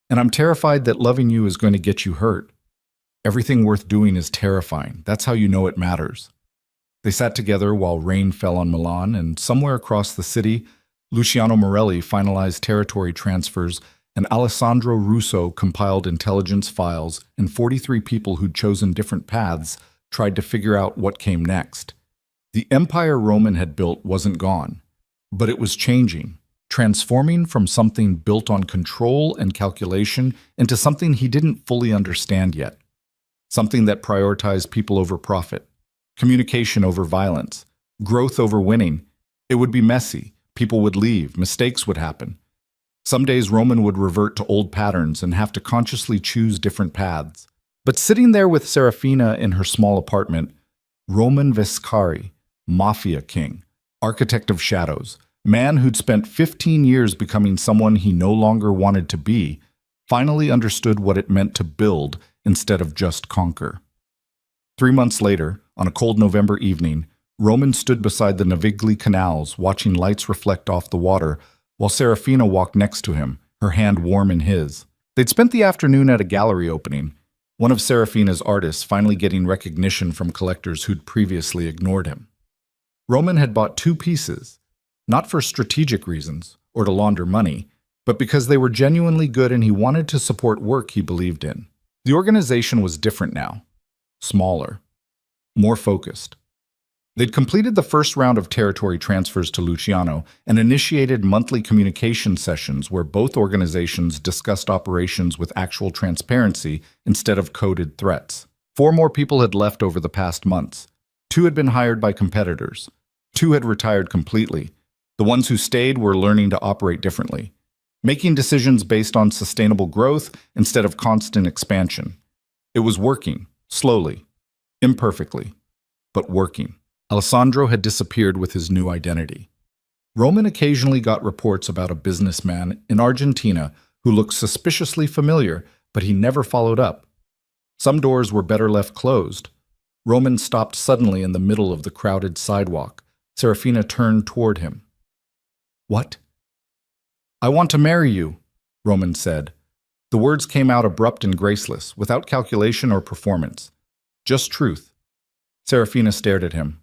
And I'm terrified that loving you is going to get you hurt. Everything worth doing is terrifying. That's how you know it matters. They sat together while rain fell on Milan, and somewhere across the city, Luciano Morelli finalized territory transfers, and Alessandro Russo compiled intelligence files, and 43 people who'd chosen different paths tried to figure out what came next. The empire Roman had built wasn't gone, but it was changing, transforming from something built on control and calculation into something he didn't fully understand yet. Something that prioritized people over profit. Communication over violence, growth over winning. It would be messy, people would leave, mistakes would happen. Some days Roman would revert to old patterns and have to consciously choose different paths. But sitting there with Serafina in her small apartment, Roman Viscari, Mafia king, architect of shadows, man who'd spent 15 years becoming someone he no longer wanted to be, finally understood what it meant to build instead of just conquer. 3 months later, on a cold November evening, Roman stood beside the Navigli canals watching lights reflect off the water while Serafina walked next to him, her hand warm in his. They'd spent the afternoon at a gallery opening, one of Serafina's artists finally getting recognition from collectors who'd previously ignored him. Roman had bought 2 pieces, not for strategic reasons or to launder money, but because they were genuinely good and he wanted to support work he believed in. The organization was different now, smaller, more focused. They'd completed the first round of territory transfers to Luciano and initiated monthly communication sessions where both organizations discussed operations with actual transparency instead of coded threats. 4 more people had left over the past months. 2 had been hired by competitors. 2 had retired completely. The ones who stayed were learning to operate differently, making decisions based on sustainable growth instead of constant expansion. It was working, slowly, imperfectly, but working. Alessandro had disappeared with his new identity. Roman occasionally got reports about a businessman in Argentina who looked suspiciously familiar, but he never followed up. Some doors were better left closed. Roman stopped suddenly in the middle of the crowded sidewalk. Serafina turned toward him. "What?" "I want to marry you," Roman said. The words came out abrupt and graceless, without calculation or performance. Just truth. Serafina stared at him.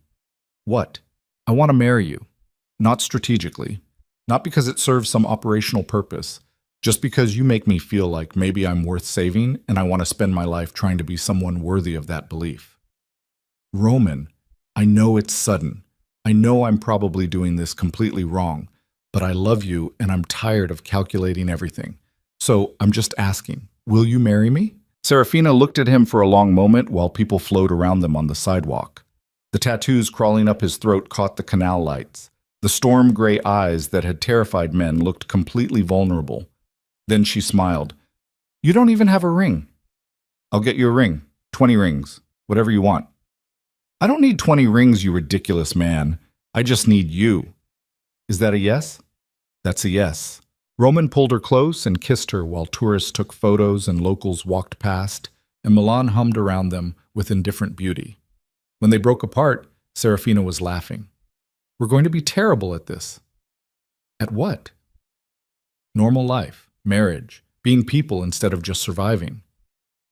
"What?" "I want to marry you. Not strategically. Not because it serves some operational purpose. Just because you make me feel like maybe I'm worth saving and I want to spend my life trying to be someone worthy of that belief." "Roman, I know it's sudden. I know I'm probably doing this completely wrong, but I love you and I'm tired of calculating everything. So I'm just asking, will you marry me?" Serafina looked at him for a long moment while people flowed around them on the sidewalk. The tattoos crawling up his throat caught the canal lights. The storm-gray eyes that had terrified men looked completely vulnerable. Then she smiled. "You don't even have a ring." "I'll get you a ring. 20 rings. Whatever you want." "I don't need 20 rings, you ridiculous man. I just need you." "Is that a yes?" "That's a yes." Roman pulled her close and kissed her while tourists took photos and locals walked past, and Milan hummed around them with indifferent beauty. When they broke apart, Serafina was laughing. "We're going to be terrible at this." "At what?" "Normal life, marriage, being people instead of just surviving."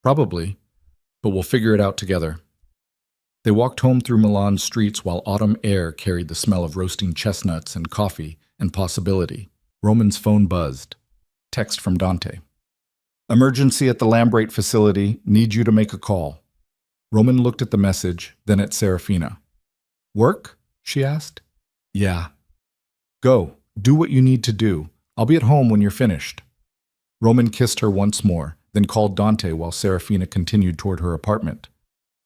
"Probably, but we'll figure it out together." They walked home through Milan's streets while autumn air carried the smell of roasting chestnuts and coffee and possibility. Roman's phone buzzed. Text from Dante. "Emergency at the Lambrate facility. Need you to make a call." Roman looked at the message, then at Serafina. "Work?" she asked. "Yeah." "Go. Do what you need to do. I'll be at home when you're finished." Roman kissed her once more, then called Dante while Serafina continued toward her apartment.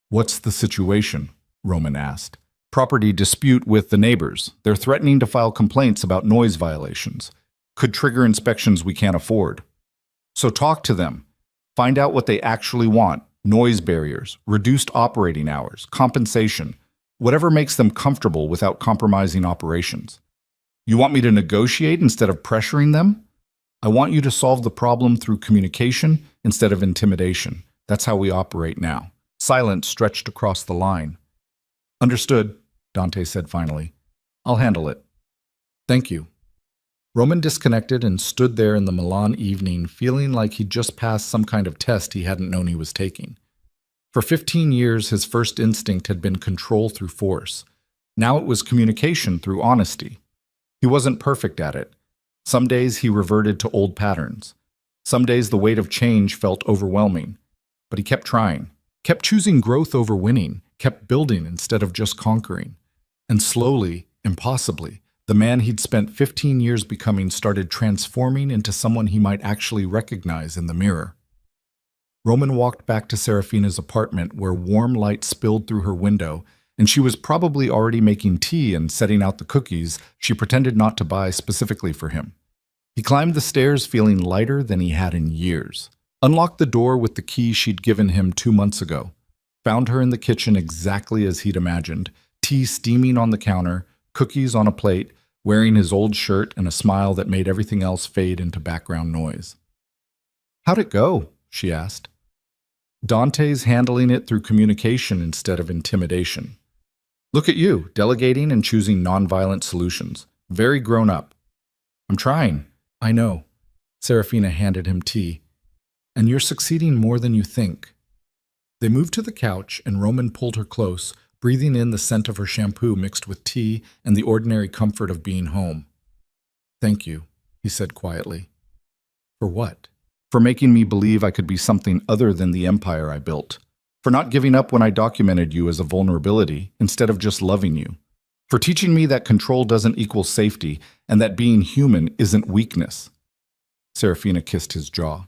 "What's the situation?" Roman asked. "Property dispute with the neighbors. They're threatening to file complaints about noise violations. Could trigger inspections we can't afford. So talk to them. Find out what they actually want. Noise barriers, reduced operating hours, compensation, whatever makes them comfortable without compromising operations. You want me to negotiate instead of pressuring them? I want you to solve the problem through communication instead of intimidation. That's how we operate now." Silence stretched across the line. "Understood," Dante said finally. "I'll handle it." "Thank you." Roman disconnected and stood there in the Milan evening feeling like he'd just passed some kind of test he hadn't known he was taking. For 15 years, his first instinct had been control through force. Now it was communication through honesty. He wasn't perfect at it. Some days he reverted to old patterns. Some days the weight of change felt overwhelming. But he kept trying, kept choosing growth over winning, kept building instead of just conquering. And slowly, impossibly, the man he'd spent 15 years becoming started transforming into someone he might actually recognize in the mirror. Roman walked back to Serafina's apartment where warm light spilled through her window, and she was probably already making tea and setting out the cookies she pretended not to buy specifically for him. He climbed the stairs feeling lighter than he had in years, unlocked the door with the key she'd given him 2 months ago. Found her in the kitchen exactly as he'd imagined, tea steaming on the counter, cookies on a plate, wearing his old shirt and a smile that made everything else fade into background noise. "How'd it go?" she asked. "Dante's handling it through communication instead of intimidation. Look at you, delegating and choosing nonviolent solutions. Very grown up." "I'm trying." "I know." Serafina handed him tea. "And you're succeeding more than you think." They moved to the couch, and Roman pulled her close, breathing in the scent of her shampoo mixed with tea and the ordinary comfort of being home. "Thank you," he said quietly. "For what?" "For making me believe I could be something other than the empire I built. For not giving up when I documented you as a vulnerability instead of just loving you. For teaching me that control doesn't equal safety and that being human isn't weakness." Serafina kissed his jaw.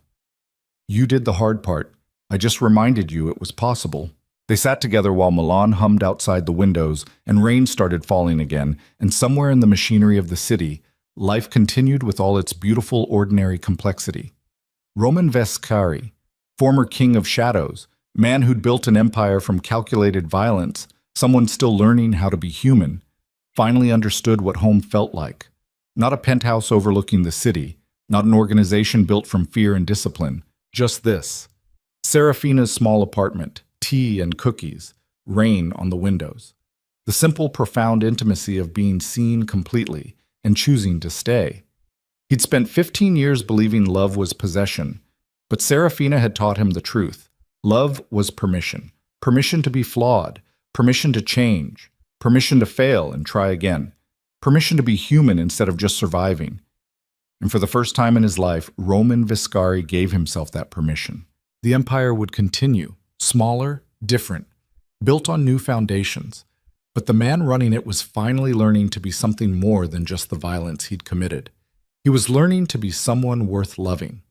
"You did the hard part. I just reminded you it was possible." They sat together while Milan hummed outside the windows and rain started falling again, and somewhere in the machinery of the city, life continued with all its beautiful ordinary complexity. Roman Vescari, former king of shadows, man who'd built an empire from calculated violence, someone still learning how to be human, finally understood what home felt like. Not a penthouse overlooking the city, not an organization built from fear and discipline, just this. Serafina's small apartment, tea and cookies, rain on the windows. The simple, profound intimacy of being seen completely and choosing to stay. He'd spent 15 years believing love was possession, but Serafina had taught him the truth. Love was permission. Permission to be flawed. Permission to change. Permission to fail and try again. Permission to be human instead of just surviving. And for the first time in his life, Roman Viscari gave himself that permission. The empire would continue, smaller, different, built on new foundations. But the man running it was finally learning to be something more than just the violence he'd committed. He was learning to be someone worth loving.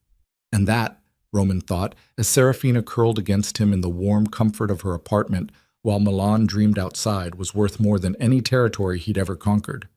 And that, Roman thought, as Serafina curled against him in the warm comfort of her apartment while Milan dreamed outside, was worth more than any territory he'd ever conquered.